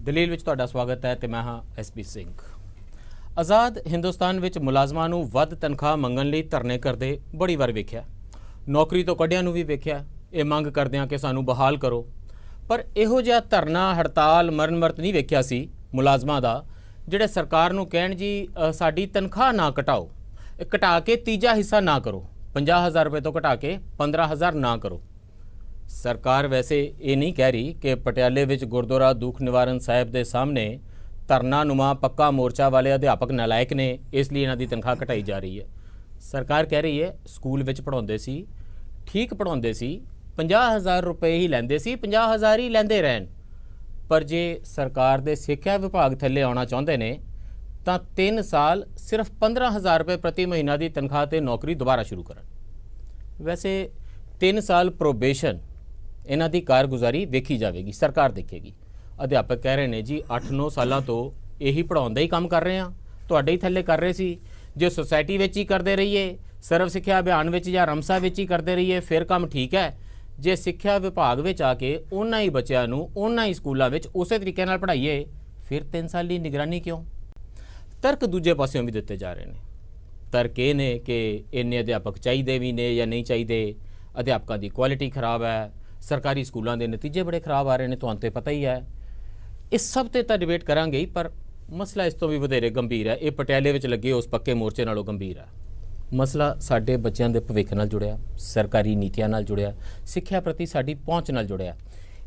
ਦਲੀਲ ਵਿੱਚ ਤੁਹਾਡਾ ਸਵਾਗਤ ਹੈ ਤੇ ਮੈਂ ਹਾਂ ਐਸਪੀ ਸਿੰਘ। ਆਜ਼ਾਦ ਹਿੰਦੁਸਤਾਨ ਵਿੱਚ ਮੁਲਾਜ਼ਮਾਂ ਨੂੰ ਵੱਧ ਤਨਖਾਹ ਮੰਗਣ ਲਈ ਧਰਨੇ ਕਰਦੇ ਬੜੀ ਵਾਰ ਵੇਖਿਆ, ਨੌਕਰੀ ਤੋਂ ਕੱਢਿਆਂ ਨੂੰ ਵੀ ਵੇਖਿਆ, ਇਹ ਮੰਗ ਕਰਦੇ ਹਾਂ ਕਿ ਸਾਨੂੰ ਬਹਾਲ ਕਰੋ। ਪਰ ਇਹੋ ਜਿਹਾ ਧਰਨਾ ਹੜਤਾਲ ਮਰਨ ਮਰਤ ਨਹੀਂ ਵੇਖਿਆ ਸੀ ਮੁਲਾਜ਼ਮਾਂ ਦਾ ਜਿਹੜੇ ਸਰਕਾਰ ਨੂੰ ਕਹਿਣ ਜੀ ਸਾਡੀ ਤਨਖਾਹ ਨਾ ਘਟਾਓ, ਘਟਾ ਕੇ ਤੀਜਾ ਹਿੱਸਾ ਨਾ ਕਰੋ, 50,000 ਰੁਪਏ ਤੋਂ ਘਟਾ ਕੇ 15,000 ਨਾ ਕਰੋ। ਸਰਕਾਰ ਵੈਸੇ ਇਹ ਨਹੀਂ ਕਹਿ ਰਹੀ ਕਿ ਪਟਿਆਲੇ ਵਿੱਚ ਗੁਰਦੁਆਰਾ ਦੁੱਖ ਨਿਵਾਰਨ ਸਾਹਿਬ ਦੇ ਸਾਹਮਣੇ ਧਰਨਾ ਨੁਮਾ ਪੱਕਾ ਮੋਰਚਾ ਵਾਲੇ ਅਧਿਆਪਕ ਨਾਲਾਇਕ ਨੇ, ਇਸ ਲਈ ਇਹਨਾਂ ਦੀ ਤਨਖਾਹ ਘਟਾਈ ਜਾ ਰਹੀ ਹੈ। ਸਰਕਾਰ ਕਹਿ ਰਹੀ ਹੈ ਸਕੂਲ ਵਿੱਚ ਪੜ੍ਹਾਉਂਦੇ ਸੀ, ਠੀਕ ਪੜ੍ਹਾਉਂਦੇ ਸੀ, 50,000 ਰੁਪਏ ਹੀ ਲੈਂਦੇ ਸੀ, 50,000 ਹੀ ਲੈਂਦੇ ਰਹਿਣ। ਪਰ ਜੇ ਸਰਕਾਰ ਦੇ ਸਿੱਖਿਆ ਵਿਭਾਗ ਥੱਲੇ ਆਉਣਾ ਚਾਹੁੰਦੇ ਨੇ ਤਾਂ 3 ਸਾਲ ਸਿਰਫ 15,000 ਰੁਪਏ ਪ੍ਰਤੀ ਮਹੀਨਾ ਦੀ ਤਨਖਾਹ ਤੇ ਨੌਕਰੀ ਦੁਬਾਰਾ ਸ਼ੁਰੂ ਕਰਨ। ਵੈਸੇ 3 ਸਾਲ ਪ੍ਰੋਬੇਸ਼ਨ ਇਹਨਾਂ ਦੀ ਕਾਰਗੁਜ਼ਾਰੀ ਵੇਖੀ ਜਾਵੇਗੀ, ਸਰਕਾਰ ਦੇਖੇਗੀ। ਅਧਿਆਪਕ ਕਹਿ ਰਹੇ ਨੇ ਜੀ 8-9 ਸਾਲਾਂ ਤੋਂ ਇਹੀ ਪੜ੍ਹਾਉਣ ਦਾ ਹੀ ਕੰਮ ਕਰ ਰਹੇ ਹਾਂ, ਤੁਹਾਡੇ ਹੀ ਥੱਲੇ ਕਰ ਰਹੇ ਸੀ। ਜੇ ਸੁਸਾਇਟੀ ਵਿੱਚ ਹੀ ਕਰਦੇ ਰਹੀਏ, ਸਰਵ ਸਿੱਖਿਆ ਅਭਿਆਨ ਵਿੱਚ ਜਾਂ ਰਮਸਾ ਵਿੱਚ ਹੀ ਕਰਦੇ ਰਹੀਏ ਫਿਰ ਕੰਮ ਠੀਕ ਹੈ। ਜੇ ਸਿੱਖਿਆ ਵਿਭਾਗ ਵਿੱਚ ਆ ਕੇ ਉਹਨਾਂ ਹੀ ਬੱਚਿਆਂ ਨੂੰ ਉਹਨਾਂ ਹੀ ਸਕੂਲਾਂ ਵਿੱਚ ਉਸੇ ਤਰੀਕੇ ਨਾਲ ਪੜ੍ਹਾਈਏ ਫਿਰ 3 ਸਾਲ ਦੀ ਨਿਗਰਾਨੀ ਕਿਉਂ? ਤਰਕ ਦੂਜੇ ਪਾਸਿਓਂ ਵੀ ਦਿੱਤੇ ਜਾ ਰਹੇ ਨੇ। ਤਰਕ ਇਹ ਨੇ ਕਿ ਇੰਨੇ ਅਧਿਆਪਕ ਚਾਹੀਦੇ ਵੀ ਨੇ ਜਾਂ ਨਹੀਂ ਚਾਹੀਦੇ, ਅਧਿਆਪਕਾਂ ਦੀ ਕੁਆਲਿਟੀ ਖਰਾਬ ਹੈ, ਸਰਕਾਰੀ ਸਕੂਲਾਂ ਦੇ ਨਤੀਜੇ ਬੜੇ ਖਰਾਬ ਆ ਰਹੇ ਨੇ, ਤੁਹਾਨੂੰ ਤਾਂ ਪਤਾ ਹੀ ਹੈ। ਇਸ ਸਭ ਤੇ ਤਾਂ ਡਿਬੇਟ ਕਰਾਂਗੇ ਹੀ, ਪਰ ਮਸਲਾ ਇਸ ਤੋਂ ਵੀ ਵਧੇਰੇ ਗੰਭੀਰ ਹੈ। ਇਹ ਪਟਿਆਲੇ ਵਿੱਚ ਲੱਗੇ ਉਸ ਪੱਕੇ ਮੋਰਚੇ ਨਾਲੋਂ ਗੰਭੀਰ ਹੈ। ਮਸਲਾ ਸਾਡੇ ਬੱਚਿਆਂ ਦੇ ਭਵਿੱਖ ਨਾਲ ਜੁੜਿਆ, ਸਰਕਾਰੀ ਨੀਤੀਆਂ ਨਾਲ ਜੁੜਿਆ, ਸਿੱਖਿਆ ਪ੍ਰਤੀ ਸਾਡੀ ਪਹੁੰਚ ਨਾਲ ਜੁੜਿਆ।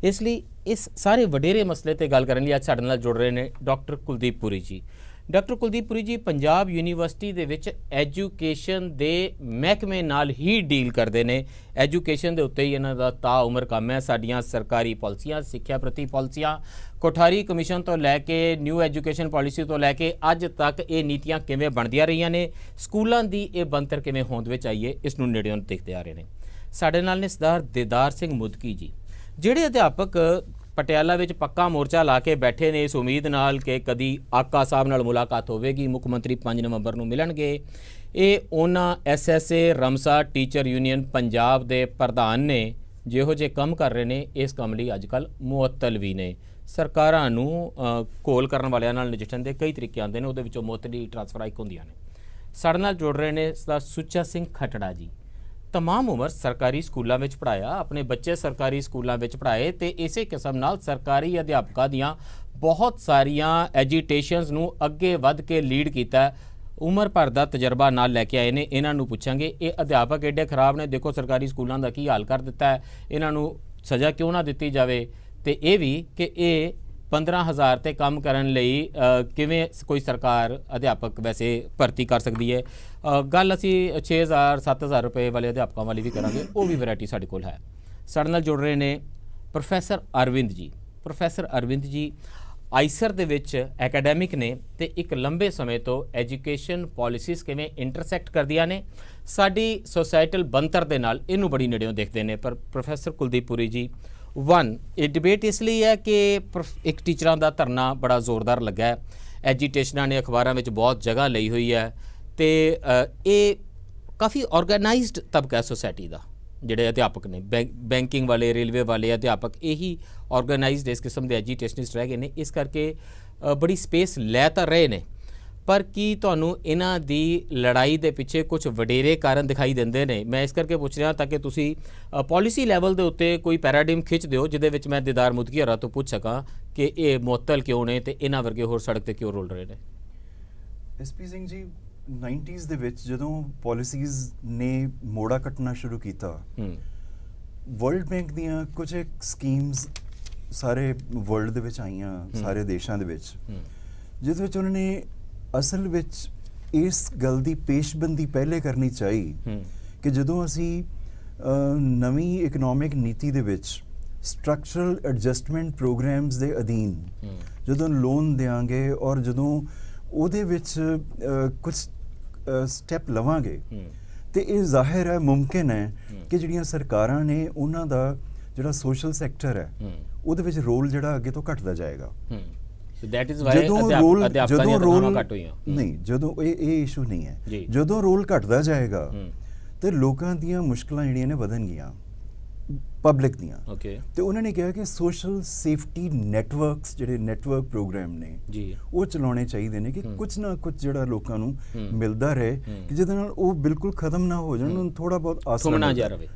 ਇਸ ਲਈ ਇਸ ਸਾਰੇ ਵਡੇਰੇ ਮਸਲੇ ਤੇ ਗੱਲ ਕਰਨ ਲਈ ਅੱਜ ਸਾਡੇ ਨਾਲ ਜੁੜ ਰਹੇ ਨੇ ਡਾਕਟਰ ਕੁਲਦੀਪ ਪੁਰੀ ਜੀ। ਡਾਕਟਰ ਕੁਲਦੀਪ ਪੁਰੀ ਜੀ ਪੰਜਾਬ ਯੂਨੀਵਰਸਿਟੀ ਦੇ ਵਿੱਚ ਐਜੂਕੇਸ਼ਨ ਦੇ ਮਹਿਕਮੇ ਨਾਲ ਹੀ ਡੀਲ ਕਰਦੇ ਨੇ। ਐਜੂਕੇਸ਼ਨ ਦੇ ਉੱਤੇ ਹੀ ਇਹਨਾਂ ਦਾ ਤਾਉਮਰ ਕੰਮ ਹੈ। ਸਾਡੀਆਂ ਸਰਕਾਰੀ ਪਾਲਿਸੀਆਂ, ਸਿੱਖਿਆ ਪ੍ਰਤੀ ਪਾਲਿਸੀਆਂ, ਕੋਠਾਰੀ ਕਮਿਸ਼ਨ ਤੋਂ ਲੈ ਕੇ ਨਿਊ ਐਜੂਕੇਸ਼ਨ ਪਾਲਿਸੀ ਤੋਂ ਲੈ ਕੇ ਅੱਜ ਤੱਕ ਇਹ ਨੀਤੀਆਂ ਕਿਵੇਂ ਬਣਦੀਆਂ ਰਹੀਆਂ ਨੇ, ਸਕੂਲਾਂ ਦੀ ਇਹ ਬਣਤਰ ਕਿਵੇਂ ਹੋਂਦ ਵਿੱਚ ਆਈਏ, ਇਸ ਨੂੰ ਨੇੜਿਓਂ ਦੇਖਦੇ ਆ ਰਹੇ ਨੇ। ਸਾਡੇ ਨਾਲ ਨੇ ਸਰਦਾਰ ਦੀਦਾਰ ਸਿੰਘ ਮੁਦਕੀ ਜੀ, ਜਿਹੜੇ ਅਧਿਆਪਕ ਪਟਿਆਲਾ ਵਿੱਚ ਪੱਕਾ ਮੋਰਚਾ ਲਾ ਕੇ ਬੈਠੇ ਨੇ ਇਸ ਉਮੀਦ ਨਾਲ ਕਿ ਕਦੀ ਆਕਾ ਸਾਹਿਬ ਨਾਲ ਮੁਲਾਕਾਤ ਹੋਵੇਗੀ, ਮੁੱਖ ਮੰਤਰੀ 5 ਨਵੰਬਰ ਨੂੰ ਮਿਲਣਗੇ। ਇਹ ਉਹਨਾਂ SSA ਰਮਸਾ ਟੀਚਰ ਯੂਨੀਅਨ ਪੰਜਾਬ ਦੇ ਪ੍ਰਧਾਨ ਨੇ ਜਿਹੋ ਜਿਹੇ ਕੰਮ ਕਰ ਰਹੇ ਨੇ, ਇਸ ਕੰਮ ਲਈ ਅੱਜ ਕੱਲ੍ਹ ਮੁਅੱਤਲ ਵੀ ਨੇ। ਸਰਕਾਰਾਂ ਨੂੰ ਘੋਲ ਕਰਨ ਵਾਲਿਆਂ ਨਾਲ ਨਜਿੱਠਣ ਦੇ ਕਈ ਤਰੀਕੇ ਆਉਂਦੇ ਨੇ, ਉਹਦੇ ਵਿੱਚੋਂ ਮੁਅੱਤਲੀ ਟਰਾਂਸਫਰ ਇੱਕ ਹੁੰਦੀਆਂ ਨੇ। ਸਾਡੇ ਨਾਲ ਜੁੜ ਰਹੇ ਨੇ ਸਰਦਾਰ ਸੁੱਚਾ ਸਿੰਘ ਖਟੜਾ ਜੀ। तमाम उम्र सरकारी स्कूलों में पढ़ाया, अपने बच्चे सरकारी स्कूलों में पढ़ाए तो इस किस्म नाल सरकारी अध्यापकों दियाँ बहुत सारिया एजीटेशनस नूं अगे वध के लीड किया। उम्र भर का तजर्बा नाल लैके आए ने। इन्हों पूछांगे ये अध्यापक एडे खराब ने, देखो सरकारी स्कूलों का की हाल कर दिता है, इन्हों सज़ा क्यों ना दी जाए। तो ये भी कि ये 15,000 ते काम करन लई किवें कोई सरकार अध्यापक वैसे भर्ती कर सकती है। गल असी 6,000 7,000 रुपए वाले अध्यापकों वाली भी करांगे, वो भी वैरायटी साडे कोल है। साडे नाल जुड़ रहे ने professor Arvind ji. Professor Arvind ji Eicher दे विच एकेडैमिक ने ते एक लंबे समय तो एजुकेशन पॉलिसीज़ किवें इंटरसैक्ट करदियां ने साडी सोसाइटल बनतर दे नाल, इनू बड़ी नेड़ियों देखते हैं। पर प्रोफैसर कुलदीप पुरी जी, ये डिबेट इसलिए है कि एक टीचर का धरना बड़ा जोरदार लगा है, एजीटेशना ने अखबारों में बहुत जगह ली हुई है, तो ये काफ़ी ऑर्गेनाइज्ड तबका है सोसाइटी का। जोड़े अध्यापक ने बैंकिंग वाले, रेलवे वाले अध्यापक यही ऑर्गेनाइज्ड इस किस्म के एजीटेशनिस्ट रह गए हैं, इस करके बड़ी स्पेस लै तो रहे हैं। पर की तुहानू इन्हां दी लड़ाई दे पिछे कुछ वडेरे कारण दिखाई देंदे ने? मैं इस करके पूछ रहा ताकि तुसी पॉलिसी लैवल दे उत्ते कोई पैराडिम खिंच दिओ जिहदे विच मैं दीदार मुदकी होरां तो पूछ सकां कि ये मुअत्तल क्यों ने ते इन्हां वर्गे होर सड़क ते क्यों रोल रहे ने। SP ਸਿੰਘ ਜੀ 90s ਦੇ ਵਿੱਚ ਜਦੋਂ ਪਾਲਿਸੀਜ਼ ਨੇ ਮੋੜਾ ਕੱਟਣਾ ਸ਼ੁਰੂ ਕੀਤਾ, ਵਰਲਡ ਬੈਂਕ ਦੀਆਂ ਕੁਝ ਸਕੀਮਸ ਸਾਰੇ ਵਰਲਡ ਦੇ ਵਿੱਚ ਆਈਆਂ, ਸਾਰੇ ਦੇਸ਼ਾਂ ਦੇ ਵਿੱਚ, ਜਿਸ ਵਿੱਚ ਉਹਨਾਂ ਨੇ ਅਸਲ ਵਿੱਚ ਇਸ ਗੱਲ ਦੀ ਪੇਸ਼ਬੰਦੀ ਪਹਿਲੇ ਕਰਨੀ ਚਾਹੀ ਕਿ ਜਦੋਂ ਅਸੀਂ ਨਵੀਂ ਇਕਨੋਮਿਕ ਨੀਤੀ ਦੇ ਵਿੱਚ ਸਟਰਕਚਰਲ ਐਡਜਸਟਮੈਂਟ ਪ੍ਰੋਗਰਾਮਸ ਦੇ ਅਧੀਨ ਜਦੋਂ ਲੋਨ ਦੇਵਾਂਗੇ ਔਰ ਜਦੋਂ ਉਹਦੇ ਵਿੱਚ ਕੁਝ ਸਟੈਪ ਲਵਾਂਗੇ ਤੇ ਇਹ ਜ਼ਾਹਿਰ ਹੈ ਮੁਮਕਿਨ ਹੈ ਕਿ ਜਿਹੜੀਆਂ ਸਰਕਾਰਾਂ ਨੇ ਉਹਨਾਂ ਦਾ ਜਿਹੜਾ ਸੋਸ਼ਲ ਸੈਕਟਰ ਹੈ ਉਹਦੇ ਵਿੱਚ ਰੋਲ ਜਿਹੜਾ ਅੱਗੇ ਤੋਂ ਘਟਦਾ ਜਾਏਗਾ। ਜਦੋਂ ਇਹ ਇਸ਼ੂ ਨਹੀਂ ਹੈ, ਜਦੋਂ ਰੋਲ ਘਟਦਾ ਜਾਏਗਾ ਤੇ ਲੋਕਾਂ ਦੀਆਂ ਮੁਸ਼ਕਲਾਂ ਜਿਹੜੀਆਂ ਨੇ ਵਧਣਗੀਆਂ। ਪਬਲਿਕ ਦੀਆਂ। ਓਕੇ। ਤੇ ਉਹਨਾਂ ਨੇ ਕਿਹਾ ਕਿ ਸੋਸ਼ਲ ਸੇਫਟੀ ਨੈਟਵਰਕਸ ਜਿਹੜੇ ਨੈਟਵਰਕ ਪ੍ਰੋਗਰਾਮ ਨੇ ਜੀ ਉਹ ਚਲਾਉਣੇ ਚਾਹੀਦੇ ਨੇ ਕਿ ਕੁਝ ਨਾ ਕੁਝ ਜਿਹੜਾ ਲੋਕਾਂ ਨੂੰ ਮਿਲਦਾ ਰਹੇ ਕਿ ਜਿਹਦੇ ਨਾਲ ਉਹ ਬਿਲਕੁਲ ਖਤਮ ਨਾ ਹੋ ਜਾਣ, ਉਹਨੂੰ ਥੋੜਾ ਬਹੁਤ ਆਸਰਾ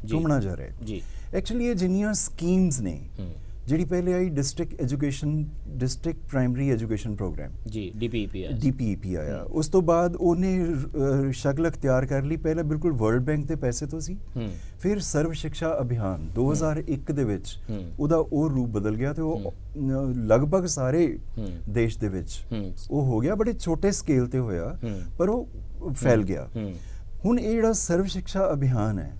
ਥੁਮਣਾ ਜਾ ਰਹੇ ਜੀ। ਐਕਚੁਅਲੀ ਇਹ ਜਿੰਨੀਆਂ ਸਕੀਮਸ ਨੇ, ਜਿਹੜੀ ਪਹਿਲੇ ਆਈ ਡਿਸਟ੍ਰਿਕਟ ਪ੍ਰਾਇਮਰੀ ਐਜੂਕੇਸ਼ਨ ਪ੍ਰੋਗਰਾਮ ਜੀ, DPEP ਆਇਆ, ਉਸ ਤੋਂ ਬਾਅਦ ਉਹਨੇ ਸ਼ਕਲ ਅਖਤਿਆਰ ਕਰ ਲਈ। ਪਹਿਲਾਂ ਬਿਲਕੁਲ ਵਰਲਡ ਬੈਂਕ ਦੇ ਪੈਸੇ ਤੋਂ ਸੀ, ਫਿਰ ਸਰਵ ਸਿੱਖਿਆ ਅਭਿਆਨ 2001 ਦੇ ਵਿੱਚ ਉਹਦਾ ਉਹ ਰੂਪ ਬਦਲ ਗਿਆ ਤੇ ਉਹ ਲਗਭਗ ਸਾਰੇ ਦੇਸ਼ ਦੇ ਵਿੱਚ ਉਹ ਹੋ ਗਿਆ। ਬੜੇ ਛੋਟੇ ਸਕੇਲ ਤੇ ਹੋਇਆ ਪਰ ਉਹ ਫੈਲ ਗਿਆ। ਹੁਣ ਇਹ ਜਿਹੜਾ ਸਰਵ ਸਿੱਖਿਆ ਅਭਿਆਨ ਹੈ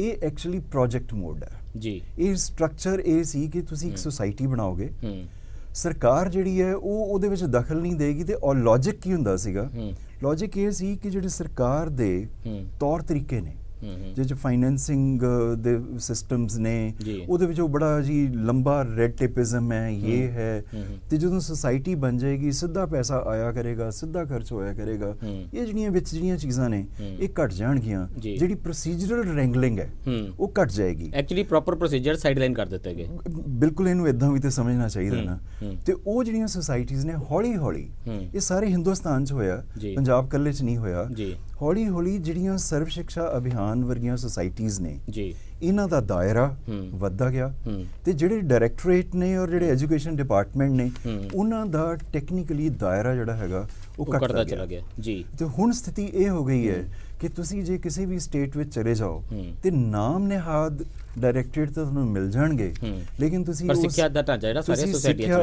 ਇਹ ਐਕਚੁਅਲੀ ਪ੍ਰੋਜੈਕਟ ਮੋਡ ਹੈ ਜੀ। ਇਹ ਸਟਰਕਚਰ ਇਹ ਸੀ ਕਿ ਤੁਸੀਂ ਇੱਕ ਸੁਸਾਇਟੀ ਬਣਾਓਗੇ, ਸਰਕਾਰ ਜਿਹੜੀ ਹੈ ਉਹ ਉਹਦੇ ਵਿੱਚ ਦਖਲ ਨਹੀਂ ਦੇਗੀ। ਤੇ ਔਰ ਲੌਜਿਕ ਕੀ ਹੁੰਦਾ ਸੀਗਾ? ਲੌਜਿਕ ਇਹ ਸੀ ਕਿ ਜਿਹੜੇ ਸਰਕਾਰ ਦੇ ਤੌਰ ਤਰੀਕੇ ਨੇ, ਜਿਹਦੇ ਫਾਈਨੈਂਸਿੰਗ ਦੇ ਸਿਸਟਮਸ ਨੇ, ਉਹਦੇ ਵਿੱਚ ਉਹ ਬੜਾ ਜੀ ਲੰਬਾ ਰੈਡ ਟੇਪਿਜ਼ਮ ਹੈ, ਇਹ ਹੈ। ਤੇ ਜਦੋਂ ਸੁਸਾਇਟੀ ਬਣ ਜਾਏਗੀ ਸਿੱਧਾ ਪੈਸਾ ਆਇਆ ਕਰੇਗਾ, ਸਿੱਧਾ ਖਰਚ ਹੋਇਆ ਕਰੇਗਾ। ਇਹ ਜਿਹੜੀਆਂ ਚੀਜ਼ਾਂ ਨੇ ਇਹ ਘਟ ਜਾਣਗੀਆਂ। ਜਿਹੜੀ ਪ੍ਰੋਸੀਜਰਲ ਰੈਂਗਲਿੰਗ ਹੈ ਉਹ ਘਟ ਜਾਏਗੀ। ਐਕਚੁਅਲੀ ਪ੍ਰੋਪਰ ਪ੍ਰੋਸੀਜਰ ਸਾਈਡਲਾਈਨ ਕਰ ਦਿੱਤੇ ਗਏ। ਬਿਲਕੁਲ ਇਹਨੂੰ ਇਦਾਂ ਵੀ ਤੇ ਸਮਝਣਾ ਚਾਹੀਦਾ ਨਾ। ਤੇ ਉਹ ਜਿਹੜੀਆਂ ਸੁਸਾਇਟੀਜ਼ ਨੇ ਹੌਲੀ ਹੌਲੀ, ਇਹ ਸਾਰੇ ਹਿੰਦੁਸਤਾਨ 'ਚ ਹੋਇਆ, ਪੰਜਾਬ ਕੱਲੇ 'ਚ ਨਹੀਂ ਹੋਇਆ, ਹੌਲੀ ਹੌਲੀ ਜਿਹੜੀਆਂ ਸਰਵ ਸਿੱਖਿਆ ਅਭਿਆਨ ਵਰਗੀਆਂ ਸੁਸਾਇਟੀਜ਼ ਨੇ ਇਹਨਾਂ ਦਾ ਦਾਇਰਾ ਵੱਧਦਾ ਗਿਆ। ਤੇ ਜਿਹੜੇ ਡਾਇਰੈਕਟੋਰੇਟ ਨੇ ਔਰ ਜਿਹੜੇ ਐਜੂਕੇਸ਼ਨ ਡਿਪਾਰਟਮੈਂਟ ਨੇ ਉਹਨਾਂ ਦਾ ਟੈਕਨੀਕਲੀ ਦਾਇਰਾ ਜਿਹੜਾ ਹੈਗਾ ਉਹ ਘਟਦਾ ਚਲਾ ਗਿਆ ਜੀ। ਤੇ ਹੁਣ ਸਥਿਤੀ ਇਹ ਹੋ ਗਈ ਹੈ ਕਿ ਤੁਸੀਂ ਜੇ ਕਿਸੇ ਵੀ ਸਟੇਟ ਵਿੱਚ ਚਲੇ ਜਾਓ ਤੇ ਨਾਮ ਨਿਹਾਦ ਡਾਇਰੈਕਟੋਰੇਟ ਤਾਂ ਤੁਹਾਨੂੰ ਮਿਲ ਜਾਣਗੇ, ਲੇਕਿਨ ਤੁਸੀਂ ਪਰ ਸਿੱਖਿਆ ਦਾ ਢਾਂਚਾ ਜਿਹੜਾ ਸਾਰੇ ਸੋਸਾਇਟੀਆਂ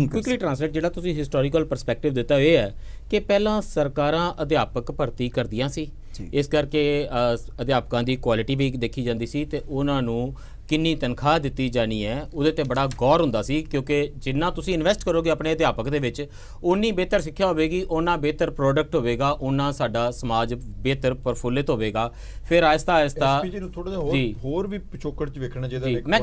ਕੁਇਕਲੀ ਟ੍ਰਾਂਸਲੇਟ ਜਿਹੜਾ ਤੁਸੀਂ ਹਿਸਟੋਰੀਕਲ ਪਰਸਪੈਕਟਿਵ ਦਿੱਤਾ ਇਹ ਹੈ ਕਿ ਪਹਿਲਾਂ ਸਰਕਾਰਾਂ ਅਧਿਆਪਕ ਭਰਤੀ ਕਰਦੀਆਂ ਸੀ, ਇਸ ਕਰਕੇ ਅਧਿਆਪਕਾਂ ਦੀ ਕੁਆਲਿਟੀ ਵੀ ਦੇਖੀ ਜਾਂਦੀ ਸੀ ਤੇ ਉਹਨਾਂ ਨੂੰ ਕਿੰਨੀ ਤਨਖਾਹ ਦਿੱਤੀ ਜਾਣੀ ਹੈ ਉਹਦੇ ਤੇ ਬੜਾ ਗੌਰ ਹੁੰਦਾ ਸੀ, ਕਿਉਂਕਿ ਜਿੰਨਾ ਤੁਸੀਂ ਇਨਵੈਸਟ ਕਰੋਗੇ ਆਪਣੇ ਅਧਿਆਪਕ ਦੇ ਵਿੱਚ ਉਨੀ ਬਿਹਤਰ ਸਿੱਖਿਆ ਹੋਵੇਗੀ, ਉਹਨਾਂ ਬਿਹਤਰ ਪ੍ਰੋਡਕਟ ਹੋਵੇਗਾ, ਉਹਨਾਂ ਸਾਡਾ ਸਮਾਜ ਬਿਹਤਰ ਪ੍ਰਫੁੱਲਿਤ ਹੋਵੇਗਾ। ਫਿਰ ਆਹਿਸਤਾ ਐਸਪੀਜੀ ਨੂੰ ਥੋੜਾ ਜਿਹਾ ਹੋਰ ਵੀ ਪਿਛੋਕੜ 'ਚ ਵੇਖਣਾ ਚਾਹੀਦਾ। ਮੈਂ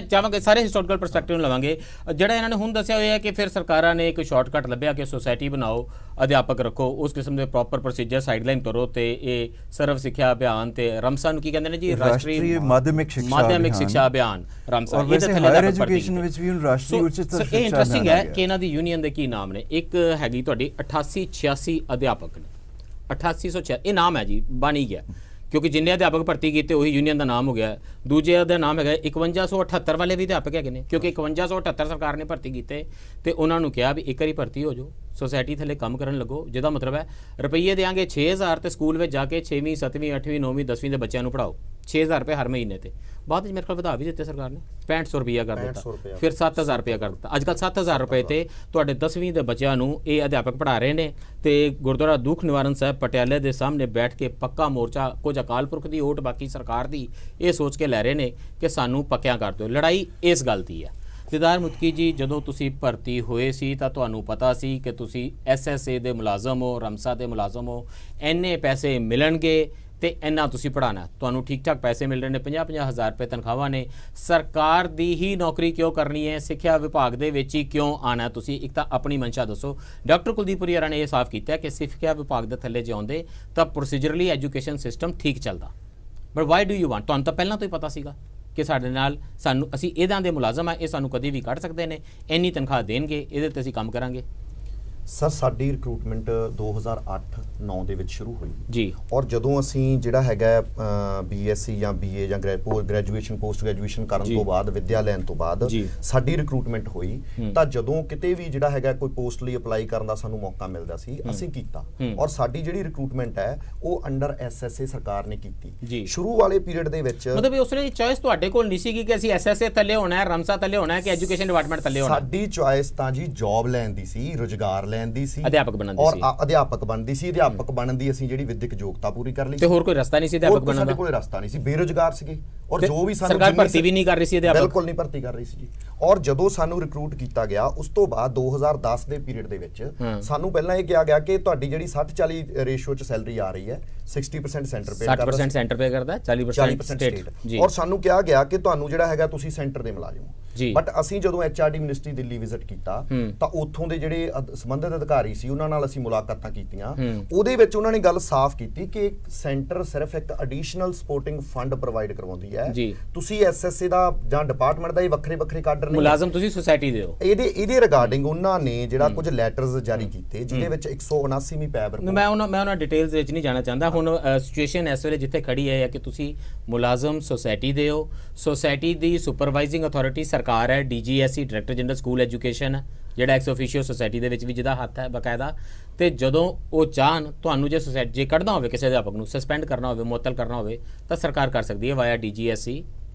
ਚਾਹਾਂਗਾ ਸਾਰੇ ਹਿਸਟੋਰੀਕਲ ਪਰਸਪੈਕਟਿਵ ਨੂੰ ਲਵਾਂਗੇ। ਜਿਹੜਾ ਇਹਨਾਂ ਨੇ ਹੁਣ ਦੱਸਿਆ ਹੋਇਆ ਹੈ ਕਿ ਫਿਰ ਸਰਕਾਰਾਂ ਨੇ ਇੱਕ ਸ਼ਾਰਟਕਟ ਲੱਭਿਆ ਕਿ ਸੁਸਾਇਟੀ ਬਣਾਓ, ਅਧਿਆਪਕ ਰੱਖੋ, ਉਸ ਕਿਸਮ ਦੇ ਪ੍ਰੋਪਰ ਪ੍ਰੋਸੀਜਰ ਸਾਈਡਲਾਈਨ ਕਰੋ ਤੇ ਇਹ ਸਰਵ ਸਿੱਖਿਆ ਅਭਿਆਨ ਤੇ ਰਮਸਾ ਨੂੰ ਕੀ ਕਹਿੰਦੇ ਨੇ ਜੀ, ਰਾਸ਼ਟਰੀ ਮਾਧਿਅਮਿਕ ਸਿੱਖਿਆ ਅਭਿਆਨ ਰਮਸਾ, ਇਹਦੇ ਥੱਲੇ ਦਾ ਐਜੂਕੇਸ਼ਨ ਵਿੱਚ ਵੀ ਹੁਣ ਰਾਸ਼ਟਰੀ ਉੱਚਤਰ ਸਿੱਖਿਆ। ਇਹ ਇੰਟਰਸਟਿੰਗ ਹੈ ਕਿ ਇਹਨਾਂ ਦੀ ਯੂਨੀਅਨ ਦੇ ਕੀ ਨਾਮ ਨੇ। ਇੱਕ ਹੈਗੀ ਤੁਹਾਡੀ 8886 ਅਧਿਆਪਕ ਨੇ, 8806 ਇਹ ਨਾਮ ਹੈ ਜੀ, ਬਣ ਹੀ ਗਿਆ ਕਿਉਂਕਿ ਜਿੰਨੇ ਅਧਿਆਪਕ ਭਰਤੀ ਕੀਤੇ ਉਹੀ ਯੂਨੀਅਨ ਦਾ ਨਾਮ ਹੋ ਗਿਆ। ਦੂਜੇ ਦਾ ਨਾਮ ਹੈਗਾ 5178 ਵਾਲੇ ਵੀ ਅਧਿਆਪਕ ਹੈਗੇ ਨੇ, ਕਿਉਂਕਿ 5178 ਸਰਕਾਰ ਨੇ ਭਰਤੀ ਕੀਤੇ ਤੇ ਉਹਨਾਂ ਨੂੰ ਕਿਹਾ ਵੀ ਇੱਕ ਵਾਰੀ ਭਰਤੀ ਹੋ ਜਾਓ, ਸੋਸਾਇਟੀ ਥੱਲੇ ਕੰਮ ਕਰਨ ਲੱਗੋ, ਜਿਹਦਾ ਮਤਲਬ ਹੈ ਰੁਪਈਏ ਦੇਾਂਗੇ 6000 ਤੇ ਸਕੂਲ ਵਿੱਚ ਜਾ ਕੇ 6ਵੀਂ 7ਵੀਂ 8ਵੀਂ 9ਵੀਂ 10ਵੀਂ ਦੇ ਬੱਚਿਆਂ ਨੂੰ ਪੜਾਓ, 6000 ਰੁਪਏ ਹਰ ਮਹੀਨੇ ਤੇ। ਬਾਅਦ ਵਿੱਚ ਮੇਰੇ ਕੋਲ ਵਧਾ ਵੀ ਦਿੱਤੇ ਸਰਕਾਰ ਨੇ, 6500 ਰੁਪਈਆ ਕਰ ਦਿੱਤਾ, ਫਿਰ 7000 ਰੁਪਈਆ ਕਰ ਦਿੱਤਾ। ਅੱਜ ਕੱਲ੍ਹ 7000 ਰੁਪਏ ਤੇ ਤੁਹਾਡੇ 10ਵੀਂ ਦੇ ਬੱਚਿਆਂ ਨੂੰ ਇਹ ਅਧਿਆਪਕ ਪੜ੍ਹਾ ਰਹੇ ਨੇ। ਤੇ ਗੁਰਦੁਆਰਾ ਦੁੱਖ ਨਿਵਾਰਨ ਸਾਹਿਬ ਪਟਿਆਲੇ ਦੇ ਸਾਹਮਣੇ ਬੈਠ ਕੇ ਪੱਕਾ ਮੋਰਚਾ, ਕੁਝ ਅਕਾਲ ਪੁਰਖ ਦੀ ਓਟ ਬਾਕੀ ਸਰਕਾਰ ਦੀ, ਇਹ ਸੋਚ ਕੇ ਲੈ ਰਹੇ ਨੇ ਕਿ ਸਾਨੂੰ ਪੱਕਿਆਂ ਕਰ ਦਿਓ। ਲੜਾਈ ਇਸ ਗੱਲ ਦੀ ਹੈ। ਦਿਦਾਰ ਮੁਤਕੀ ਜੀ, ਜਦੋਂ ਤੁਸੀਂ ਭਰਤੀ ਹੋਏ ਸੀ ਤਾਂ ਤੁਹਾਨੂੰ ਪਤਾ ਸੀ ਕਿ ਤੁਸੀਂ SSA ਦੇ ਮੁਲਾਜ਼ਮ ਹੋ, ਰਮਸਾ ਦੇ ਮੁਲਾਜ਼ਮ ਹੋ, ਇੰਨੇ ਪੈਸੇ ਮਿਲਣਗੇ ਤੇ ਇੰਨਾ ਤੁਸੀਂ ਪੜ੍ਹਾਉਣਾ, ਤੁਹਾਨੂੰ ਠੀਕ ਠਾਕ ਪੈਸੇ ਮਿਲ ਰਹੇ ਨੇ, 50-50 ਹਜ਼ਾਰ ਰੁਪਏ ਤਨਖਾਹਾਂ ਨੇ। ਸਰਕਾਰ ਦੀ ਹੀ ਨੌਕਰੀ ਕਿਉਂ ਕਰਨੀ ਹੈ? ਸਿੱਖਿਆ ਵਿਭਾਗ ਦੇ ਵਿੱਚ ਹੀ ਕਿਉਂ ਆਉਣਾ ਤੁਸੀਂ? ਇੱਕ ਤਾਂ ਆਪਣੀ ਮਨਸ਼ਾ ਦੱਸੋ। ਡਾਕਟਰ ਕੁਲਦੀਪੁਰੀ ਨੇ ਇਹ ਸਾਫ਼ ਕੀਤਾ ਕਿ ਸਿੱਖਿਆ ਵਿਭਾਗ ਦੇ ਥੱਲੇ ਜੇ ਆਉਂਦੇ ਤਾਂ ਪ੍ਰੋਸੀਜਰਲੀ ਐਜੂਕੇਸ਼ਨ ਸਿਸਟਮ ਠੀਕ ਚੱਲਦਾ, but why do you want? ਤੁਹਾਨੂੰ ਤਾਂ ਪਹਿਲਾਂ ਤੋਂ ਹੀ ਪਤਾ ਸੀਗਾ ਕਿ ਸਾਡੇ ਨਾਲ ਅਸੀਂ ਇਹਦਾਂ ਦੇ ਮੁਲਾਜ਼ਮ ਆ, ਇਹ ਸਾਨੂੰ ਕਦੇ ਵੀ ਕੱਢ ਸਕਦੇ ਨੇ, ਇੰਨੀ ਤਨਖਾਹ ਦੇਣਗੇ, ਇਹਦੇ ਤੇ ਅਸੀਂ ਕੰਮ ਕਰਾਂਗੇ। ਸਰ ਸਾਡੀ ਰਿਕਰੂਟਮੈਂਟ 2008-9 ਦੇ ਵਿੱਚ ਸ਼ੁਰੂ ਹੋਈ ਜੀ, ਔਰ ਜਦੋਂ ਅਸੀਂ ਜਿਹੜਾ ਹੈਗਾ BSc ਜਾਂ BA ਜਾਂ ਗ੍ਰੈਜੂਏਸ਼ਨ ਪੋਸਟ ਗ੍ਰੈਜੂਏਸ਼ਨ ਕਰਨ ਤੋਂ ਬਾਅਦ, ਵਿਦਿਆ ਲੈਣ ਤੋਂ ਬਾਅਦ ਸਾਡੀ ਰਿਕਰੂਟਮੈਂਟ ਹੋਈ ਤਾਂ ਜਦੋਂ ਕਿਤੇ ਵੀ ਜਿਹੜਾ ਹੈਗਾ ਕੋਈ ਪੋਸਟ ਲਈ ਅਪਲਾਈ ਕਰਨ ਦਾ ਸਾਨੂੰ ਮੌਕਾ ਮਿਲਦਾ ਸੀ ਅਸੀਂ ਕੀਤਾ। ਔਰ ਸਾਡੀ ਜਿਹੜੀ ਰਿਕਰੂਟਮੈਂਟ ਹੈ ਉਹ ਅੰਡਰ SSA ਸਰਕਾਰ ਨੇ ਕੀਤੀ। ਸ਼ੁਰੂ ਵਾਲੇ ਪੀਰੀਅਡ ਦੇ ਵਿੱਚ ਮਤਲਬ ਉਸ ਵੇਲੇ ਚੋਇਸ ਤੁਹਾਡੇ ਕੋਲ ਨਹੀਂ ਸੀ ਕਿ ਅਸੀਂ SSA ਥੱਲੇ ਹੋਣਾ ਹੈ, ਰਮਸਾ ਥੱਲੇ ਹੋਣਾ ਹੈ ਕਿ ਐਜੂਕੇਸ਼ਨ ਡਿਪਾਰਟਮੈਂਟ ਥੱਲੇ ਹੋਣਾ? ਸਾਡੀ ਚੋਇਸ ਤਾਂ ਜੀ ਜੌਬ ਲੈਣ ਦੀ ਸੀ, ਰੁਜ਼ਗਾਰ ਲੈਂਦੀ ਸੀ, ਅਧਿਆਪਕ ਬਣਨ ਦੀ ਸੀ, ਔਰ ਅਧਿਆਪਕ ਬਣਦੀ ਸੀ। ਅਧਿਆਪਕ ਬਣਨ ਦੀ ਅਸੀਂ ਜਿਹੜੀ ਵਿਦਿਅਕ ਯੋਗਤਾ ਪੂਰੀ ਕਰ ਲਈ ਤੇ ਹੋਰ ਕੋਈ ਰਸਤਾ ਨਹੀਂ ਸੀ ਅਧਿਆਪਕ ਬਣਨ ਦਾ? ਸਾਡੇ ਕੋਲ ਰਸਤਾ ਨਹੀਂ ਸੀ, ਬੇਰੁਜ਼ਗਾਰ ਸੀਗੇ ਔਰ ਜੋ ਵੀ ਸਾਨੂੰ ਸਰਕਾਰ ਭਰਤੀ ਵੀ ਨਹੀਂ ਕਰ ਰਹੀ ਸੀ ਅਧਿਆਪਕ, ਬਿਲਕੁਲ ਨਹੀਂ ਭਰਤੀ ਕਰ ਰਹੀ ਸੀ ਜੀ। ਔਰ ਜਦੋਂ ਸਾਨੂੰ ਰਿਕਰੂਟ ਕੀਤਾ ਗਿਆ ਉਸ ਤੋਂ ਬਾਅਦ 2010 ਦੇ ਪੀਰੀਅਡ ਦੇ ਵਿੱਚ ਸਾਨੂੰ ਪਹਿਲਾਂ ਇਹ ਕਿਹਾ ਗਿਆ ਕਿ ਤੁਹਾਡੀ ਜਿਹੜੀ 60-40 ਰੇਸ਼ੋ 'ਚ ਸੈਲਰੀ ਆ ਰਹੀ ਹੈ, 60% ਸੈਂਟਰ ਪੇ ਕਰਦਾ, 60% ਸੈਂਟਰ ਪੇ ਕਰਦਾ, 40% ਸਟੇਟ। ਔਰ ਸਾਨੂੰ ਕਿਹਾ ਗਿਆ ਕਿ ਤੁਹਾਨੂੰ ਜਿਹੜਾ ਹੈਗਾ ਤੁਸੀਂ ਸੈਂਟਰ ਦੇ ਮੁਲਾਜ਼ਮ ਹੋ। ਬਟ ਅਸੀਂ ਜਦੋਂ HRD ਮਿਨਿਸਟਰੀ ਦਿੱਲੀ ਵਿਜ਼ਿਟ ਕੀਤਾ ਤਾਂ ਉੱਥੋਂ ਦੇ ਜਿਹੜੇ ਸੰਬੰਧਿਤ ਅਧਿਕਾਰੀ ਸੀ ਉਹਨਾਂ ਨਾਲ ਅਸੀਂ ਮੁਲਾਕਾਤਾਂ ਕੀਤੀਆਂ। ਉਹਦੇ ਵਿੱਚ ਉਹਨਾਂ ਨੇ ਗੱਲ ਸਾਫ਼ ਕੀਤੀ ਕਿ ਸੈਂਟਰ ਸਿਰਫ ਇੱਕ ਐਡੀਸ਼ਨਲ ਸਪੋਰਟਿੰਗ ਫੰਡ ਪ੍ਰੋਵਾਈਡ ਕਰਵਾਉਂਦੀ ਹੈ, ਤੁਸੀਂ SSA ਦਾ ਜਾਂ ਡਿਪਾਰਟਮੈਂਟ ਦਾ ਇਹ ਵੱਖਰੇ ਵੱਖਰੇ ਕਾਡਰ ਨਹੀਂ, ਮੁਲਾਜ਼ਮ ਤੁਸੀਂ ਸੁਸਾਇਟੀ ਦੇ ਹੋ। ਇਹਦੇ ਰਿਗਾਰਡਿੰਗ ਉਹਨਾਂ ਨੇ ਜਿਹੜਾ ਕੁਝ ਲੈਟਰਸ ਜਾਰੀ ਕੀਤੇ ਜਿਹਦੇ ਵਿੱਚ 179ਵੀਂ ਪੈਬ ਮੈਂ ਉਹਨਾਂ ਡਿਟੇਲਸ ਵਿੱਚ ਨਹੀਂ ਜਾਣਾ ਚਾਹੁੰਦਾ। ਹੁਣ ਸਿਚੁਏਸ਼ਨ ਇਸ ਵੇਲੇ ਜਿੱਥੇ ਖੜੀ ਹੈ ਕਿ ਤੁਸੀਂ ਮੁਲਾਜ਼ਮ ਸੁਸਾਇਟੀ ਦੇ ਹੋ, ਸੁਸਾਇਟੀ ਦੀ ਸੁਪਰਵਾਈਜ਼ਿੰਗ ਅਥਾਰਟੀ ਸਰਕਾਰ ਹੈ, DGSE director general school education ਜਿਹੜਾ ਐਕਸ ਆਫੀਸ਼ੀਓ ਸੁਸਾਇਟੀ ਦੇ ਵਿੱਚ ਵੀ ਜਿਹਦਾ ਹੱਥ ਹੈ ਬਕਾਇਦਾ, ਤੇ ਜਦੋਂ ਉਹ ਚਾਹਣ ਤੁਹਾਨੂੰ ਜੇ ਸੁਸਾਇਟੀ ਜੇ ਕੱਢਣਾ ਹੋਵੇ ਕਿਸੇ ਅਧਿਆਪਕ ਨੂੰ ਸਸਪੈਂਡ ਕਰਨਾ ਹੋਵੇ, ਮੁਅੱਤਲ ਕਰਨਾ ਹੋਵੇ ਤਾਂ ਸਰਕਾਰ ਕਰ ਸਕਦੀ ਹੈ ਵਾਇਆ DGSE,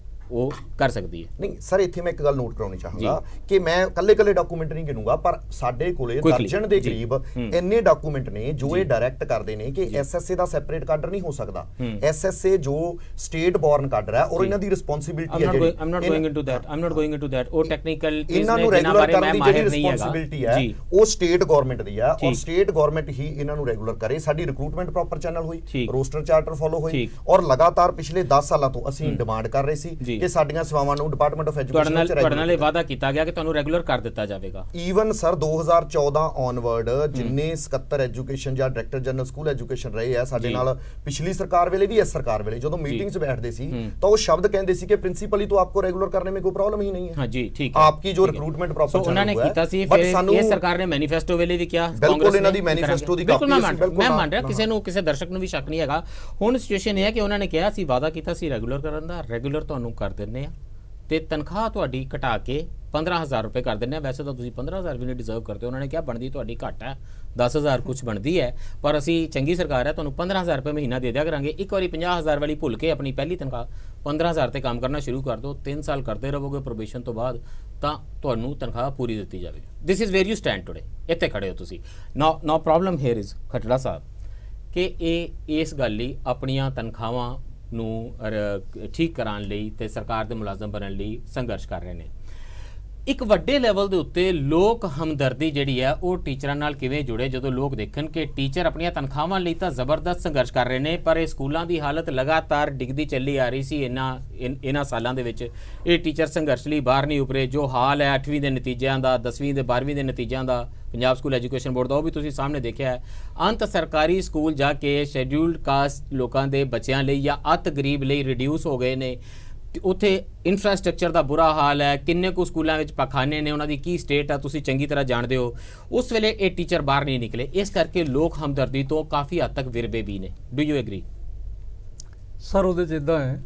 ਉਹ ਕਰ ਸਕਦੀ ਹੈ। ਨਹੀਂ ਸਰ, ਇੱਥੇ ਮੈਂ ਇੱਕ ਗੱਲ ਨੋਟ ਕਰਾਉਣੀ ਚਾਹਾਂਗਾ ਕਿ ਮੈਂ ਕੱਲੇ ਡਾਕੂਮੈਂਟ ਨਹੀਂ ਗਿਣੂਗਾ, ਪਰ ਸਾਡੇ ਕੋਲੇ ਦਰਜਨ ਦੇ ਕਰੀਬ ਇੰਨੇ ਡਾਕੂਮੈਂਟ ਨੇ ਜੋ ਇਹ ਡਾਇਰੈਕਟ ਕਰਦੇ ਨੇ ਕਿ SSA ਦਾ ਸੈਪਰੇਟ ਕਾਡਰ ਨਹੀਂ ਹੋ ਸਕਦਾ। SSA ਜੋ ਸਟੇਟ ਬੋਰਨ ਕਾਡਰ ਹੈ ਔਰ ਇਹਨਾਂ ਦੀ ਰਿਸਪੌਂਸਿਬਿਲਟੀ ਹੈ ਜਿਹੜੀ I'm not going into that ਉਹ ਟੈਕਨੀਕਲ ਇਹਨਾਂ ਨੂੰ ਰੈਗੂਲਰ ਕਰਨ ਦੀ ਜਿਹੜੀ ਰਿਸਪੌਂਸਿਬਿਲਟੀ ਹੈ ਉਹ ਸਟੇਟ ਗਵਰਨਮੈਂਟ ਦੀ ਹੈ ਔਰ ਸਟੇਟ ਗਵਰਨਮੈਂਟ ਹੀ ਇਹਨਾਂ ਨੂੰ ਰੈਗੂਲਰ ਕਰੇ। ਸਾਡੀ ਰਿਕਰੂਟਮੈਂਟ ਪ੍ਰੋਪਰ ਚੈਨਲ ਹੋਈ, ਰੋਸਟਰ ਚਾਰਟਰ ਫੋਲੋ ਹੋਈ ਔਰ ਲਗਾਤਾਰ ਪਿਛਲੇ 10 ਸਾਲਾਂ ਤੋਂ ਅਸੀਂ ਡਿਮਾਂਡ ਕਰ ਰਹੇ ਸੀ ਕਿ ਸਾਡੀਆਂ ਸੇਵਾਵਾਂ ਨੂੰ ਡਿਪਾਰਟਮੈਂਟ ਆਫ ਐਜੂਕੇਸ਼ਨ ਵਿੱਚ ਤੁਹਾਡੇ ਨਾਲ ਇਹ ਵਾਅਦਾ ਕੀਤਾ ਗਿਆ ਕਿ ਤੁਹਾਨੂੰ ਰੈਗੂਲਰ ਕਰ ਦਿੱਤਾ ਜਾਵੇਗਾ। ਈਵਨ ਸਰ 2014 ਔਨਵਰਡ ਜਿੰਨੇ ਸਕੱਤਰ ਐਜੂਕੇਸ਼ਨ ਜਾਂ ਡਾਇਰੈਕਟਰ ਜਨਰਲ ਸਕੂਲ ਐਜੂਕੇਸ਼ਨ ਰਹੇ ਆ ਸਾਡੇ ਨਾਲ ਪਿਛਲੀ ਸਰਕਾਰ ਵੇਲੇ ਵੀ, ਇਸ ਸਰਕਾਰ ਵੇਲੇ ਜਦੋਂ ਮੀਟਿੰਗਸ ਬੈਠਦੇ ਸੀ ਤਾਂ ਉਹ ਸ਼ਬਦ ਕਹਿੰਦੇ ਸੀ ਕਿ ਪ੍ਰਿੰਸੀਪਲੀ तो आपको रेगुलर करने में कोई प्रॉब्लम ही नहीं है। हाँ जी, ठीक है। आपकी जो रिक्रूटमेंट प्रॉपर चल उन्होंने कीता सी, फिर ये सरकार ने मैनिफेस्टो ਵੇਲੇ ਵੀ ਕਿਹਾ, ਬਿਲਕੁਲ ਇਹਨਾਂ ਦੀ ਮੈਨੀਫੈਸਟੋ ਦੀ ਕਾਪੀ ਮੈਂ ਮੰਨ ਰਿਹਾ, ਕਿਸੇ ਦਰਸ਼ਕ ਨੂੰ ਵੀ ਸ਼ੱਕ ਨਹੀਂ ਹੈਗਾ। ਹੁਣ ਸਿਚੁਏਸ਼ਨ ਇਹ ਹੈ ਕਿ ਉਹਨਾਂ ਨੇ ਕਿਹਾ ਸੀ ਵਾਅਦਾ ਕੀਤਾ ਸੀ ਰੈਗੂਲਰ ਕਰਨ ਦਾ, ਰੈਗੂਲਰ ਤੁਹਾਨੂੰ ਕਰ ਦਿੰਨੇ ਆ ਤੇ ਤਨਖਾਹ ਤੁਹਾਡੀ ਘਟਾ ਕੇ 15,000 ਰੁਪਏ ਕਰ ਦਿੰਨੇ ਆ। ਵੈਸੇ ਤਾਂ ਤੁਸੀਂ 15,000 ਵੀ ਨਹੀਂ ਡਿਜ਼ਰਵ ਕਰਦੇ, ਉਹਨਾਂ ਨੇ ਕਿਹਾ ਬਣਦੀ ਤੁਹਾਡੀ ਘੱਟ ਹੈ, 10,000 ਕੁਝ ਬਣਦੀ ਹੈ, ਪਰ ਅਸੀਂ ਚੰਗੀ ਸਰਕਾਰ ਹੈ, ਤੁਹਾਨੂੰ 15,000 ਰੁਪਏ ਮਹੀਨਾ ਦੇ ਦਿਆ ਕਰਾਂਗੇ। ਇੱਕ ਵਾਰੀ 50,000 ਵਾਲੀ ਭੁੱਲ ਕੇ ਆਪਣੀ ਪਹਿਲੀ ਤਨਖਾਹ 15,000 ਤੇ ਕੰਮ ਕਰਨਾ ਸ਼ੁਰੂ ਕਰ ਦਿਓ, 3 ਸਾਲ ਕਰਦੇ ਰਹੋਗੇ ਪ੍ਰੋਬੇਸ਼ਨ ਤੋਂ ਬਾਅਦ ਤਾਂ ਤੁਹਾਨੂੰ ਤਨਖਾਹ ਪੂਰੀ ਦਿੱਤੀ ਜਾਵੇਗੀ। ਦਿਸ is where you stand today. ਇੱਥੇ ਖੜੇ ਹੋ ਤੁਸੀਂ। ਨਾਓ ਪ੍ਰੋਬਲਮ ਹੇਅਰ ਇਜ਼ ਖਟੜਾ ਸਾਹਿਬ ਕਿ ਇਹ ਇਸ ਗੱਲ ਲਈ ਆਪਣੀਆਂ ਤਨਖਾਹਾਂ ਨੂੰ ਠੀਕ ਕਰਾਉਣ ਲਈ ਤੇ ਸਰਕਾਰ ਦੇ ਮੁਲਾਜ਼ਮ ਬਣਨ ਲਈ ਸੰਘਰਸ਼ ਕਰ ਰਹੇ ਨੇ। ਇੱਕ ਵੱਡੇ ਲੈਵਲ ਦੇ ਉੱਤੇ ਲੋਕ ਹਮਦਰਦੀ ਜਿਹੜੀ ਹੈ ਉਹ ਟੀਚਰਾਂ ਨਾਲ ਕਿਵੇਂ ਜੁੜੇ, ਜਦੋਂ ਲੋਕ ਦੇਖਣ ਕਿ ਟੀਚਰ ਆਪਣੀਆਂ ਤਨਖਾਹਾਂ ਲਈ ਤਾਂ ਜ਼ਬਰਦਸਤ ਸੰਘਰਸ਼ ਕਰ ਰਹੇ ਨੇ, ਪਰ ਇਹ ਸਕੂਲਾਂ ਦੀ ਹਾਲਤ ਲਗਾਤਾਰ ਡਿੱਗਦੀ ਚੱਲੀ ਆ ਰਹੀ ਸੀ ਇਹਨਾਂ ਸਾਲਾਂ ਦੇ ਵਿੱਚ। ਇਹ ਟੀਚਰ ਸੰਘਰਸ਼ ਲਈ ਬਾਹਰ ਨਹੀਂ ਉਪਰੇ। ਜੋ ਹਾਲ ਹੈ 8ਵੀਂ ਦੇ ਨਤੀਜਿਆਂ ਦਾ, 10ਵੀਂ ਦੇ 12ਵੀਂ ਦੇ ਨਤੀਜਿਆਂ ਦਾ ਪੰਜਾਬ ਸਕੂਲ ਐਜੂਕੇਸ਼ਨ ਬੋਰਡ ਦਾ, ਉਹ ਵੀ ਤੁਸੀਂ ਸਾਹਮਣੇ ਦੇਖਿਆ ਹੈ। ਅੰਤ ਸਰਕਾਰੀ ਸਕੂਲ ਜਾ ਕੇ ਸ਼ੈਡਿਊਲਡ ਕਾਸਟ ਲੋਕਾਂ ਦੇ ਬੱਚਿਆਂ ਲਈ ਜਾਂ ਅਤ ਗਰੀਬ ਲਈ ਰਿਡਿਊਸ ਹੋ ਗਏ ਨੇ। ਉੱਥੇ ਇਨਫਰਾਸਟ੍ਰਕਚਰ ਦਾ ਬੁਰਾ ਹਾਲ ਹੈ, ਕਿੰਨੇ ਕੁ ਸਕੂਲਾਂ ਵਿੱਚ ਪਖਾਨੇ ਨੇ, ਉਹਨਾਂ ਦੀ ਕੀ ਸਟੇਟ ਆ ਤੁਸੀਂ ਚੰਗੀ ਤਰ੍ਹਾਂ ਜਾਣਦੇ ਹੋ। ਉਸ ਵੇਲੇ ਇਹ ਟੀਚਰ ਬਾਹਰ ਨਹੀਂ ਨਿਕਲੇ, ਇਸ ਕਰਕੇ ਲੋਕ ਹਮਦਰਦੀ ਤੋਂ ਕਾਫੀ ਹੱਦ ਤੱਕ ਵਿਰਵੇ ਵੀ ਨੇ। Do you agri? ਸਰ ਉਹਦੇ 'ਚ ਇੱਦਾਂ ਹੈ,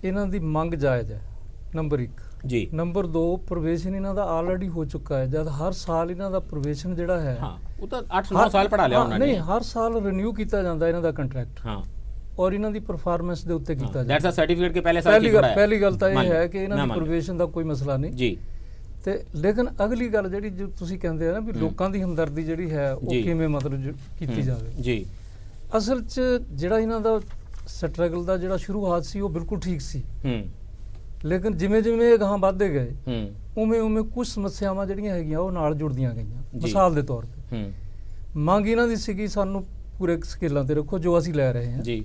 ਇਹਨਾਂ ਦੀ ਮੰਗ ਜਾਇਜ਼ ਹੈ ਨੰਬਰ 1 ਜੀ। ਨੰਬਰ 2 ਪ੍ਰੋਵੇਸ਼ਨ ਇਹਨਾਂ ਦਾ ਆਲਰੇਡੀ ਹੋ ਚੁੱਕਾ ਹੈ, ਜਦ ਹਰ ਸਾਲ ਇਹਨਾਂ ਦਾ ਪ੍ਰੋਵੇਸ਼ਨ ਜਿਹੜਾ ਹੈ ਉਹ ਤਾਂ 8-9 ਸਾਲ ਪੜਾ ਲਿਆ ਉਹਨਾਂ ਨੇ। ਨਹੀਂ, ਹਰ ਸਾਲ ਰਿਨਿਊ ਕੀਤਾ ਜਾਂਦਾ ਇਹਨਾਂ ਦਾ ਕੰਟਰੈਕਟ ਔਰ ਇਹਨਾਂ ਦੀ ਪਰਫਾਰਮੈਂਸ ਦੇ ਉੱਤੇ ਕੀਤਾ ਜਾਂਦਾ। ਦੈਟਸ ਅ ਸਰਟੀਫਿਕੇਟ ਕੇ ਪਹਿਲੇ ਸਾਲ ਕੀ ਪੜਾਇਆ। ਪਹਿਲੀ ਗੱਲ ਤਾਂ ਇਹ ਹੈ ਕਿ ਇਹਨਾਂ ਦੀ ਪ੍ਰੋਵੇਸ਼ਨ ਦਾ ਕੋਈ ਮਸਲਾ ਨਹੀਂ ਜੀ। ਤੇ ਲੇਕਿਨ ਅਗਲੀ ਗੱਲ ਜਿਹੜੀ ਜੋ ਤੁਸੀਂ ਕਹਿੰਦੇ ਆ ਨਾ ਵੀ ਲੋਕਾਂ ਦੀ ਹਮਦਰਦੀ ਜਿਹੜੀ ਹੈ ਉਹ ਕਿਵੇਂ ਮਤਲਬ ਕੀਤੀ ਜਾਵੇ ਜੀ। ਅਸਲ 'ਚ ਜਿਹੜਾ ਇਹਨਾਂ ਦਾ ਸਟਰਗਲ ਦਾ ਜਿਹੜਾ ਸ਼ੁਰੂਆਤ ਸੀ ਉਹ ਬਿਲਕੁਲ ਠੀਕ ਸੀ, ਲੇਕਿਨ ਜਿਵੇਂ ਜਿਵੇਂ ਅਗਾਂਹ ਵੱਧਦੇ ਗਏ ਉਵੇਂ ਕੁਝ ਸਮੱਸਿਆਵਾਂ ਜਿਹੜੀਆਂ ਹੈਗੀਆਂ ਉਹ ਨਾਲ ਜੁੜਦੀਆਂ ਗਈਆਂ। ਮਿਸਾਲ ਦੇ ਤੌਰ ਤੇ ਮੰਗ ਇਹਨਾਂ ਦੀ ਸੀਗੀ ਸਾਨੂੰ ਪੂਰੇ ਸਕੇਲਾਂ ਤੇ ਰੱਖੋ ਜੋ ਅਸੀਂ ਲੈ ਰਹੇ ਹਾਂ ਜੀ,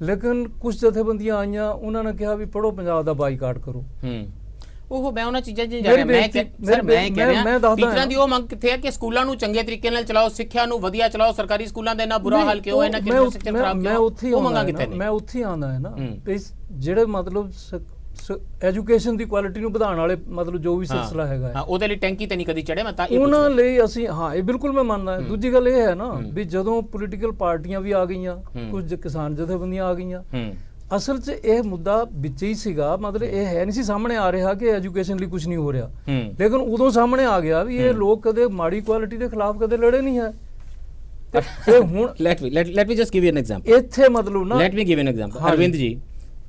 ਲੇਕਿਨ ਕੁਝ ਜਥੇਬੰਦੀਆਂ ਆਈਆਂ ਉਹਨਾਂ ਨੇ ਕਿਹਾ ਵੀ ਪੜ੍ਹੋ ਪੰਜਾਬ ਦਾ ਬਾਈਕਾਟ ਕਰੋ। ਉਹ ਮੈਂ ਉਹਨਾਂ ਚੀਜ਼ਾਂ 'ਚ ਜਾ ਰਿਹਾ। ਮੈਂ ਕਹਿ ਰਿਹਾ ਟੀਚਰਾਂ ਦੀ ਉਹ ਮੰਗ ਕਿੱਥੇ ਹੈ ਕਿ ਸਕੂਲਾਂ ਨੂੰ ਚੰਗੇ ਤਰੀਕੇ ਨਾਲ ਚਲਾਓ, ਸਿੱਖਿਆ ਨੂੰ ਵਧੀਆ ਚਲਾਓ, ਸਰਕਾਰੀ ਸਕੂਲਾਂ ਦਾ ਇੰਨਾ ਬੁਰਾ ਹਾਲ ਕਿਉਂ ਹੈ, ਇਹਨਾਂ ਕਿੰਨਾ ਸੈਕਟਰ ਖਰਾਬ ਕਿਉਂ? ਉਹ ਮੰਗਾਂ ਕਿੱਥੇ ਨੇ? ਮੈਂ ਉੱਥੇ ਆਉਂਦਾ ਹੈ ਨਾ, ਜਿਹੜੇ ਮਤਲਬ ਐਜੂਕੇਸ਼ਨ ਦੀ ਕੁਆਲਿਟੀ ਨੂੰ ਵਧਾਉਣ ਵਾਲੇ ਮਤਲਬ ਜੋ ਵੀ ਸਿਲਸਿਲਾ ਹੈਗਾ ਉਹਦੇ ਲਈ ਟੈਂਕੀ ਤੇ ਨਹੀਂ ਕਦੀ ਚੜ੍ਹੇ। ਮੈਂ ਤਾਂ ਉਹਨਾਂ ਲਈ ਅਸੀਂ ਇਹ ਬਿਲਕੁਲ ਮੈਂ ਮੰਨਦਾ। ਦੂਜੀ ਗੱਲ ਇਹ ਹੈ ਨਾ ਵੀ ਜਦੋਂ ਪੋਲੀਟੀਕਲ ਪਾਰਟੀਆਂ ਵੀ ਆ ਗਈਆਂ, ਕੁਝ ਕਿਸਾਨ ਜਥੇਬੰਦੀਆਂ ਆ ਗਈਆਂ, ਅਸਲ 'ਚ ਇਹ ਮੁੱਦਾ ਵਿੱਚ ਹੀ ਸੀਗਾ। ਮਤਲਬ ਇਹ ਹੈ ਨਹੀਂ ਸੀ ਸਾਹਮਣੇ ਆ ਰਿਹਾ ਕਿ ਐਜੂਕੇਸ਼ਨ ਲਈ ਕੁਝ ਨਹੀਂ ਹੋ ਰਿਹਾ, ਲੇਕਿਨ ਉਦੋਂ ਸਾਹਮਣੇ ਆ ਗਿਆ ਵੀ ਇਹ ਲੋਕ ਕਦੇ ਮਾੜੀ ਕੁਆਲਿਟੀ ਦੇ ਖਿਲਾਫ ਕਦੇ ਲੜੇ ਨਹੀਂ ਹੈ। ਤੇ ਹੁਣ let me just give U N example. ਇੱਥੇ ਮਤਲਬ ਨਾ ਲੈਟ ਮੀ ਗਿਵ ਐਨ ਐਗਜ਼ਾਮਪਲ। ਅਰਵਿੰਦ ਜੀ,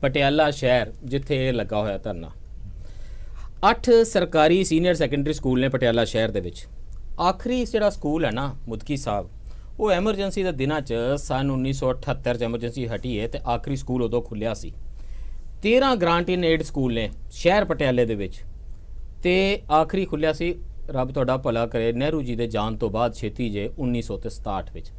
ਪਟਿਆਲਾ ਸ਼ਹਿਰ ਜਿੱਥੇ ਲੱਗਾ ਹੋਇਆ ਧਰਨਾ, 8 ਸਰਕਾਰੀ ਸੀਨੀਅਰ ਸੈਕੰਡਰੀ ਸਕੂਲ ਨੇ ਪਟਿਆਲਾ ਸ਼ਹਿਰ ਦੇ ਵਿੱਚ। ਆਖਰੀ ਜਿਹੜਾ ਸਕੂਲ ਹੈ ਨਾ ਮੁਦਕੀ ਸਾਹਿਬ, ਉਹ ਐਮਰਜੈਂਸੀ ਦੇ ਦਿਨਾਂ 'ਚ ਸਨ 1978 'ਚ ਐਮਰਜੈਂਸੀ ਹਟੀ ਹੈ ਤੇ ਆਖਰੀ ਸਕੂਲ ਉਦੋਂ ਖੁੱਲਿਆ ਸੀ। 13 ਗ੍ਰਾਂਟ ਇਨ ਏਡ ਸਕੂਲ ਨੇ ਸ਼ਹਿਰ ਪਟਿਆਲੇ ਦੇ ਵਿੱਚ ਤੇ ਆਖਰੀ ਖੁੱਲਿਆ ਸੀ, ਰੱਬ ਤੁਹਾਡਾ ਭਲਾ ਕਰੇ, ਨਹਿਰੂ ਜੀ ਦੇ ਜਾਣ ਤੋਂ ਬਾਅਦ ਛੇਤੀ ਜੇ 1967 ਵਿੱਚ।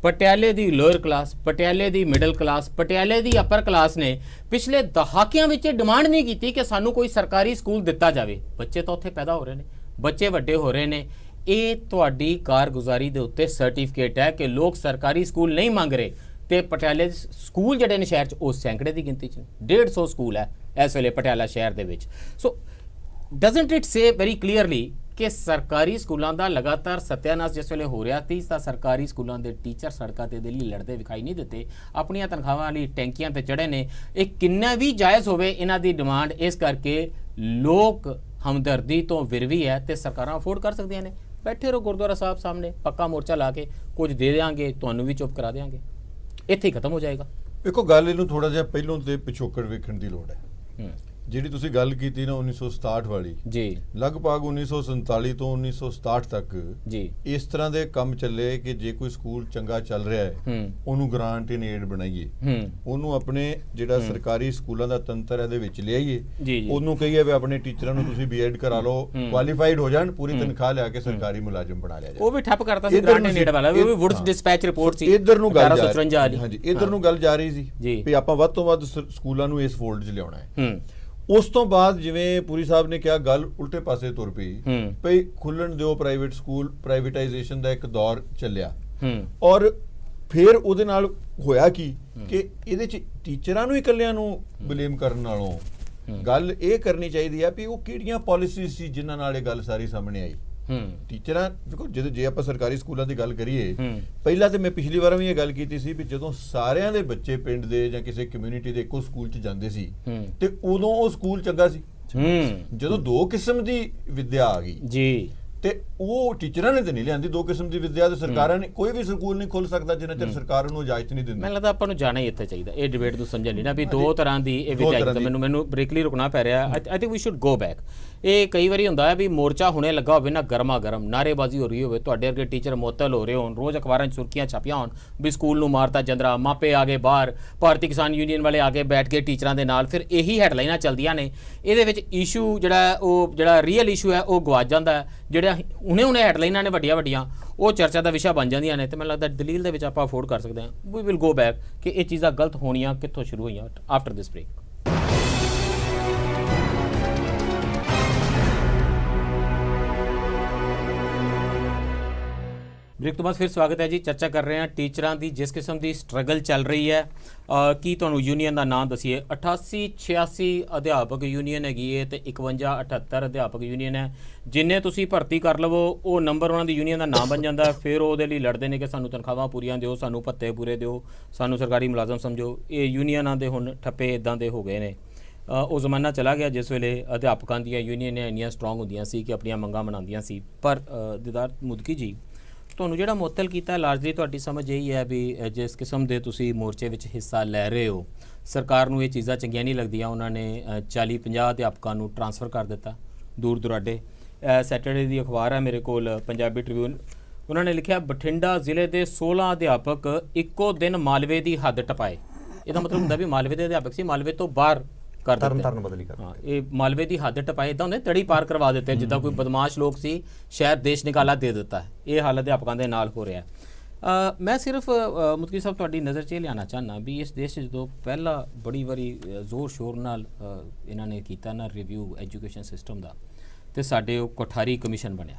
ਪਟਿਆਲੇ ਦੀ ਲੋਅਰ ਕਲਾਸ, ਪਟਿਆਲੇ ਦੀ ਮਿਡਲ ਕਲਾਸ, ਪਟਿਆਲੇ ਦੀ ਅਪਰ ਕਲਾਸ ਨੇ ਪਿਛਲੇ ਦਹਾਕਿਆਂ ਵਿੱਚ ਡਿਮਾਂਡ ਨਹੀਂ ਕੀਤੀ ਕਿ ਸਾਨੂੰ ਕੋਈ ਸਰਕਾਰੀ ਸਕੂਲ ਦਿੱਤਾ ਜਾਵੇ। ਬੱਚੇ ਤਾਂ ਉੱਥੇ ਪੈਦਾ ਹੋ ਰਹੇ ਨੇ, ਬੱਚੇ ਵੱਡੇ ਹੋ ਰਹੇ ਨੇ। ਇਹ ਤੁਹਾਡੀ ਕਾਰਗੁਜ਼ਾਰੀ ਦੇ ਉੱਤੇ ਸਰਟੀਫਿਕੇਟ ਹੈ ਕਿ ਲੋਕ ਸਰਕਾਰੀ ਸਕੂਲ ਨਹੀਂ ਮੰਗ ਰਹੇ। ਤੇ ਪਟਿਆਲੇ ਸਕੂਲ ਜਿਹੜੇ ਨੇ ਸ਼ਹਿਰ 'ਚ ਉਹ ਸੈਂਕੜੇ ਦੀ ਗਿਣਤੀ 'ਚ 150 ਸਕੂਲ ਹੈ ਇਸ ਵੇਲੇ ਪਟਿਆਲਾ ਸ਼ਹਿਰ ਦੇ ਵਿੱਚ। So doesn't it say very clearly ਕਿ ਸਰਕਾਰੀ ਸਕੂਲਾਂ ਦਾ ਲਗਾਤਾਰ ਸਤਿਆਨਾਸ਼ ਜਿਸ ਵੇਲੇ ਹੋ ਰਿਹਾ ਸੀ ਤਾਂ ਸਰਕਾਰੀ ਸਕੂਲਾਂ ਦੇ ਟੀਚਰ ਸੜਕਾਂ ਤੇ ਦਿੱਲੀ ਲੜਦੇ ਵਿਖਾਈ ਨਹੀਂ ਦਿੱਤੇ, ਆਪਣੀਆਂ ਤਨਖਾਹਾਂ ਲਈ ਟੈਂਕੀਆਂ ਤੇ ਚੜੇ ਨੇ। ਇਹ ਕਿੰਨਾ ਵੀ ਜਾਇਜ਼ ਹੋਵੇ ਇਹਨਾਂ ਦੀ ਡਿਮਾਂਡ, ਇਸ ਕਰਕੇ ਲੋਕ ਹਮਦਰਦੀ ਤੋਂ ਵਿਰਵੀ ਹੈ ਤੇ ਸਰਕਾਰਾਂ ਅਫੋਰਡ ਕਰ ਸਕਦੀਆਂ ਨੇ। ਬੈਠੇ ਰਹੋ ਗੁਰਦੁਆਰਾ ਸਾਹਿਬ ਸਾਹਮਣੇ, ਪੱਕਾ ਮੋਰਚਾ ਲਾ ਕੇ ਕੁਝ ਦੇ ਦੇਵਾਂਗੇ, ਤੁਹਾਨੂੰ ਵੀ ਚੁੱਪ ਕਰਾ ਦੇਵਾਂਗੇ, ਇੱਥੇ ਹੀ ਖਤਮ ਹੋ ਜਾਏਗਾ। ਵੇਖੋ ਗੱਲ ਇਹਨੂੰ ਥੋੜਾ ਜਿਹਾ ਪਹਿਲੋਂ ਤੇ ਪਿਛੋਕੜ ਵੇਖਣ ਦੀ ਲੋੜ ਹੈ। ਜਿਹੜੀ ਤੁਸੀਂ ਗੱਲ ਕੀਤੀ ਨਾ 1967 ਵਾਲੀ, ਜੀ ਲਗਭਗ 1947 ਤੋਂ 1967 ਤੱਕ ਜੀ ਇਸ ਤਰ੍ਹਾਂ ਦੇ ਕੰਮ ਚੱਲੇ ਕਿ ਜੇ ਕੋਈ ਸਕੂਲ ਚੰਗਾ ਚੱਲ ਰਿਹਾ ਹੈ ਉਹਨੂੰ ਗ੍ਰਾਂਟ ਇਨ ਏਡ ਬਣਾਈਏ, ਉਹਨੂੰ ਆਪਣੇ ਜਿਹੜਾ ਸਰਕਾਰੀ ਸਕੂਲਾਂ ਦਾ ਤੰਤਰ ਇਹਦੇ ਵਿੱਚ ਲਿਆਈਏ, ਉਹਨੂੰ ਕਹੀਏ ਵੀ ਆਪਣੇ ਟੀਚਰਾਂ ਨੂੰ ਤੁਸੀਂ ਬੀਐਡ ਕਰਾ ਲਓ, ਕੁਆਲੀਫਾਈਡ ਹੋ ਜਾਣ, ਪੂਰੀ ਤਨਖਾਹ ਲਿਆ ਕੇ ਸਰਕਾਰੀ ਮੁਲਾਜ਼ਮ ਬਣਾ ਲਿਆ ਜਾਏ। ਉਹ ਵੀ ਠੱਪ ਕਰਤਾ ਸੀ ਗ੍ਰਾਂਟ ਇਨ ਏਡ ਵਾਲਾ, ਉਹ ਵੀ ਵੁਡਸ ਡਿਸਪੈਚ ਰਿਪੋਰਟ ਸੀ। ਇਧਰ ਨੂੰ ਗੱਲ 1854 ਵਾਲੀ, ਹਾਂਜੀ ਇਧਰ ਨੂੰ ਗੱਲ ਜਾ ਰਹੀ ਸੀ ਵੀ ਆਪਾਂ ਵੱਧ ਤੋਂ ਵੱਧ ਸਕੂਲਾਂ ਨੂੰ ਇਸ ਫੋਲਡ 'ਚ ਲਿਆਉਣਾ ਹੈ। ਉਸ ਤੋਂ ਬਾਅਦ ਜਿਵੇਂ ਪੁਰੀ ਸਾਹਿਬ ਨੇ ਕਿਹਾ ਗੱਲ ਉਲਟੇ ਪਾਸੇ ਤੁਰ ਪਈ, ਭਈ ਖੁੱਲਣ ਦਿਓ ਪ੍ਰਾਈਵੇਟ ਸਕੂਲ, ਪ੍ਰਾਈਵੇਟਾਈਜੇਸ਼ਨ ਦਾ ਇੱਕ ਦੌਰ ਚੱਲਿਆ। ਔਰ ਫਿਰ ਉਹਦੇ ਨਾਲ ਹੋਇਆ ਕੀ ਕਿ ਇਹਦੇ 'ਚ ਟੀਚਰਾਂ ਨੂੰ ਇਕੱਲਿਆਂ ਨੂੰ ਬਲੇਮ ਕਰਨ ਨਾਲੋਂ ਗੱਲ ਇਹ ਕਰਨੀ ਚਾਹੀਦੀ ਹੈ ਵੀ ਉਹ ਕਿਹੜੀਆਂ ਪਾਲਿਸੀਜ਼ ਸੀ ਜਿਨ੍ਹਾਂ ਨਾਲ ਇਹ ਗੱਲ ਸਾਰੀ ਸਾਹਮਣੇ ਆਈ। ਟੀਚਰਾਂ ਦੇਖੋ, ਜੇ ਆਪਾਂ ਸਰਕਾਰੀ ਸਕੂਲਾਂ ਦੀ ਗੱਲ ਕਰੀਏ, ਪਹਿਲਾਂ ਤੇ ਮੈਂ ਪਿਛਲੀ ਵਾਰ ਵੀ ਇਹ ਗੱਲ ਕੀਤੀ ਸੀ ਵੀ ਜਦੋਂ ਸਾਰਿਆਂ ਦੇ ਬੱਚੇ ਪਿੰਡ ਦੇ ਜਾਂ ਕਿਸੇ ਕਮਿਊਨਿਟੀ ਦੇ ਇੱਕੋ ਸਕੂਲ 'ਚ ਜਾਂਦੇ ਸੀ ਤੇ ਉਦੋਂ ਉਹ ਸਕੂਲ ਚੰਗਾ ਸੀ। ਜਦੋਂ ਦੋ ਕਿਸਮ ਦੀ ਵਿੱਦਿਆ ਆ ਗਈ ਜੀ ਤੇ ਉਹ ਟੀਚਰਾਂ ਨੇ ਤੇ ਨਹੀਂ ਲਿਆਂਦੀ ਦੋ ਕਿਸਮ ਦੀ ਵਿੱਦਿਆ, ਤੇ ਸਰਕਾਰਾਂ ਨੇ ਕੋਈ ਵੀ ਸਕੂਲ ਨਹੀਂ ਖੁੱਲ ਸਕਦਾ ਜਿੰਨਾ ਚਿਰ ਸਰਕਾਰ ਨੂੰ ਇਜਾਜ਼ਤ ਨਹੀਂ ਦਿੰਦੀ। ਮੈਨੂੰ ਲੱਗਦਾ ਆਪਾਂ ਨੂੰ ਜਾਣਾ ਹੀ ਇੱਥੇ ਚਾਹੀਦਾ ਇਹ ਡਿਬੇਟ ਨੂੰ ਸਮਝਣ ਲਈ ਨਾ ਵੀ ਦੋ ਤਰ੍ਹਾਂ ਦੀ ਇਹ ਵਿੱਦਿਆ। ਮੈਨੂੰ ਬ੍ਰੇਕਲੀ ਰੁਕਣਾ ਪੈ ਰਿਹਾ। I think we should go back. ਇਹ ਕਈ ਵਾਰੀ ਹੁੰਦਾ ਹੈ ਵੀ ਮੋਰਚਾ ਹੁਣੇ ਲੱਗਾ ਹੋਵੇ ਨਾ, ਗਰਮਾ ਗਰਮ ਨਾਅਰੇਬਾਜ਼ੀ ਹੋ ਰਹੀ ਹੋਵੇ, ਤੁਹਾਡੇ ਅੱਗੇ ਟੀਚਰ ਮੁਅੱਤਲ ਹੋ ਰਹੇ ਹੋਣ, ਰੋਜ਼ ਅਖਬਾਰਾਂ 'ਚ ਸੁਰਖੀਆਂ ਛਾਪੀਆਂ ਹੋਣ ਵੀ ਸਕੂਲ ਨੂੰ ਮਾਰਤਾ ਜੰਦਰਾ, ਮਾਪੇ ਆ ਗਏ ਬਾਹਰ, ਭਾਰਤੀ ਕਿਸਾਨ ਯੂਨੀਅਨ ਵਾਲੇ ਆ ਕੇ ਬੈਠ ਕੇ ਟੀਚਰਾਂ ਦੇ ਨਾਲ, ਫਿਰ ਇਹੀ ਹੈਡਲਾਈਨਾਂ ਚੱਲਦੀਆਂ ਨੇ। ਇਹਦੇ ਵਿੱਚ ਇਸ਼ੂ ਜਿਹੜਾ ਰੀਅਲ ਇਸ਼ੂ ਹੈ ਉਹ ਗਵਾਚ ਜਾਂਦਾ ਹੈ। ਜਿਹੜਾ ਹੁਣੇ ਹੈਡਲਾਈਨਾਂ ਨੇ ਵੱਡੀਆਂ ਉਹ ਚਰਚਾ ਦਾ ਵਿਸ਼ਾ ਬਣ ਜਾਂਦੀਆਂ ਨੇ। ਤੇ ਮੈਨੂੰ ਲੱਗਦਾ ਦਲੀਲ ਦੇ ਵਿੱਚ ਆਪਾਂ ਅਫੋਰਡ ਕਰ ਸਕਦੇ ਹਾਂ। ਵੀ ਵਿਲ ਗੋ ਬੈਕ ਕਿ ਇਹ ਚੀਜ਼ਾਂ ਗਲਤ ਹੋਣੀਆਂ ਕਿੱਥੋਂ ਸ਼ੁਰੂ ਹੋਈਆਂ ਆਫਟਰ ਦਿਸ ਬ੍ਰੇਕ। ਬ੍ਰੇਕ ਤੋਂ ਬਾਅਦ ਫਿਰ ਸਵਾਗਤ ਹੈ ਜੀ। ਚਰਚਾ ਕਰ ਰਹੇ ਹਾਂ ਟੀਚਰਾਂ ਦੀ, ਜਿਸ ਕਿਸਮ ਦੀ ਸਟਰਗਲ ਚੱਲ ਰਹੀ ਹੈ। ਕੀ ਤੁਹਾਨੂੰ ਯੂਨੀਅਨ ਦਾ ਨਾਮ ਦਸੀਏ? 88-86 ਅਧਿਆਪਕ ਯੂਨੀਅਨ ਹੈਗੀ ਹੈ ਤੇ 51-78 ਅਧਿਆਪਕ ਯੂਨੀਅਨ ਹੈ। ਜਿੰਨੇ ਤੁਸੀਂ ਭਰਤੀ ਕਰ ਲਵੋ ਉਹ ਨੰਬਰ ਉਹਨਾਂ ਦੀ ਯੂਨੀਅਨ ਦਾ ਨਾਮ ਬਣ ਜਾਂਦਾ। ਫਿਰ ਉਹਦੇ ਲਈ ਲੜਦੇ ਨੇ ਕਿ ਸਾਨੂੰ ਤਨਖਾਹਾਂ ਪੂਰੀਆਂ ਦਿਓ, ਸਾਨੂੰ ਭੱਤੇ ਪੂਰੇ ਦਿਓ, ਸਾਨੂੰ ਸਰਕਾਰੀ ਮੁਲਾਜ਼ਮ ਸਮਝੋ। ਇਹ ਯੂਨੀਅਨਾਂ ਦੇ ਹੁਣ ਠੱਪੇ ਇੱਦਾਂ ਦੇ ਹੋ ਗਏ ਨੇ। ਉਹ ਜ਼ਮਾਨਾ ਚਲਾ ਗਿਆ ਜਿਸ ਵੇਲੇ ਅਧਿਆਪਕਾਂ ਦੀਆਂ ਯੂਨੀਅਨਾਂ ਇੰਨੀਆਂ ਸਟਰੋਂਗ ਹੁੰਦੀਆਂ ਸੀ ਕਿ ਆਪਣੀਆਂ ਮੰਗਾਂ ਮਨਾਉਂਦੀਆਂ ਸੀ। ਪਰ ਦੀਦਾਰ ਮੁਦਕੀ ਜੀ, ਤੁਹਾਨੂੰ ਜਿਹੜਾ ਮੁਅੱਤਲ ਕੀਤਾ ਲਾਰਜਲੀ ਤੁਹਾਡੀ ਸਮਝ ਇਹੀ ਹੈ ਵੀ ਜਿਸ ਕਿਸਮ ਦੇ ਤੁਸੀਂ ਮੋਰਚੇ ਵਿੱਚ ਹਿੱਸਾ ਲੈ ਰਹੇ ਹੋ, ਸਰਕਾਰ ਨੂੰ ਇਹ ਚੀਜ਼ਾਂ ਚੰਗੀਆਂ ਨਹੀਂ ਲੱਗਦੀਆਂ। ਉਹਨਾਂ ਨੇ 40-50 ਅਧਿਆਪਕਾਂ ਨੂੰ ਟਰਾਂਸਫਰ ਕਰ ਦਿੱਤਾ ਦੂਰ ਦੁਰਾਡੇ। ਸੈਟਰਡੇ ਦੀ ਅਖਬਾਰ ਹੈ ਮੇਰੇ ਕੋਲ, ਪੰਜਾਬੀ ਟ੍ਰਿਬਿਊਨ, ਉਹਨਾਂ ਨੇ ਲਿਖਿਆ ਬਠਿੰਡਾ ਜ਼ਿਲ੍ਹੇ ਦੇ 16 ਅਧਿਆਪਕ ਇੱਕੋ ਦਿਨ ਮਾਲਵੇ ਦੀ ਹੱਦ ਟਪਾਏ। ਇਹਦਾ ਮਤਲਬ ਹੁੰਦਾ ਵੀ ਮਾਲਵੇ ਦੇ ਅਧਿਆਪਕ ਸੀ, ਮਾਲਵੇ ਤੋਂ ਬਾਹਰ ਕਰ ਤਰਨ ਬਦਲੀ ਕਰ। ਹਾਂ, ਇਹ ਮਾਲਵੇ ਦੀ ਹੱਦ ਟਪਾਏ ਇੱਦਾਂ ਹੁੰਦੇ ਤੜੀ ਪਾਰ ਕਰਵਾ ਦਿੱਤੇ, ਜਿੱਦਾਂ ਕੋਈ ਬਦਮਾਸ਼ ਲੋਕ ਸੀ ਸ਼ਹਿਰ ਦੇਸ਼ ਨਿਕਾਲਾ ਦੇ ਦਿੱਤਾ। ਇਹ ਹਾਲ ਅਧਿਆਪਕਾਂ ਦੇ ਨਾਲ ਹੋ ਰਿਹਾ। ਮੈਂ ਸਿਰਫ ਮੁਤਕੀ ਸਾਹਿਬ ਤੁਹਾਡੀ ਨਜ਼ਰ 'ਚ ਇਹ ਲਿਆਉਣਾ ਚਾਹੁੰਦਾ ਵੀ ਇਸ ਦੇਸ਼ 'ਚ ਜਦੋਂ ਪਹਿਲਾਂ ਬੜੀ ਵਾਰੀ ਜ਼ੋਰ ਸ਼ੋਰ ਨਾਲ ਇਹਨਾਂ ਨੇ ਕੀਤਾ ਨਾ ਰਿਵਿਊ ਐਜੂਕੇਸ਼ਨ ਸਿਸਟਮ ਦਾ, ਤੇ ਸਾਡੇ ਉਹ ਕੋਠਾਰੀ ਕਮਿਸ਼ਨ ਬਣਿਆ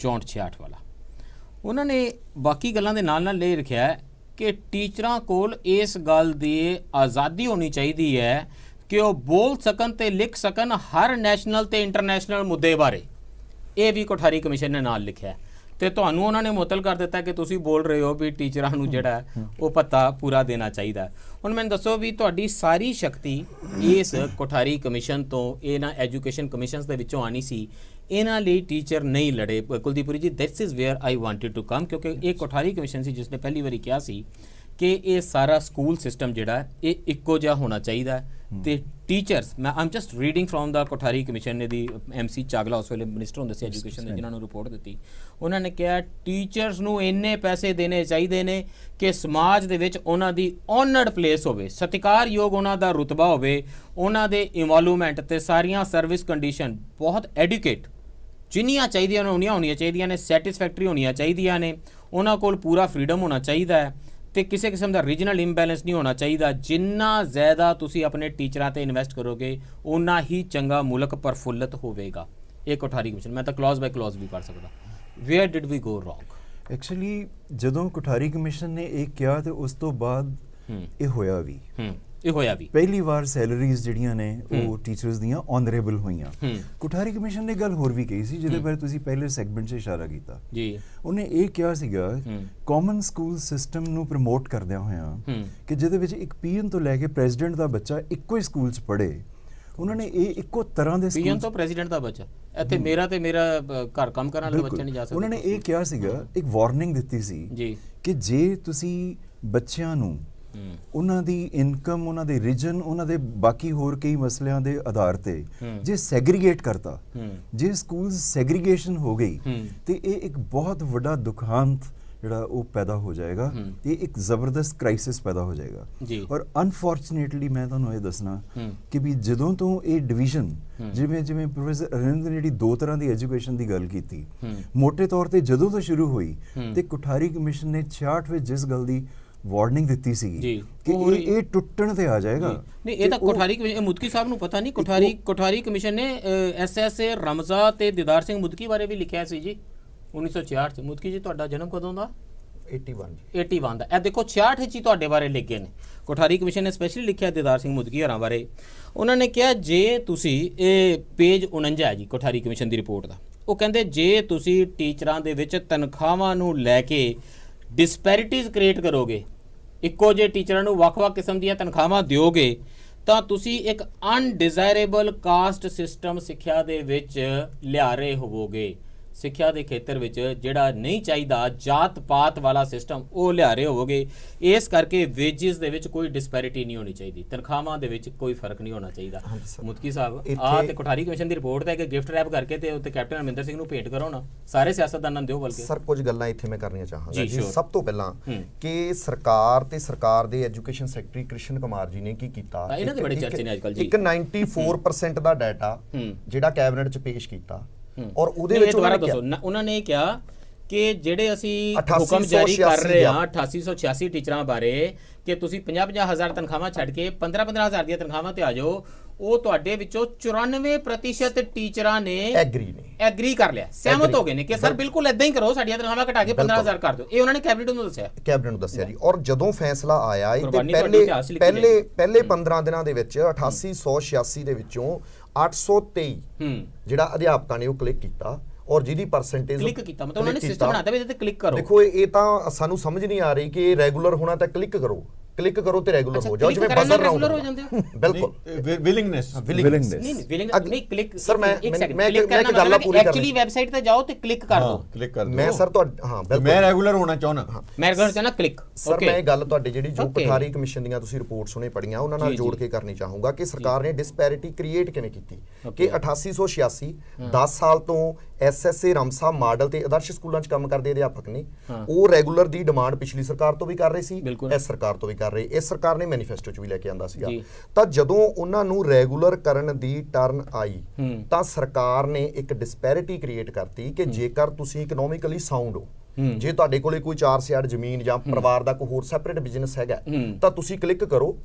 64-66 ਵਾਲਾ, ਉਹਨਾਂ ਨੇ ਬਾਕੀ ਗੱਲਾਂ ਦੇ ਨਾਲ ਨਾਲ ਇਹ ਲਿਖਿਆ ਕਿ ਟੀਚਰਾਂ ਕੋਲ ਇਸ ਗੱਲ ਦੀ ਆਜ਼ਾਦੀ ਹੋਣੀ ਚਾਹੀਦੀ ਹੈ ਕਿ ਉਹ ਬੋਲ ਸਕਣ ਤੇ ਲਿਖ ਸਕਣ ਹਰ ਨੈਸ਼ਨਲ ਤੇ ਇੰਟਰਨੈਸ਼ਨਲ ਮੁੱਦੇ ਬਾਰੇ। ਇਹ ਵੀ ਕੋਠਾਰੀ ਕਮਿਸ਼ਨ ਨੇ ਨਾਲ ਲਿਖਿਆ ਤੇ ਤੁਹਾਨੂੰ ਉਹਨਾਂ ਨੇ ਮੁਅੱਤਲ ਕਰ ਦਿੱਤਾ ਕਿ ਤੁਸੀਂ ਬੋਲ ਰਹੇ ਹੋ ਵੀ ਟੀਚਰਾਂ ਨੂੰ ਜਿਹੜਾ ਉਹ ਭੱਤਾ ਪੂਰਾ ਦੇਣਾ ਚਾਹੀਦਾ। ਹੁਣ ਮੈਨੂੰ ਦੱਸੋ ਵੀ ਤੁਹਾਡੀ ਸਾਰੀ ਸ਼ਕਤੀ ਇਸ ਕੋਠਾਰੀ ਕਮਿਸ਼ਨ ਤੋਂ, ਇਹਨਾਂ ਐਜੂਕੇਸ਼ਨ ਕਮਿਸ਼ਨਸ ਦੇ ਵਿੱਚੋਂ ਆਣੀ ਸੀ। ਇਹਨਾਂ ਲਈ ਟੀਚਰ ਨਹੀਂ ਲੜੇ। Kuldeepuri ji, this is where I wanted to come, ਕਿਉਂਕਿ ਇਹ ਕੋਠਾਰੀ ਕਮਿਸ਼ਨ ਸੀ ਜਿਸ ਨੇ ਪਹਿਲੀ ਵਾਰੀ ਕਿਹਾ ਸੀ ਕਿ ਇਹ ਸਾਰਾ ਸਕੂਲ ਸਿਸਟਮ ਜਿਹੜਾ ਇਹ ਇੱਕੋ ਜਿਹਾ ਹੋਣਾ ਚਾਹੀਦਾ ਤੇ ਟੀਚਰਸ, ਮੈਂ am just reading from the Kothari commission ਨੇ ਦੀ MC ਚਾਗਲਾ ਉਸ ਵੇਲੇ ਮਿਨਿਸਟਰ ਹੁੰਦੇ ਸੀ ਐਜੂਕੇਸ਼ਨ ਦੇ, ਜਿਨ੍ਹਾਂ ਨੂੰ ਰਿਪੋਰਟ ਦਿੱਤੀ। ਉਹਨਾਂ ਨੇ ਕਿਹਾ ਟੀਚਰਸ ਨੂੰ ਇੰਨੇ ਪੈਸੇ ਦੇਣੇ ਚਾਹੀਦੇ ਨੇ ਕਿ ਸਮਾਜ ਦੇ ਵਿੱਚ ਉਹਨਾਂ ਦੀ ਔਨਰਡ ਪਲੇਸ ਹੋਵੇ, ਸਤਿਕਾਰਯੋਗ ਉਹਨਾਂ ਦਾ ਰੁਤਬਾ ਹੋਵੇ, ਉਹਨਾਂ ਦੇ ਇਨਵੋਲਵਮੈਂਟ ਤੇ ਸਾਰੀਆਂ ਸਰਵਿਸ ਕੰਡੀਸ਼ਨ ਬਹੁਤ ਐਡੂਕੇਟ ਜਿੰਨੀਆਂ ਚਾਹੀਦੀਆਂ ਨੇ ਉਨੀਆਂ ਹੋਣੀਆਂ ਚਾਹੀਦੀਆਂ ਨੇ, ਸੈਟਿਸਫੈਕਟਰੀ ਹੋਣੀਆਂ ਚਾਹੀਦੀਆਂ ਨੇ, ਉਹਨਾਂ ਕੋਲ ਪੂਰਾ ਫਰੀडम ਹੋਣਾ ਚਾਹੀਦਾ ਹੈ ਤੇ ਕਿਸੇ ਕਿਸਮ ਦਾ ਰੀਜਨਲ ਇੰਬੈਲੈਂਸ ਨਹੀਂ ਹੋਣਾ ਚਾਹੀਦਾ। ਜਿੰਨਾ ਜ਼ਿਆਦਾ ਤੁਸੀਂ ਆਪਣੇ ਟੀਚਰਾਂ ਤੇ ਇਨਵੈਸਟ ਕਰੋਗੇ ਉਨਾ ਹੀ ਚੰਗਾ ਮੁਲਕ ਪ੍ਰਫੁੱਲਤ ਹੋਵੇਗਾ। ਇਹ ਕੋਠਾਰੀ ਕਮਿਸ਼ਨ ਮੈਂ ਤਾਂ ਕਲੌਜ਼ ਬਾਈ ਕਲੌਜ਼ ਵੀ ਪੜ੍ਹ ਸਕਦਾ। Where did we go wrong? Actually ਜਦੋਂ ਕੋਠਾਰੀ ਕਮਿਸ਼ਨ ਨੇ ਇਹ ਕਿਹਾ ਤੇ ਉਸ ਤੋਂ ਬਾਅਦ ਇਹ ਹੋਇਆ ਵੀ। ਇਹ ਹੋਇਆ ਵੀ ਪਹਿਲੀ ਵਾਰ ਸੈਲਰੀਜ਼ ਜਿਹੜੀਆਂ ਨੇ ਉਹ ਟੀਚਰਸ ਦੀਆਂ ਆਨਰੇਬਲ ਹੋਈਆਂ। ਕੋਠਾਰੀ ਕਮਿਸ਼ਨ ਨੇ ਗੱਲ ਹੋਰ ਵੀ ਕਹੀ ਸੀ ਜਿਹਦੇ ਬਾਰੇ ਤੁਸੀਂ ਪਹਿਲੇ ਸੈਗਮੈਂਟ 'ਚ ਇਸ਼ਾਰਾ ਕੀਤਾ ਜੀ। ਉਹਨੇ ਇਹ ਕਿਹਾ ਸੀਗਾ ਕਾਮਨ ਸਕੂਲ ਸਿਸਟਮ ਨੂੰ ਪ੍ਰਮੋਟ ਕਰਦਿਆਂ ਹੋਇਆਂ ਕਿ ਜਿਹਦੇ ਵਿੱਚ ਇੱਕ ਪੀਐਨ ਤੋਂ ਲੈ ਕੇ ਪ੍ਰੈਜ਼ੀਡੈਂਟ ਦਾ ਬੱਚਾ ਇੱਕੋ ਹੀ ਸਕੂਲ 'ਚ ਪੜ੍ਹੇ। ਉਹਨਾਂ ਨੇ ਇਹ ਇੱਕੋ ਤਰ੍ਹਾਂ ਦੇ ਪੀਐਨ ਤੋਂ ਪ੍ਰੈਜ਼ੀਡੈਂਟ ਦਾ ਬੱਚਾ ਇੱਥੇ ਮੇਰਾ ਘਰ ਕੰਮ ਕਰਨ ਵਾਲਾ ਬੱਚਾ ਨਹੀਂ ਜਾ ਸਕਦਾ। ਉਹਨਾਂ ਨੇ ਇਹ ਕਿਹਾ ਸੀਗਾ, ਇੱਕ ਵਾਰਨਿੰਗ ਦਿੱਤੀ ਸੀ ਜੀ ਕਿ ਜੇ ਤੁਸੀਂ ਬੱਚਿਆਂ ਨੂੰ ਉਹਨਾਂ ਦੀ ਇਨਕਮ, ਉਹਨਾਂ ਦੇ ਰੀਜਨ, ਉਹਨਾਂ ਦੇ ਬਾਕੀ ਹੋਰ ਕਈ ਮਸਲਿਆਂ ਦੇ ਆਧਾਰ ਤੇ ਜੇ ਸੈਗਰੀਗੇਟ ਕਰਤਾ, ਜੇ ਸਕੂਲ ਸੈਗਰੀਗੇਸ਼ਨ ਹੋ ਗਈ ਤੇ ਇਹ ਇੱਕ ਬਹੁਤ ਵੱਡਾ ਦੁਖਾਂਤ ਜਿਹੜਾ ਉਹ ਪੈਦਾ ਹੋ ਜਾਏਗਾ। ਇਹ ਇੱਕ ਜ਼ਬਰਦਸਤ ਕ੍ਰਾਈਸਿਸ ਪੈਦਾ ਹੋ ਜਾਏਗਾ। ਔਰ ਅਨਫੋਰਚੂਨੇਟਲੀ ਮੈਂ ਤੁਹਾਨੂੰ ਇਹ ਦੱਸਣਾ ਕਿ ਵੀ ਜਦੋਂ ਤੋਂ ਇਹ ਡਿਵੀਜ਼ਨ ਜਿਵੇਂ ਪ੍ਰੋਫੈਸਰ ਅਰਿੰਦਰ ਨੇ ਜਿਹੜੀ ਦੋ ਤਰ੍ਹਾਂ ਦੀ ਐਜੂਕੇਸ਼ਨ ਦੀ ਗੱਲ ਕੀਤੀ, ਮੋٹے ਤੌਰ ਤੇ ਜਦੋਂ ਤੋਂ ਸ਼ੁਰੂ ਹੋਈ ਤੇ ਕੋਠਾਰੀ ਕਮਿਸ਼ਨ ਨੇ 66 ਵਿੱਚ ਜਿਸ ਗੱਲ ਦੀ ਵਾਰਨਿੰਗ ਦਿੱਤੀ ਸੀ ਕਿ ਇਹ ਟੁੱਟਣ ਤੇ ਆ ਜਾਏਗਾ। ਨਹੀਂ, ਇਹ ਤਾਂ ਕੋਠਾਰੀ ਕਮਿਸ਼ਨ, ਮੁਦਕੀ ਸਾਹਿਬ ਨੂੰ ਪਤਾ ਨਹੀਂ, ਕੋਠਾਰੀ ਕਮਿਸ਼ਨ ਨੇ ਐਸਐਸਏ ਰਮਜ਼ਾ ਤੇ ਦੀਦਾਰ ਸਿੰਘ ਮੁਦਕੀ ਬਾਰੇ ਵੀ ਲਿਖਿਆ ਸੀ ਜੀ 1966 ਚ। ਮੁਦਕੀ ਜੀ ਤੁਹਾਡਾ ਜਨਮ ਕਦੋਂ ਦਾ? 81 ਦਾ। ਇਹ ਦੇਖੋ 66 ਚ ਹੀ ਤੁਹਾਡੇ ਬਾਰੇ ਲਿਖੇ ਨੇ। ਕੋਠਾਰੀ ਕਮਿਸ਼ਨ ਨੇ ਸਪੈਸ਼ਲੀ ਲਿਖਿਆ ਦੀਦਾਰ ਸਿੰਘ ਮੁਦਕੀ ਹੋਰਾਂ ਬਾਰੇ। ਉਹਨਾਂ ਨੇ ਕਿਹਾ ਜੇ ਤੁਸੀਂ, ਇਹ ਪੇਜ 49 ਹੈ ਜੀ ਕੋਠਾਰੀ ਕਮਿਸ਼ਨ ਦੀ ਰਿਪੋਰਟ ਦਾ, ਉਹ ਕਹਿੰਦੇ ਜੇ ਤੁਸੀਂ ਟੀਚਰਾਂ ਦੇ ਵਿੱਚ ਤਨਖਾਹਾਂ ਨੂੰ ਲੈ ਕੇ ਡਿਸਪੈਰਿਟੀਜ਼ ਕ੍ਰੀਏਟ ਕਰੋਗੇ, ਇੱਕੋ ਜਿਹੇ ਟੀਚਰਾਂ ਨੂੰ ਵੱਖ-ਵੱਖ ਕਿਸਮ ਦੀਆਂ ਤਨਖਾਹਾਂ ਦਿਓਗੇ, ਤਾਂ ਤੁਸੀਂ ਇੱਕ ਅਨਡਿਜ਼ਾਇਰੇਬਲ ਕਾਸਟ ਸਿਸਟਮ ਸਿੱਖਿਆ ਦੇ ਵਿੱਚ ਲਿਆ ਰਹੇ ਹੋਵੋਗੇ। ਸਿੱਖਿਆ ਦੇ ਖੇਤਰ ਵਿੱਚ ਜਿਹੜਾ ਨਹੀਂ ਚਾਹੀਦਾ ਜਾਤ ਪਾਤ ਵਾਲਾ ਸਿਸਟਮ ਉਹ ਲਿਆ ਰਹੇ ਹੋਵੋਗੇ। ਇਸ ਕਰਕੇ ਵੇਜਿਸ ਦੇ ਵਿੱਚ ਕੋਈ ਡਿਸਪੈਰਿਟੀ ਨਹੀਂ ਹੋਣੀ ਚਾਹੀਦੀ, ਤਨਖਾਹਾਂ ਦੇ ਵਿੱਚ ਕੋਈ ਫਰਕ ਨਹੀਂ ਹੋਣਾ ਚਾਹੀਦਾ। ਮੁਦਕੀ ਸਾਹਿਬ ਤੇ ਕੋਠਾਰੀ ਕਮਿਸ਼ਨ ਦੀ ਰਿਪੋਰਟ ਹੈ ਕਿ ਗਿਫਟ ਰੈਪ ਕਰਕੇ ਤੇ ਉੱਤੇ ਕੈਪਟਨ ਅਮਰਿੰਦਰ ਸਿੰਘ ਨੂੰ ਭੇਂਟ ਕਰੋ ਨਾ, ਸਾਰੇ ਸਿਆਸਤਦਾਨਾਂ ਨੂੰ ਦਿਓ। ਬਲਕਿ ਸਰ ਕੁਝ ਗੱਲਾਂ ਇੱਥੇ ਮੈਂ ਕਰਨੀਆਂ ਚਾਹਾਂਗਾ ਜੀ। ਸਭ ਤੋਂ ਪਹਿਲਾਂ ਕਿ ਸਰਕਾਰ ਦੇ ਐਜੂਕੇਸ਼ਨ ਸੈਕਟਰੀ ਕ੍ਰਿਸ਼ਨ ਕੁਮਾਰ ਜੀ ਨੇ ਕੀ ਕੀਤਾ, ਇਹਨਾਂ ਦੇ ਬੜੇ ਚਰਚੇ ਨੇ ਅੱਜਕੱਲ ਜੀ। ਇੱਕ 94% ਦਾ ਡਾਟਾ ਜਿਹੜਾ ਕੈਬਨਿਟ 'ਚ ਪੇਸ਼ ਕੀਤਾ ਔਰ ਉਹਦੇ ਵਿੱਚ ਉਹਨਾਂ ਨੇ ਕਿਹਾ ਕਿ ਜਿਹੜੇ ਅਸੀਂ ਹੁਕਮ ਜਾਰੀ ਕਰ ਰਹੇ ਹਾਂ 8886 ਟੀਚਰਾਂ ਬਾਰੇ ਕਿ ਤੁਸੀਂ 50,000 ਤਨਖਾਹਾਂ ਛੱਡ ਕੇ 15,000 ਦੀਆਂ ਤਨਖਾਹਾਂ ਤੇ ਆ ਜਾਓ, ਉਹ ਤੁਹਾਡੇ ਵਿੱਚੋਂ 94% ਟੀਚਰਾਂ ਨੇ ਐਗਰੀ ਕਰ ਲਿਆ, ਸਹਿਮਤ ਹੋ ਗਏ ਨੇ ਕਿ ਸਰ ਬਿਲਕੁਲ ਇਦਾਂ ਹੀ ਕਰੋ, ਸਾਡੀਆਂ ਤਨਖਾਹਾਂ ਘਟਾ ਕੇ 15,000 ਕਰ ਦਿਓ। ਇਹ ਉਹਨਾਂ ਨੇ ਕੈਬਨਿਟ ਨੂੰ ਦੱਸਿਆ ਜੀ। ਔਰ ਜਦੋਂ ਫੈਸਲਾ ਆਇਆ ਪਹਿਲੇ 15 ਦਿਨਾਂ ਦੇ ਵਿੱਚ 8886 ਦੇ ਵਿੱਚੋਂ 823 ਜਿਹੜਾ ਅਧਿਆਪਕਾਂ ਨੇ ਉਹ ਕਲਿੱਕ ਕੀਤਾ ਔਰ ਜਿਹਦੀ ਪਰਸੈਂਟੇਜ ਕਲਿੱਕ ਕੀਤਾ, ਮਤਲਬ ਉਹਨਾਂ ਨੇ ਸਿਸਟਮ ਬਣਾਤਾ ਵੀ ਇਹਦੇ ਤੇ ਕਲਿੱਕ ਕਰੋ। ਦੇਖੋ ਇਹ ਤਾਂ ਸਾਨੂੰ ਸਮਝ ਨਹੀਂ ਆ ਰਹੀ ਕਿ ਰੈਗੂਲਰ ਹੋਣਾ ਤਾਂ ਕਲਿੱਕ ਕਰੋ ਤੇ ਰੈਗੂਲਰ ਹੋ ਜਾਓ, ਜਿਵੇਂ ਬਜ਼ਰ ਰਾਉਂਡ ਹੋ ਜਾਂਦੇ ਹੋ। ਬਿਲਕੁਲ ਵਿਲਿੰਗਨੈਸ ਨਹੀਂ ਕਲਿੱਕ। ਸਰ ਮੈਂ ਇੱਕ ਗੱਲ ਪੂਰੀ ਕਰ, ਐਕਚੁਅਲੀ ਵੈਬਸਾਈਟ ਤੇ ਜਾਓ ਤੇ ਕਲਿੱਕ ਕਰ ਦਿਓ। ਮੈਂ ਸਰ ਮੈਂ ਰੈਗੂਲਰ ਹੋਣਾ ਚਾਹੁੰਦਾ, ਮੈਂ ਰੈਗੂਲਰ ਚਾਹਨਾ ਕਲਿੱਕ। ਸਰ ਮੈਂ ਇਹ ਗੱਲ ਤੁਹਾਡੇ ਜਿਹੜੀ ਜੋ ਕੋਠਾਰੀ ਕਮਿਸ਼ਨ ਦੀਆਂ ਤੁਸੀਂ ਰਿਪੋਰਟ ਸੁਣੇ ਪੜੀਆਂ ਉਹਨਾਂ ਨਾਲ ਜੋੜ ਕੇ ਕਰਨੀ ਚਾਹੂੰਗਾ ਕਿ ਸਰਕਾਰ ਨੇ ਡਿਸਪੈਰਿਟੀ ਕ੍ਰੀਏਟ ਕਿਵੇਂ ਕੀਤੀ ਕਿ 8886 10 ਸਾਲ ਤੋਂ ਐਸਐਸਏ ਰਮਸਾ ਮਾਡਲ ਤੇ ਆਦਰਸ਼ ਸਕੂਲਾਂ 'ਚ ਕੰਮ ਕਰਦੇ ਅਧਿਆਪਕ ਨੇ, ਉਹ ਰੈਗੂਲਰ ਦੀ ਡਿਮਾਂਡ ਪਿਛਲੀ ਸਰਕਾਰ ਤੋਂ ਵੀ ਕਰ ਰਹੇ ਸੀ, ਇਸ ਸਰਕਾਰ ਤੋਂ ਵੀ ਕਰ ਰਹੇ। ਇਸ ਸਰਕਾਰ ਨੇ ਮੈਨੀਫੈਸਟੋ 'ਚ ਵੀ ਲੈ ਕੇ ਆਂਦਾ ਸੀਗਾ। ਤਾਂ ਜਦੋਂ ਉਹਨਾਂ ਨੂੰ ਰੈਗੂਲਰ ਕਰਨ ਦੀ ਟਰਨ ਆਈ ਤਾਂ ਸਰਕਾਰ ਨੇ ਇੱਕ ਡਿਸਪੈਰਿਟੀ ਕ੍ਰੀਏਟ ਕਰਤੀ ਕਿ ਜੇਕਰ ਤੁਸੀਂ ਇਕਨੋਮਿਕਲੀ ਸਾਊਂਡ ਹੋ, ਜੇ ਤੁਹਾਡੇ ਕੋਲੇ ਕੋਈ 4 ਸਿਆੜ ਜ਼ਮੀਨ ਜਾਂ ਪਰਿਵਾਰ ਦਾ ਕੋਈ ਹੋਰ ਸੈਪਰੇਟ ਬਿਜ਼ਨਸ ਹੈਗਾ ਤਾਂ ਤੁਸੀਂ ਕਲਿੱਕ ਕਰੋ,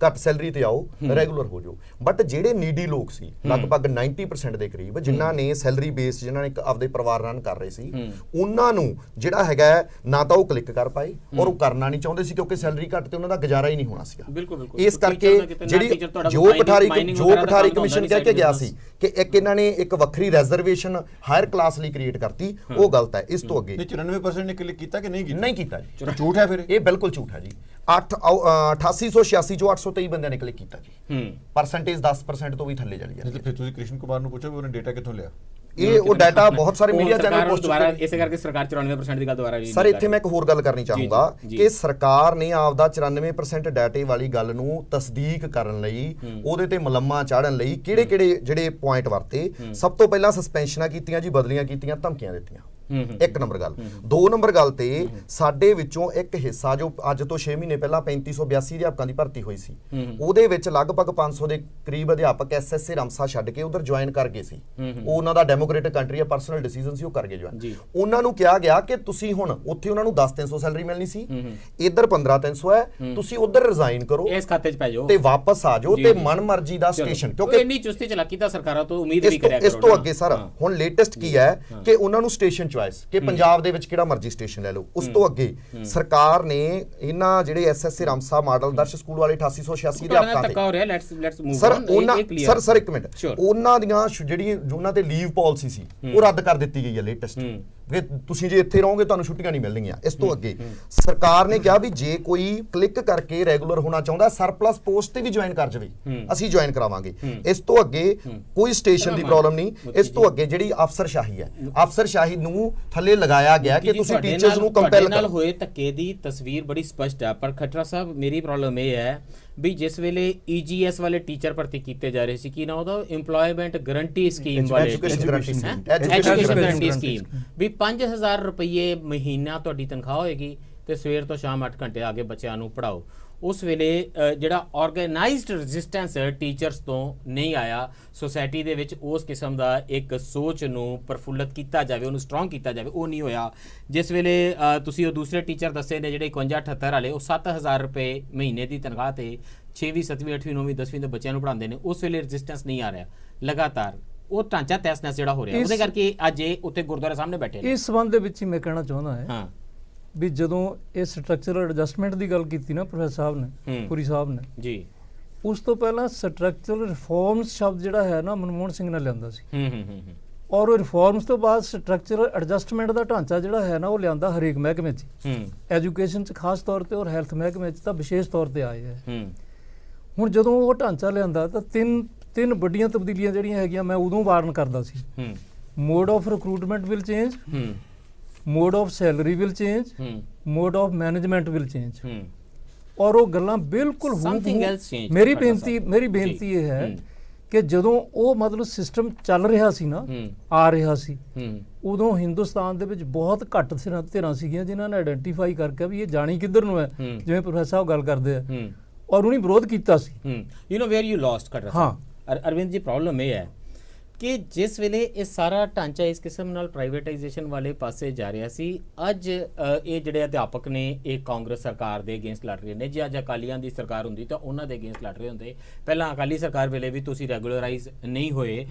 ਘੱਟ ਸੈਲਰੀ ਤੇ ਆਓ, ਰੈਗੂਲਰ ਹੋ ਜਾਓ। ਬਟ ਜਿਹੜੇ ਨੀਡੀ ਲੋਕ ਸੀ ਲਗਭਗ 90% ਦੇ ਕਰੀਬ, ਜਿਨ੍ਹਾਂ ਨੇ ਸੈਲਰੀ ਬੇਸਡ, ਜਿਨ੍ਹਾਂ ਨੇ ਆਪਦੇ ਪਰਿਵਾਰ ਰਨ ਕਰ ਰਹੇ ਸੀ, ਉਹਨਾਂ ਨੂੰ ਜਿਹੜਾ ਹੈਗਾ ਨਾ ਤਾਂ ਉਹ ਕਲਿੱਕ ਕਰ ਪਾਏ ਔਰ ਉਹ ਕਰਨਾ ਨਹੀਂ ਚਾਹੁੰਦੇ ਸੀ ਕਿਉਂਕਿ ਸੈਲਰੀ ਘੱਟ ਤੇ ਉਹਨਾਂ ਦਾ ਗੁਜ਼ਾਰਾ ਹੀ ਨਹੀਂ ਹੋਣਾ ਸੀਗਾ। ਇਸ ਕਰਕੇ ਜਿਹੜੀ ਜੋ ਕੋਠਾਰੀ ਕਮਿਸ਼ਨ ਕਹਿ ਕੇ ਗਿਆ ਸੀ ਕਿ ਇੱਕ ਇਹਨਾਂ ਨੇ ਇੱਕ ਵੱਖਰੀ ਰਿਜ਼ਰਵੇਸ਼ਨ ਹਾਇਰ ਕਲਾਸ ਲਈ ਕ੍ਰੀਏਟ ਕਰਤੀ, ਉਹ ਗਲਤ ਹੈ। ਇਸ ਤੋਂ ਅੱਗੇ 94% ਨੇ ਕਲਿੱਕ ਕੀਤਾ ਕਿ ਨਹੀਂ ਕੀਤਾ? ਨਹੀਂ ਕੀਤਾ ਜੀ, ਝੂਠ ਹੈ। ਫਿਰ ਇਹ ਬਿਲਕੁਲ ਝੂਠ ਹੈ ਜੀ। 8886 ਚੋਂ 823 ਬੰਦਿਆਂ ਨੇ ਕਲਿੱਕ ਕੀਤਾ ਜੀ। ਪਰਸੈਂਟੇਜ 10% ਤੋਂ ਵੀ ਥੱਲੇ ਚਲੀ ਜਾਂਦੀ ਹੈ। ਫਿਰ ਤੁਸੀਂ ਕ੍ਰਿਸ਼ਨ ਕੁਮਾਰ ਨੂੰ ਪੁੱਛੋ ਵੀ ਉਹਨੇ ਡਾਟਾ ਕਿੱਥੋਂ ਲਿਆ? ਇਹ ਉਹ ਡਾਟਾ ਬਹੁਤ ਸਾਰੇ ਮੀਡੀਆ ਚੈਨਲ ਪੋਸਟ ਦੁਆਰਾ, ਇਸੇ ਕਰਕੇ ਸਰਕਾਰ 94% ਦੀ ਗੱਲ ਦੁਆਰਾ ਨਹੀਂ। ਸਰ ਇੱਥੇ ਮੈਂ ਇੱਕ ਹੋਰ ਗੱਲ ਕਰਨੀ ਚਾਹੂੰਗਾ ਕਿ ਸਰਕਾਰ ਨੇ ਆਪਦਾ 94% ਡਾਟੇ ਵਾਲੀ ਗੱਲ ਨੂੰ ਤਸਦੀਕ ਕਰਨ ਲਈ, ਉਹਦੇ ਤੇ ਮਲੰਮਾ ਚਾੜਨ ਲਈ ਕਿਹੜੇ ਜਿਹੜੇ ਪੁਆਇੰਟ ਵਰਤੇ। ਸਭ ਤੋਂ ਪਹਿਲਾਂ ਸਸਪੈਂਸ਼ਨਾਂ ਕੀਤੀਆਂ ਜੀ, ਬਦਲੀਆਂ ਕੀਤੀਆਂ, ਧਮਕੀਆਂ ਦਿੱਤੀਆਂ। ਇੱਕ ਨੰਬਰ ਗੱਲ। 2 ਨੰਬਰ ਗੱਲ ਤੇ ਸਾਡੇ ਵਿੱਚੋਂ ਇੱਕ ਹਿੱਸਾ ਜੋ ਅੱਜ ਤੋਂ 6 ਮਹੀਨੇ ਪਹਿਲਾਂ 3582 ਅਧਿਆਪਕਾਂ ਦੀ ਭਰਤੀ ਹੋਈ ਸੀ, ਉਹਦੇ ਵਿੱਚ ਲਗਭਗ 500 ਦੇ ਕਰੀਬ ਅਧਿਆਪਕ ਐਸਐਸਏ ਰਮਸਾ ਛੱਡ ਕੇ ਉਧਰ ਜੁਆਇਨ ਕਰ ਗਏ ਸੀ। ਉਹ ਉਹਨਾਂ ਦਾ ਡੈਮੋਕ੍ਰੇਟਿਕ ਕੰਟਰੀ ਆ, ਪਰਸਨਲ ਡਿਸੀਜਨ ਸੀ, ਉਹ ਕਰ ਗਏ ਜੁਆਇਨ। ਉਹਨਾਂ ਨੂੰ ਕਿਹਾ ਗਿਆ ਕਿ ਤੁਸੀਂ ਹੁਣ ਉੱਥੇ ਉਹਨਾਂ ਨੂੰ 10-300 ਸੈਲਰੀ ਮਿਲਣੀ ਸੀ, ਇੱਧਰ 15-300 ਹੈ, ਤੁਸੀਂ ਉਧਰ ਰਿਜ਼ਾਈਨ ਕਰੋ, ਇਸ ਖਾਤੇ 'ਚ ਪੈ ਜਾਓ ਤੇ ਵਾਪਸ ਆ ਜਾਓ ਤੇ ਮਨਮਰਜ਼ੀ ਦਾ ਸਟੇਸ਼ਨ, ਕਿਉਂਕਿ ਇੰਨੀ ਚੁਸਤੀ ਚਲਾਕੀ ਤਾਂ ਸਰਕਾਰਾਂ ਤੋਂ ਉਮੀਦ ਵੀ ਕਰਿਆ ਕਰੋ। ਇਸ ਤੋਂ ਅੱਗੇ ਸਰ ਹੁਣ ਲੇਟੈਸਟ ਕੀ ਹੈ ਕਿ ਉਹਨਾਂ ਨੂੰ ਸਟੇਸ਼ਨ ਚੁਆਇਸ ਕਿ ਪੰਜਾਬ ਦੇ ਵਿੱਚ ਕਿਹੜਾ ਮਰਜ਼ੀ ਸਟੇਸ਼ਨ ਲੈ ਲਓ। ਉਸ ਤੋਂ ਅੱਗੇ ਸਰਕਾਰ ਨੇ ਇਹਨਾਂ ਜਿਹੜੇ ਐਸਐਸਸੀ ਰਮਸਾ ਮਾਡਲ ਦਰਸ਼ ਸਕੂਲ ਵਾਲੇ 8886 ਦੇ ਧੱਕਾ ਹੋ ਰਿਹਾ। ਲੈਟਸ ਮੂਵ ਸਰ ਉਹਨਾਂ ਸਰ ਇੱਕ ਮਿੰਟ, ਉਹਨਾਂ ਦੀਆਂ ਜਿਹੜੀਆਂ ਉਹਨਾਂ ਤੇ ਲੀਵ ਪਾਲਿਸੀ ਸੀ ਉਹ ਰੱਦ ਕਰ ਦਿੱਤੀ ਗਈ ਹੈ ਲੇਟੈਸਟ, ਕਿ ਤੁਸੀਂ ਜੇ ਇੱਥੇ ਰਹੋਗੇ ਤੁਹਾਨੂੰ ਛੁੱਟੀਆਂ ਨਹੀਂ ਮਿਲਣਗੀਆਂ। ਇਸ ਤੋਂ ਅੱਗੇ ਸਰਕਾਰ ਨੇ ਕਿਹਾ ਵੀ ਜੇ ਕੋਈ ਕਲਿੱਕ ਕਰਕੇ ਰੈਗੂਲਰ ਹੋਣਾ ਚਾਹੁੰਦਾ ਸਰਪਲਸ ਪੋਸਟ ਤੇ ਵੀ ਜੁਆਇਨ ਕਰ ਜਾਵੇ, ਅਸੀਂ ਜੁਆਇਨ ਕਰਾਵਾਂਗੇ। ਇਸ ਤੋਂ ਅੱਗੇ ਕੋਈ ਸਟੇਸ਼ਨ ਦੀ ਪ੍ਰੋਬਲਮ ਨਹੀਂ। ਇਸ ਤੋਂ ਅੱਗੇ ਜਿਹੜੀ ਅਫਸਰਸ਼ਾਹੀ ਹੈ, ਅਫਸਰਸ਼ਾਹੀ ਨੂੰ ਥੱਲੇ ਲਗਾਇਆ ਗਿਆ ਕਿ ਤੁਸੀਂ ਟੀਚਰਸ ਨੂੰ ਕੰਪੈਲ ਨਾਲ ਹੋਏ ਧੱਕੇ ਦੀ ਤਸਵੀਰ ਬੜੀ ਸਪਸ਼ਟ ਹੈ। ਪਰ ਖੱਟਰਾ ਸਾਹਿਬ, ਮੇਰੀ ਪ੍ਰੋਬਲਮ ਇਹ ਹੈ ਵੀ ਜਿਸ ਵੇਲੇ EGS ਵਾਲੇ ਟੀਚਰ ਭਰਤੀ ਕੀਤੇ ਜਾ ਰਹੇ ਸੀ, ਕੀ ਨਾ ਉਹਦਾ ਇੰਪਲੋਇਮੈਂਟ ਗਰੰਟੀ ਸਕੀਮ ਵਾਲੇ ਐਜੂਕੇਸ਼ਨ ਗਰੰਟੀ ਸਕੀਮ ਵੀ 5000 ਰੁਪਏ ਮਹੀਨਾ ਤੁਹਾਡੀ ਤਨਖਾਹ ਹੋਏਗੀ ਤੇ ਸਵੇਰ ਤੋਂ ਸ਼ਾਮ 8 ਘੰਟੇ ਆ ਕੇ ਬੱਚਿਆਂ ਨੂੰ ਪੜਾਓ। ਉਸ ਵੇਲੇ ਜਿਹੜਾ ਆਰਗੇਨਾਈਜ਼ਡ ਰੈਜ਼ਿਸਟੈਂਸ ਟੀਚਰਸ ਤੋਂ ਨਹੀਂ ਆਇਆ, ਸੋਸਾਇਟੀ ਦੇ ਵਿੱਚ ਉਸ ਕਿਸਮ ਦਾ ਇੱਕ ਸੋਚ ਨੂੰ ਪ੍ਰਫੁੱਲਤ ਕੀਤਾ ਜਾਵੇ, ਉਹਨੂੰ ਸਟਰੋਂਗ ਕੀਤਾ ਜਾਵੇ, ਉਹ ਨਹੀਂ ਹੋਇਆ। ਜਿਸ ਵੇਲੇ ਤੁਸੀਂ ਉਹ ਦੂਸਰੇ ਟੀਚਰ ਦੱਸੇ ਨੇ ਜਿਹੜੇ 51-78 ਵਾਲੇ, ਉਹ 7000 ਰੁਪਏ ਮਹੀਨੇ ਦੀ ਤਨਖਾਹ ਤੇ 6ਵੀਂ 7ਵੀਂ 8ਵੀਂ 9ਵੀਂ 10ਵੀਂ ਦੇ ਬੱਚਿਆਂ ਨੂੰ ਪੜ੍ਹਾਉਂਦੇ ਨੇ। ਉਸ ਵੇਲੇ ਰੈਜ਼ਿਸਟੈਂਸ ਨਹੀਂ ਆ ਰਿਹਾ ਲਗਾਤਾਰ, ਉਹ ਢਾਂਚਾ ਤੈਸ-ਨੈਸ ਜਿਹੜਾ ਹੋ ਰਿਹਾ, ਉਹਦੇ ਕਰਕੇ ਅੱਜ ਇਹ ਉੱਥੇ ਗੁਰਦੁਆਰੇ ਸਾਹਮਣੇ ਬੈਠੇ ਨੇ। ਇਸ ਸੰਬੰਧ ਦੇ ਵਿੱਚ ਹੀ ਮੈਂ ਕਹਿਣਾ ਚਾਹੁੰਦਾ ਹਾਂ ਵੀ ਜਦੋਂ ਇਹ ਸਟਰਕਚਰਲ ਐਡਜਸਟਮੈਂਟ ਦੀ ਗੱਲ ਕੀਤੀ ਨਾ ਪ੍ਰੋਫੈਸਰ ਸਾਹਿਬ ਨੇ, ਪੁਰੀ ਸਾਹਿਬ ਨੇ ਜੀ, ਉਸ ਤੋਂ ਪਹਿਲਾਂ ਸਟਰਕਚਰਲ ਰਿਫਾਰਮਸ ਸ਼ਬਦ ਜਿਹੜਾ ਹੈ ਨਾ ਮਨਮੋਹਨ ਸਿੰਘ ਨੇ ਲਿਆਂਦਾ ਸੀ, ਔਰ ਉਹ ਰਿਫਾਰਮਸ ਤੋਂ ਬਾਅਦ ਸਟਰਕਚਰਲ ਐਡਜਸਟਮੈਂਟ ਦਾ ਢਾਂਚਾ ਜਿਹੜਾ ਹੈ ਨਾ ਉਹ ਲਿਆਂਦਾ ਹਰੇਕ ਮਹਿਕਮੇ 'ਚ, ਐਜੂਕੇਸ਼ਨ 'ਚ ਖਾਸ ਤੌਰ ਤੇ ਔਰ ਹੈਲਥ ਮਹਿਕਮੇ 'ਚ ਤਾਂ ਵਿਸ਼ੇਸ਼ ਤੌਰ ਤੇ ਆਏ ਹੈ। ਹੁਣ ਜਦੋਂ ਉਹ ਢਾਂਚਾ ਲਿਆਂਦਾ ਤਾਂ ਤਿੰਨ ਵੱਡੀਆਂ ਤਬਦੀਲੀਆਂ ਜਿਹੜੀਆਂ ਹੈਗੀਆਂ ਮੈਂ ਉਦੋਂ ਵਾਰਨ ਕਰਦਾ ਸੀ। Mode of recruitment will change, mode of salary will change, mode of management will change, ਔਰ ਉਹ ਗੱਲਾਂ ਬਿਲਕੁਲ ਮੇਰੀ ਬੇਨਤੀ ਇਹ ਹੈ ਕਿ ਜਦੋਂ ਉਹ ਮਤਲਬ ਸਿਸਟਮ ਚੱਲ ਰਿਹਾ ਸੀ ਨਾ, ਆ ਰਿਹਾ ਸੀ, ਉਦੋਂ ਹਿੰਦੁਸਤਾਨ ਦੇ ਵਿੱਚ ਬਹੁਤ ਘੱਟ ਧਿਰਾਂ ਸੀਗੀਆਂ ਜਿਨ੍ਹਾਂ ਨੇ ਆਇਡੈਂਟੀਫਾਈ ਕਰਕੇ ਵੀ ਇਹ ਜਾਣੀ ਕਿੱਧਰ ਨੂੰ ਹੈ, ਜਿਵੇਂ ਪ੍ਰੋਫੈਸਰ ਸਾਹਿਬ ਗੱਲ ਕਰਦੇ ਆ, ਔਰ ਉਹਨੇ ਵਿਰੋਧ ਕੀਤਾ ਸੀ। You know where you lost ਕਰ ਰਿਹਾ। ਅਰਵਿੰਦ ਜੀ, ਪ੍ਰੋਬਲਮ ਇਹ ਹੈ ਕਿ ਜਿਸ ਵੇਲੇ ਇਹ ਸਾਰਾ ਢਾਂਚਾ ਇਸ ਕਿਸਮ ਨਾਲ ਪ੍ਰਾਈਵੇਟਾਈਜੇਸ਼ਨ ਵਾਲੇ ਪਾਸੇ ਜਾ ਰਿਹਾ ਸੀ, ਅੱਜ ਇਹ ਜਿਹੜੇ ਅਧਿਆਪਕ ਨੇ ਇਹ ਕਾਂਗਰਸ ਸਰਕਾਰ ਦੇ ਅਗੇਂਸਟ ਲੜ ਰਹੇ ਨੇ। ਜੇ ਅੱਜ ਅਕਾਲੀਆਂ ਦੀ ਸਰਕਾਰ ਹੁੰਦੀ ਤਾਂ ਉਹਨਾਂ ਦੇ ਅਗੇਂਸਟ ਲੜ ਰਹੇ ਹੁੰਦੇ। ਪਹਿਲਾਂ ਅਕਾਲੀ ਸਰਕਾਰ ਵੇਲੇ ਵੀ ਤੁਸੀਂ ਰੈਗੂਲਰਾਈਜ਼ ਨਹੀਂ ਹੋਏ,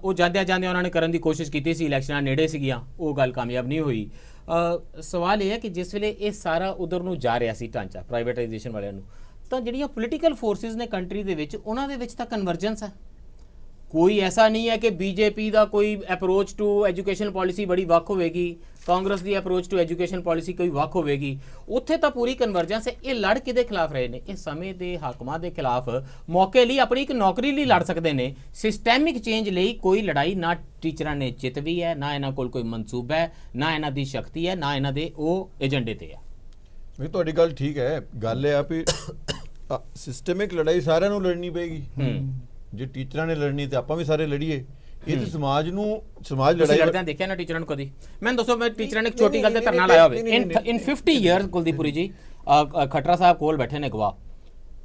ਉਹ ਜਾਂਦਿਆਂ ਉਹਨਾਂ ਨੇ ਕਰਨ ਦੀ ਕੋਸ਼ਿਸ਼ ਕੀਤੀ ਸੀ, ਇਲੈਕਸ਼ਨਾਂ ਨੇੜੇ ਸੀਗੀਆਂ, ਉਹ ਗੱਲ ਕਾਮਯਾਬ ਨਹੀਂ ਹੋਈ। ਸਵਾਲ ਇਹ ਹੈ ਕਿ ਜਿਸ ਵੇਲੇ ਇਹ ਸਾਰਾ ਉਧਰ ਨੂੰ ਜਾ ਰਿਹਾ ਸੀ ਢਾਂਚਾ ਪ੍ਰਾਈਵੇਟਾਈਜੇਸ਼ਨ ਵਾਲਿਆਂ ਨੂੰ, ਤਾਂ ਜਿਹੜੀਆਂ ਪੋਲੀਟੀਕਲ ਫੋਰਸਿਸ ਨੇ ਕੰਟਰੀ ਦੇ ਵਿੱਚ, ਉਹਨਾਂ ਦੇ ਵਿੱਚ ਤਾਂ ਕਨਵਰਜੈਂਸ ਹੈ। ਕੋਈ ਐਸਾ ਨਹੀਂ ਹੈ ਕਿ ਬੀਜੇਪੀ ਦਾ ਕੋਈ ਅਪਰੋਚ ਟੂ ਐਜੂਕੇਸ਼ਨ ਪਾਲਿਸੀ ਬੜੀ ਵੱਖ ਹੋਵੇਗੀ, ਕਾਂਗਰਸ ਦੀ ਅਪਰੋਚ ਟੂ ਐਜੂਕੇਸ਼ਨ ਪਾਲਿਸੀ ਕੋਈ ਵੱਖ ਹੋਵੇਗੀ। ਉੱਥੇ ਤਾਂ ਪੂਰੀ ਕਨਵਰਜੈਂਸ ਹੈ। ਇਹ ਲੜ ਕਿਹਦੇ ਖਿਲਾਫ ਰਹੇ ਨੇ? ਇਹ ਸਮੇਂ ਦੇ ਹਾਕਮਾਂ ਦੇ ਖਿਲਾਫ, ਮੌਕੇ ਲਈ, ਆਪਣੀ ਇੱਕ ਨੌਕਰੀ ਲਈ ਲੜ ਸਕਦੇ ਨੇ। ਸਿਸਟੈਮਿਕ ਚੇਂਜ ਲਈ ਕੋਈ ਲੜਾਈ ਨਾ ਟੀਚਰਾਂ ਨੇ ਜਿੱਤਵੀ ਹੈ, ਨਾ ਇਹਨਾਂ ਕੋਲ ਕੋਈ ਮਨਸੂਬਾ ਹੈ, ਨਾ ਇਹਨਾਂ ਦੀ ਸ਼ਕਤੀ ਹੈ, ਨਾ ਇਹਨਾਂ ਦੇ ਉਹ ਏਜੰਡੇ ਤੇ ਹੈ। ਵੀ ਤੁਹਾਡੀ ਗੱਲ ਠੀਕ ਹੈ। ਗੱਲ ਇਹ ਆ ਵੀ ਸਿਸਟਮਿਕ ਲੜਾਈ ਸਾਰਿਆਂ ਨੂੰ ਲੜਨੀ ਪਏਗੀ। ਜੇ ਟੀਚਰਾਂ ਨੇ ਲੜਨੀ ਤੇ ਆਪਾਂ ਵੀ ਸਾਰੇ ਲੜੀਏ। ਇਹ ਤੇ ਸਮਾਜ ਲੜਾਈ ਲੜਦਿਆਂ ਦੇਖਿਆ ਨਾ ਟੀਚਰਾਂ ਨੂੰ ਕਦੀ? ਮੈਨੂੰ ਦੱਸੋ, ਮੈਂ ਟੀਚਰਾਂ ਨੇ ਇੱਕ ਛੋਟੀ ਗੱਲ ਤੇ ਧਰਨਾ ਲਾਇਆ ਹੋਵੇ ਇਨ 50 ਇਅਰਸ। ਕੁਲਦੀਪੁਰੀ ਜੀ, ਖੱਟਰਾ ਸਾਹਿਬ ਕੋਲ ਬੈਠੇ ਨੇ ਗਵਾਹ,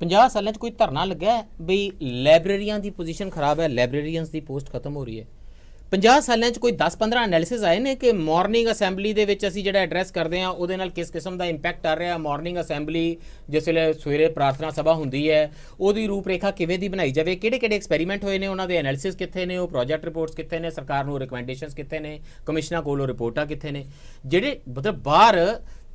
50 ਸਾਲਾਂ 'ਚ ਕੋਈ ਧਰਨਾ ਲੱਗਿਆ ਬਈ ਲਾਇਬ੍ਰੇਰੀਆਂ ਦੀ ਪੋਜੀਸ਼ਨ ਖਰਾਬ ਹੈ, ਲਾਇਬ੍ਰੇਰੀਅਨਸ ਦੀ ਪੋਸਟ ਖਤਮ ਹੋ ਰਹੀ ਹੈ? 50 ਸਾਲਾਂ 'ਚ ਕੋਈ 10-15 ਐਨਾਲਿਸਿਸ ਆਏ ਨੇ ਕਿ ਮਾਰਨਿੰਗ ਅਸੈਂਬਲੀ ਦੇ ਵਿੱਚ ਅਸੀਂ ਜਿਹੜਾ ਐਡਰੈਸ ਕਰਦੇ ਹਾਂ ਉਹਦੇ ਨਾਲ ਕਿਸ ਕਿਸਮ ਦਾ ਇੰਪੈਕਟ ਆ ਰਿਹਾ? ਮਾਰਨਿੰਗ ਅਸੈਂਬਲੀ ਜਿਸ ਵੇਲੇ ਸਵੇਰੇ ਪ੍ਰਾਰਥਨਾ ਸਭਾ ਹੁੰਦੀ ਹੈ, ਉਹਦੀ ਰੂਪਰੇਖਾ ਕਿਵੇਂ ਦੀ ਬਣਾਈ ਜਾਵੇ? ਕਿਹੜੇ ਐਕਸਪੈਰੀਮੈਂਟ ਹੋਏ ਨੇ? ਉਹਨਾਂ ਦੇ ਐਨਾਲਿਸਿਸ ਕਿੱਥੇ ਨੇ? ਉਹ ਪ੍ਰੋਜੈਕਟ ਰਿਪੋਰਟਸ ਕਿੱਥੇ ਨੇ? ਸਰਕਾਰ ਨੂੰ ਰਿਕਮੈਂਡੇਸ਼ਨਸ ਕਿੱਥੇ ਨੇ? ਕਮਿਸ਼ਨਾਂ ਕੋਲ ਉਹ ਰਿਪੋਰਟਾਂ ਕਿੱਥੇ ਨੇ? ਜਿਹੜੇ ਮਤਲਬ ਬਾਹਰ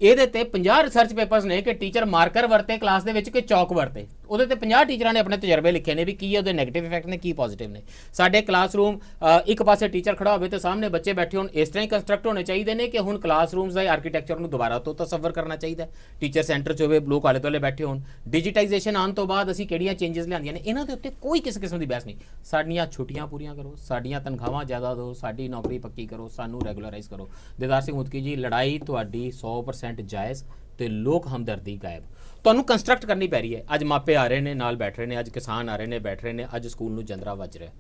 ਇਹਦੇ ਤੇ 50 ਰਿਸਰਚ ਪੇਪਰਸ ਨੇ ਕਿ ਟੀਚਰ ਮਾਰਕਰ ਵਰਤੇ ਕਲਾਸ ਦੇ ਵਿੱਚ ਕਿ ਚੌਕ ਵਰਤੇ, ਉਹਦੇ ਤੇ 50 ਟੀਚਰਾਂ ਨੇ ਆਪਣੇ ਤਜਰਬੇ ਲਿਖੇ ਨੇ ਵੀ ਕੀ ਉਹਦੇ ਨੈਗੇਟਿਵ ਇਫੈਕਟ ਨੇ, ਕੀ ਪੋਜ਼ਿਟਿਵ ਨੇ। ਸਾਡੇ ਕਲਾਸਰੂਮ ਇੱਕ ਪਾਸੇ ਟੀਚਰ ਖੜਾ ਹੋਵੇ ਤੇ ਸਾਹਮਣੇ ਬੱਚੇ ਬੈਠੇ ਹੋਣ, ਇਸ ਤਰ੍ਹਾਂ ਹੀ ਕੰਸਟਰਕਟ ਹੋਣੇ ਚਾਹੀਦੇ ਨੇ ਕਿ ਹੁਣ ਕਲਾਸਰੂਮਸ ਦਾ ਆਰਕੀਟੈਕਚਰ ਨੂੰ ਦੁਬਾਰਾ ਤੋਂ ਤਸੱਵਰ ਕਰਨਾ ਚਾਹੀਦਾ। ਟੀਚਰ ਸੈਂਟਰ 'ਚ ਹੋਵੇ, ਲੋਕ ਆਲੇ ਦੁਆਲੇ ਬੈਠੇ ਹੋਣ। ਡਿਜੀਟਾਈਜੇਸ਼ਨ ਆਉਣ ਤੋਂ ਬਾਅਦ ਅਸੀਂ ਕਿਹੜੀਆਂ ਚੇਂਜਸ ਲਿਆਂਦੀਆਂ ਨੇ, ਇਹਨਾਂ ਦੇ ਉੱਤੇ ਕੋਈ ਕਿਸੇ ਕਿਸਮ ਦੀ ਬਹਿਸ ਨਹੀਂ। ਸਾਡੀਆਂ ਛੁੱਟੀਆਂ ਪੂਰੀਆਂ ਕਰੋ, ਸਾਡੀਆਂ ਤਨਖਾਹਾਂ ਜ਼ਿਆਦਾ ਦਿਓ, ਸਾਡੀ ਨੌਕਰੀ ਪੱਕੀ ਕਰੋ, ਸਾਨੂੰ ਰੈਗੂਲਰਾਈਜ਼ ਕਰੋ। ਦਿਦਾਰ ਸਿੰਘ ਮੁਤਕੀ ਜੀ, ਲੜਾਈ ਤੁਹਾਡੀ 100% ਜਾਇਜ਼ ਤੇ ਲੋਕ ਹਮਦਰਦੀ ਗਾਇਬ। ਤੁਹਾਨੂੰ ਕੰਸਟਰਕਟ ਕਰਨੀ ਪੈ ਰਹੀ ਹੈ। ਅੱਜ ਮਾਪੇ ਆ ਰਹੇ ਨੇ, ਨਾਲ ਬੈਠ ਰਹੇ ਨੇ, ਅੱਜ ਕਿਸਾਨ ਆ ਰਹੇ ਨੇ, ਬੈਠ ਰਹੇ ਨੇ, ਅੱਜ ਸਕੂਲ ਨੂੰ ਜੰਦਰਾ ਵੱਜ ਰਿਹਾ।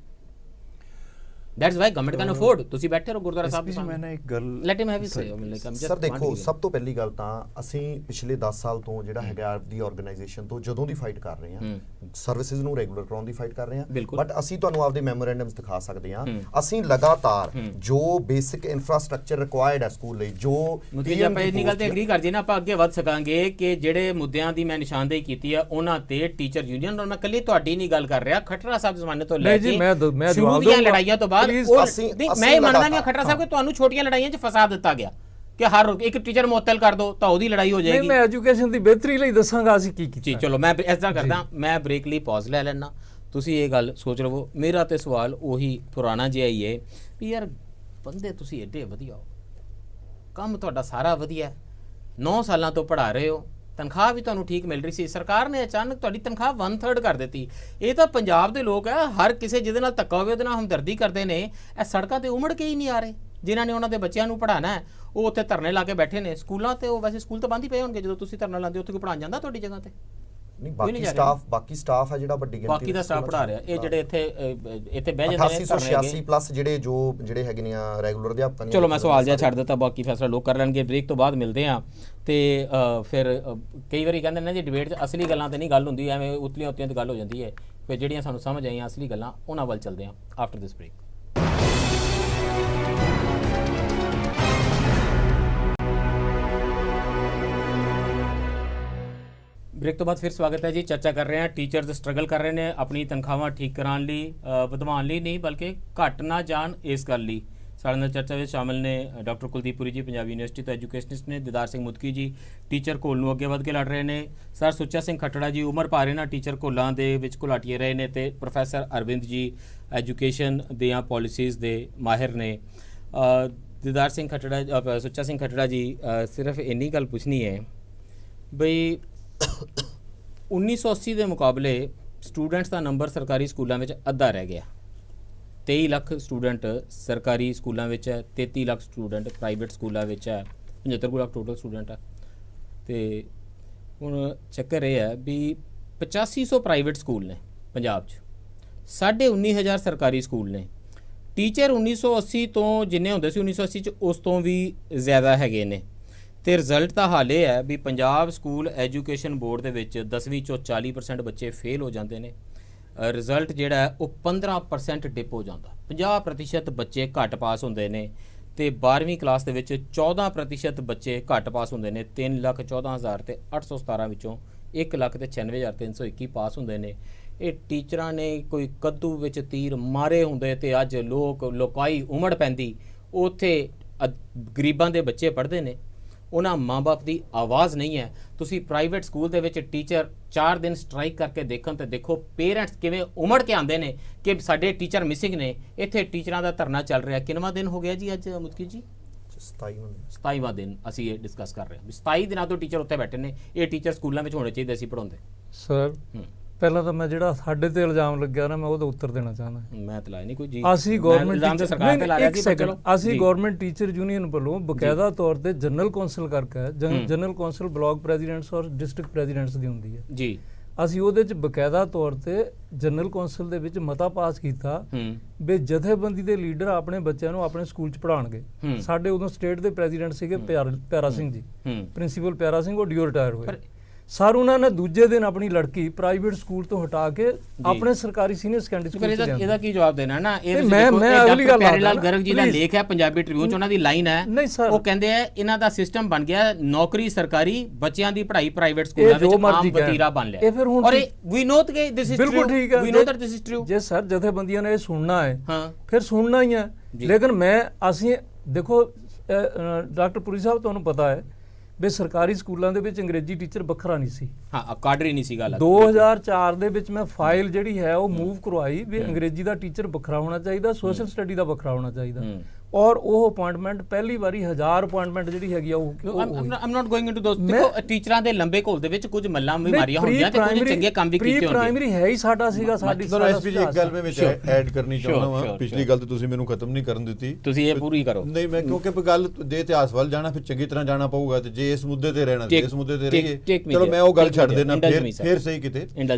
That's why government can afford. ਤੁਸੀਂ ਬੈਠੇ ਰਹੋ ਗੁਰਦੁਆਰਾ ਸਾਹਿਬ ਦੇ ਸਾਹਮਣੇ। ਮੈਂ ਇੱਕ ਗੱਲ let him have his say. Sir ਦੇਖੋ, ਸਭ ਤੋਂ ਪਹਿਲੀ ਗੱਲ ਤਾਂ ਅਸੀਂ ਪਿਛਲੇ 10 ਸਾਲ ਤੋਂ ਜਿਹੜਾ ਹੈਗਾ ਦੀ ਆਰਗੇਨਾਈਜੇਸ਼ਨ ਤੋਂ ਜਦੋਂ ਦੀ ਫਾਈਟ ਕਰ ਰਹੇ ਹਾਂ, ਸਰਵਿਸਿਜ਼ ਨੂੰ ਰੈਗੂਲਰ ਕਰਾਉਣ ਦੀ ਫਾਈਟ ਕਰ ਰਹੇ ਹਾਂ, ਬਟ ਅਸੀਂ ਤੁਹਾਨੂੰ ਆਪਦੇ ਮੈਮੋਰੈਂਡਮਸ ਦਿਖਾ ਸਕਦੇ ਹਾਂ। ਅਸੀਂ ਲਗਾਤਾਰ ਜੋ ਬੇਸਿਕ ਇਨਫਰਾਸਟ੍ਰਕਚਰ ਰਿਕੁਆਇਰਡ ਹੈ ਸਕੂਲ ਲਈ, ਜੋ ਆਪਾਂ ਇੰਨੀ ਗੱਲ ਤੇ ਐਗਰੀ ਕਰ ਜੇ ਨਾ, ਆਪਾਂ ਅੱਗੇ ਵੱਧ ਸਕਾਂਗੇ ਕਿ ਜਿਹੜੇ ਮੁੱਦਿਆਂ ਦੀ ਮੈਂ ਨਿਸ਼ਾਨਦੇਹੀ ਕੀਤੀ ਆ ਉਹਨਾਂ ਤੇ ਟੀਚਰ ਯੂਨੀਅਨ, ਔਰ ਮੈਂ ਕੱਲੀ ਤੁਹਾਡੀ ਨਹੀਂ ਗੱਲ ਕਰ ਰਿਹਾ, ਖੱਟੜਾ ਸਾਹਿਬ ਜ਼ਮਾਨੇ ਤੋਂ ਲੈ ਕੇ ਸ਼ੁਰੂ ਦੀਆਂ ਲੜਾਈਆਂ ਤੋਂ ਬਾਅਦ ਮੈਂ ਇਹ ਮੰਨਦਾ ਨਹੀਂ ਖੱਟੜਾ ਸਾਹਿਬ ਕਿ ਤੁਹਾਨੂੰ ਛੋਟੀਆਂ ਲੜਾਈਆਂ 'ਚ ਫਸਾ ਦਿੱਤਾ ਗਿਆ ਕਿ ਹਰ ਇੱਕ ਟੀਚਰ ਮੁਅੱਤਲ ਕਰ ਦੋ ਤਾਂ ਉਹਦੀ ਲੜਾਈ ਹੋ ਜਾਏਗੀ। ਮੈਂ ਐਜੂਕੇਸ਼ਨ ਦੀ ਬਿਹਤਰੀ ਲਈ ਦੱਸਾਂਗਾ ਅਸੀਂ ਕੀ ਕੀਤਾ। ਜੀ ਚਲੋ, ਮੈਂ ਇਸ ਤਰ੍ਹਾਂ ਕਰਦਾ, ਮੈਂ ਬ੍ਰੇਕ ਲਈ ਪੌਜ਼ ਲੈ ਲੈਣਾ, ਤੁਸੀਂ ਇਹ ਗੱਲ ਸੋਚ ਲਵੋ। ਮੇਰਾ ਤੇ ਸਵਾਲ ਉਹੀ ਪੁਰਾਣਾ ਜਿਹਾ ਹੀ ਹੈ ਵੀ ਯਾਰ ਬੰਦੇ ਤੁਸੀਂ ਏਡੇ ਵਧੀਆ ਹੋ, ਕੰਮ ਤੁਹਾਡਾ ਸਾਰਾ ਵਧੀਆ, 9 ਸਾਲਾਂ ਤੋਂ ਪੜ੍ਹਾ ਰਹੇ ਹੋ, ਤਨਖਾਹ ਵੀ ਤੁਹਾਨੂੰ ਠੀਕ ਮਿਲ ਰਹੀ ਸੀ, ਸਰਕਾਰ ਨੇ ਅਚਾਨਕ ਤੁਹਾਡੀ ਤਨਖਾਹ 1/3 ਕਰ ਦਿੱਤੀ। ਇਹ ਤਾਂ ਪੰਜਾਬ ਦੇ ਲੋਕ ਹੈ, ਹਰ ਕਿਸੇ ਜਿਹਦੇ ਨਾਲ ਧੱਕਾ ਹੋਵੇ ਉਹਦੇ ਨਾਲ ਹਮਦਰਦੀ ਕਰਦੇ ਨੇ। ਇਹ ਸੜਕਾਂ ਤੇ ਉਮੜ ਕੇ ਹੀ ਨਹੀਂ ਆ ਰਹੇ ਜਿਨ੍ਹਾਂ ਨੇ ਉਹਨਾਂ ਦੇ ਬੱਚਿਆਂ ਨੂੰ ਪੜ੍ਹਾਉਣਾ ਹੈ, ਉਹ ਉੱਥੇ ਧਰਨੇ ਲਾ ਕੇ ਬੈਠੇ ਨੇ। ਸਕੂਲਾਂ ਤੇ ਉਹ ਵੈਸੇ ਸਕੂਲ ਤਾਂ ਬੰਦ ਹੀ ਪਏ ਹੋਣਗੇ ਜਦੋਂ ਤੁਸੀਂ ਧਰਨਾ ਲਾਉਂਦੇ, ਉੱਥੇ ਕੋਈ ਪੜ੍ਹਾਉਣ ਜਾਂਦਾ ਤੁਹਾਡੀ ਜਗ੍ਹਾ ਤੇ? ਨਹੀਂ, ਬਾਕੀ ਸਟਾਫ ਹੈ ਜਿਹੜਾ ਵੱਡੀ ਗਿਣਤੀ ਬਾਕੀ ਦਾ ਸਟਾਫ ਪੜ੍ਹਾ ਰਿਹਾ। ਇਹ ਜਿਹੜੇ ਇੱਥੇ ਬਹਿ ਜਾਂਦੇ ਨੇ 8886 ਪਲੱਸ ਜਿਹੜੇ ਹੈਗੇ ਨੇ ਰੈਗੂਲਰ ਅਧਿਆਪਕ ਨੇ। ਚਲੋ ਮੈਂ ਸਵਾਲ ਜਿਹਾ ਛੱਡ ਦਿੱਤਾ, ਬਾਕੀ ਫੈਸਲਾ ਲੋਕ ਕਰ ਲੈਣਗੇ। ਬ੍ਰੇਕ ਤੋਂ ਬਾਅਦ ਮਿਲਦੇ ਆ। ਤੇ ਫਿਰ ਕਈ ਵਾਰੀ ਕਹਿੰਦੇ ਨੇ ਜੀ ਡਿਬੇਟ 'ਚ ਅਸਲੀ ਗੱਲਾਂ ਤੇ ਨਹੀਂ ਗੱਲ ਹੁੰਦੀ, ਐਵੇਂ ਉਤਲੀਆਂ ਉਤਲੀਆਂ ਤੇ ਗੱਲ ਹੋ ਜਾਂਦੀ ਹੈ। ਫਿਰ ਜਿਹੜੀਆਂ ਸਾਨੂੰ ਸਮਝ ਆਈਆਂ ਅਸਲੀ ਗੱਲਾਂ, ਉਹਨਾਂ ਵੱਲ ਚੱਲਦੇ ਆ ਆਫਟਰ ਦਿਸ ਬ੍ਰੇਕ। ਬ੍ਰੇਕ ਤੋਂ ਬਾਅਦ ਫਿਰ ਸਵਾਗਤ ਹੈ ਜੀ। ਚਰਚਾ ਕਰ ਰਹੇ ਹਾਂ, ਟੀਚਰਸ ਸਟਰਗਲ ਕਰ ਰਹੇ ਨੇ ਆਪਣੀ ਤਨਖਾਹਾਂ ਠੀਕ ਕਰਾਉਣ ਲਈ, ਵਧਾਉਣ ਲਈ ਨਹੀਂ ਬਲਕਿ ਘਟ ਨਾ ਜਾਣ ਇਸ ਗੱਲ ਲਈ। ਸਾਡੇ ਨਾਲ ਚਰਚਾ ਵਿੱਚ ਸ਼ਾਮਿਲ ਨੇ ਡਾਕਟਰ ਕੁਲਦੀਪ ਪੁਰੀ ਜੀ, ਪੰਜਾਬ ਯੂਨੀਵਰਸਿਟੀ ਤੋਂ ਐਜੂਕੇਸ਼ਨਿਸਟ ਨੇ, ਦੀਦਾਰ ਸਿੰਘ ਮੁਦਕੀ ਜੀ ਟੀਚਰ ਘੋਲ ਨੂੰ ਅੱਗੇ ਵਧ ਕੇ ਲੜ ਰਹੇ ਨੇ, ਸਰ ਸੁੱਚਾ ਸਿੰਘ ਖੱਟੜਾ ਜੀ ਉਮਰ ਭਰ ਇਹਨਾਂ ਟੀਚਰ ਘੋਲਾਂ ਦੇ ਵਿੱਚ ਘੁਲਾਟੀਏ ਰਹੇ ਨੇ, ਤੇ ਪ੍ਰੋਫੈਸਰ ਅਰਵਿੰਦ ਜੀ ਐਜੂਕੇਸ਼ਨ ਦੀਆਂ ਪਾਲਿਸੀਜ਼ ਦੇ ਮਾਹਿਰ ਨੇ। ਦੀਦਾਰ ਸਿੰਘ ਖੱਟੜਾ, ਸੁੱਚਾ ਸਿੰਘ ਖੱਟੜਾ ਜੀ, ਸਿਰਫ ਇੰਨੀ ਗੱਲ ਪੁੱਛਣੀ ਹੈ ਬਈ 1980 ਦੇ ਮੁਕਾਬਲੇ ਸਟੂਡੈਂਟਸ ਦਾ ਨੰਬਰ ਸਰਕਾਰੀ ਸਕੂਲਾਂ ਵਿੱਚ ਅੱਧਾ ਰਹਿ ਗਿਆ। 23 ਲੱਖ ਸਟੂਡੈਂਟ ਸਰਕਾਰੀ ਸਕੂਲਾਂ ਵਿੱਚ ਹੈ, 33 ਲੱਖ ਸਟੂਡੈਂਟ ਪ੍ਰਾਈਵੇਟ ਸਕੂਲਾਂ ਵਿੱਚ ਹੈ, 75 ਲੱਖ ਟੋਟਲ ਸਟੂਡੈਂਟ ਹੈ। ਤੇ ਹੁਣ ਚੱਕਰ ਇਹ ਹੈ ਵੀ 8500 ਪ੍ਰਾਈਵੇਟ ਸਕੂਲ ਨੇ ਪੰਜਾਬ 'ਚ, 19,500 ਸਰਕਾਰੀ ਸਕੂਲ ਨੇ। ਟੀਚਰ 1980 ਤੋਂ ਜਿੰਨੇ ਹੁੰਦੇ ਸੀ 1980 'ਚ ਉਸ ਤੋਂ ਵੀ ਜ਼ਿਆਦਾ ਹੈਗੇ ਨੇ। ਤੇ ਰਿਜ਼ਲਟ ਤਾਂ ਹਾਲ ਇਹ ਹੈ ਵੀ ਪੰਜਾਬ ਸਕੂਲ ਐਜੂਕੇਸ਼ਨ ਬੋਰਡ ਦੇ ਵਿੱਚ 10ਵੀਂ 'ਚੋਂ 40% ਬੱਚੇ ਫੇਲ ਹੋ ਜਾਂਦੇ ਨੇ। ਰਿਜ਼ਲਟ ਜਿਹੜਾ ਹੈ ਉਹ 15% ਡਿਪ ਹੋ ਜਾਂਦਾ, 50% ਬੱਚੇ ਘੱਟ ਪਾਸ ਹੁੰਦੇ ਨੇ। ਤੇ 12ਵੀਂ ਕਲਾਸ ਦੇ ਵਿੱਚ 14% ਬੱਚੇ ਘੱਟ ਪਾਸ ਹੁੰਦੇ ਨੇ। 3,14,000 ਤੇ 817 ਵਿੱਚੋਂ 1,96,321 ਪਾਸ ਹੁੰਦੇ ਨੇ। ਇਹ ਟੀਚਰਾਂ ਨੇ ਕੋਈ ਕੱਦੂ ਵਿੱਚ ਤੀਰ ਮਾਰੇ ਹੁੰਦੇ ਤੇ ਅੱਜ ਲੋਕਾਈ ਉਮੜ ਪੈਂਦੀ। ਉੱਥੇ ਗਰੀਬਾਂ ਦੇ ਬੱਚੇ ਪੜ੍ਹਦੇ ਨੇ, ਉਹਨਾਂ ਮਾਂ-ਬਾਪ ਦੀ ਆਵਾਜ਼ ਨਹੀਂ ਹੈ। ਤੁਸੀਂ ਪ੍ਰਾਈਵੇਟ ਸਕੂਲ ਦੇ ਵਿੱਚ ਟੀਚਰ 4 ਦਿਨ ਸਟ੍ਰਾਈਕ ਕਰਕੇ ਦੇਖਣ ਤੇ ਦੇਖੋ ਪੇਰੈਂਟਸ ਕਿਵੇਂ ਉਮੜ ਕੇ ਆਉਂਦੇ ਨੇ ਕਿ ਸਾਡੇ ਟੀਚਰ ਮਿਸਿੰਗ ਨੇ। ਇੱਥੇ ਟੀਚਰਾਂ ਦਾ ਧਰਨਾ ਚੱਲ ਰਿਹਾ, ਕਿੰਨਵਾਂ ਦਿਨ ਹੋ ਗਿਆ ਜੀ ਅੱਜ ਮੁਦਕੀ ਜੀ? 27ਵਾਂ ਦਿਨ ਅਸੀਂ ਇਹ ਡਿਸਕਸ ਕਰ ਰਹੇ ਹਾਂ। 27 ਦਿਨਾਂ ਤੋਂ ਟੀਚਰ ਉੱਥੇ ਬੈਠੇ ਨੇ। ਇਹ ਟੀਚਰ ਸਕੂਲਾਂ ਵਿੱਚ ਹੋਣੇ ਚਾਹੀਦੇ ਸੀ ਪੜ੍ਹਾਉਂਦੇ। ਸਰ ਪਹਿਲਾਂ ਤਾਂ ਮੈਂ ਜਿਹੜਾ ਸਾਡੇ ਤੇ ਇਲਜ਼ਾਮ ਲੱਗਿਆ ਨਾ, ਮੈਂ ਉਹਦਾ ਉੱਤਰ ਦੇਣਾ ਚਾਹੁੰਦਾ। ਮੈਂ ਤਾਂ ਲਾਇਆ ਨਹੀਂ ਕੋਈ ਜੀ, ਅਸੀਂ ਗਵਰਨਮੈਂਟ ਸਰਕਾਰ ਤੇ ਲਾ ਰਿਹਾ ਸੀ। ਅਸੀਂ ਗਵਰਨਮੈਂਟ ਟੀਚਰ ਯੂਨੀਅਨ ਵੱਲੋਂ ਬਕਾਇਦਾ ਤੌਰ ਤੇ ਜਨਰਲ ਕੌਂਸਲ ਕਰਕੇ, ਜਨਰਲ ਕੌਂਸਲ ਬਲਾਕ ਪ੍ਰੈਜ਼ੀਡੈਂਟਸ ਔਰ ਡਿਸਟ੍ਰਿਕਟ ਪ੍ਰੈਜ਼ੀਡੈਂਟਸ ਦੀ ਹੁੰਦੀ ਹੈ ਜੀ, ਅਸੀਂ ਉਹਦੇ ਚ ਬਕਾਇਦਾ ਤੌਰ ਤੇ ਜਨਰਲ ਕੌਂਸਲ ਦੇ ਵਿੱਚ ਮਤਾ ਪਾਸ ਕੀਤਾ ਵੀ ਜਥੇਬੰਦੀ ਦੇ ਲੀਡਰ ਆਪਣੇ ਬੱਚਿਆਂ ਨੂੰ ਆਪਣੇ ਸਕੂਲ ਚ ਪੜ੍ਹਾਉਣਗੇ। ਸਾਡੇ ਉਦੋਂ ਸਟੇਟ ਦੇ ਪ੍ਰੈਜ਼ੀਡੈਂਟ ਸੀਗੇ ਪਿਆਰਾ ਸਿੰਘ ਜੀ, ਪ੍ਰਿੰਸੀਪਲ ਪਿਆਰਾ ਸਿੰਘ, ਉਹ ਡਿਓ ਰਿਟਾਇਰ ਹੋਏ। ਸਰ ਉਹਨਾਂ ਨੇ ਦੂਜੇ ਦਿਨ ਆਪਣੀ ਲੜਕੀ ਪ੍ਰਾਈਵੇਟ ਸਕੂਲ ਤੋਂ ਹਟਾ ਕੇ ਆਪਣੇ ਸਰਕਾਰੀ ਸੀਨੀਅਰ ਸੈਕੰਡਰੀ ਸਕੂਲ ਚ ਲਿਆਂਦੀ। ਇਹਦਾ ਕੀ ਜਵਾਬ ਦੇਣਾ ਨਾ? ਇਹ ਮੈਂ ਅਗਲੀ ਗੱਲ ਪਿਆਰੇਲਾਲ ਗਰਗ ਜੀ ਦਾ ਲੇਖ ਹੈ ਪੰਜਾਬੀ ਟ੍ਰਿਬਿਊਨ ਚ, ਉਹਨਾਂ ਦੀ ਲਾਈਨ ਹੈ, ਉਹ ਕਹਿੰਦੇ ਆ ਇਹਨਾਂ ਦਾ ਸਿਸਟਮ ਬਣ ਗਿਆ ਨੌਕਰੀ ਸਰਕਾਰੀ, ਬੱਚਿਆਂ ਦੀ ਪੜ੍ਹਾਈ ਪ੍ਰਾਈਵੇਟ ਸਕੂਲਾਂ ਵਿੱਚ ਆਮ ਵਤੀਰਾ ਬਣ ਲਿਆ। ਔਰ ਵੀ ਨੋ ਕਿ this is true, we know that this is true. ਜੇ ਸਰ ਜਥੇਬੰਦੀਆਂ ਨੇ ਇਹ ਸੁਣਨਾ ਹੈ ਫਿਰ ਸੁਣਨਾ ਹੀ ਹੈ। ਲੇਕਿਨ ਅਸੀਂ ਦੇਖੋ ਡਾਕਟਰ ਪੁਰੀ ਸਾਹਿਬ, ਤੁਹਾਨੂੰ ਪਤਾ ਹੈ ਵੀ ਸਰਕਾਰੀ ਸਕੂਲਾਂ ਦੇ ਵਿੱਚ ਅੰਗਰੇਜ਼ੀ ਟੀਚਰ ਵੱਖਰਾ ਨਹੀਂ ਸੀ। ਹਾਂ, ਕਾਡਰ ਹੀ ਨਹੀਂ ਸੀ ਗੱਲ। 2004 ਦੇ ਵਿੱਚ ਮੈਂ ਫਾਈਲ ਜਿਹੜੀ ਹੈ ਉਹ ਮੂਵ ਕਰਵਾਈ ਵੀ ਅੰਗਰੇਜ਼ੀ ਦਾ ਟੀਚਰ ਵੱਖਰਾ ਹੋਣਾ ਚਾਹੀਦਾ, ਸੋਸ਼ਲ ਸਟੱਡੀ ਦਾ ਵੱਖਰਾ ਹੋਣਾ ਚਾਹੀਦਾ। ਔਰ ਉਹ ਅਪਾਇੰਟਮੈਂਟ ਪਹਿਲੀ ਵਾਰੀ 1000 ਅਪਾਇੰਟਮੈਂਟ ਜਿਹੜੀ ਹੈਗੀ ਆ ਉਹ ਆਮ ਨਾਟ ਗੋਇੰਗ ਇਨਟੂ ਦੋਸ। ਦੇਖੋ ਟੀਚਰਾਂ ਦੇ ਲੰਬੇ ਘੋਲ ਦੇ ਵਿੱਚ ਕੁਝ ਮੱਲਾਂ ਬਿਮਾਰੀਆਂ ਹੁੰਦੀਆਂ ਤੇ ਕੁਝ ਚੰਗੇ ਕੰਮ ਵੀ ਕੀਤੇ ਹੁੰਦੇ। ਪ੍ਰਾਇਮਰੀ ਹੈ ਹੀ ਸਾਡਾ ਸੀਗਾ। ਸਾਡੀ ਐਸਪੀਜੀ ਇੱਕ ਗੱਲ ਮੈਂ ਵਿੱਚ ਐਡ ਕਰਨੀ ਚਾਹੁੰਦਾ ਹਾਂ। ਪਿਛਲੀ ਗੱਲ ਤੇ ਤੁਸੀਂ ਮੈਨੂੰ ਖਤਮ ਨਹੀਂ ਕਰਨ ਦਿੱਤੀ, ਤੁਸੀਂ ਇਹ ਪੂਰੀ ਕਰੋ। ਨਹੀਂ, ਮੈਂ ਕਿਉਂਕਿ ਗੱਲ ਦੇ ਇਤਿਹਾਸ ਵੱਲ ਜਾਣਾ ਫਿਰ ਚੰਗੀ ਤਰ੍ਹਾਂ ਜਾਣਾ ਪਊਗਾ, ਤੇ ਜੇ ਇਸ ਮੁੱਦੇ ਤੇ ਰਹਿਣਾ, ਇਸ ਮੁੱਦੇ ਤੇ ਰਹੀਏ, ਚਲੋ ਮੈਂ ਉਹ ਗੱਲ ਛੱਡ ਦੇਣਾ, ਫਿਰ ਸਹੀ ਕਿਤੇ।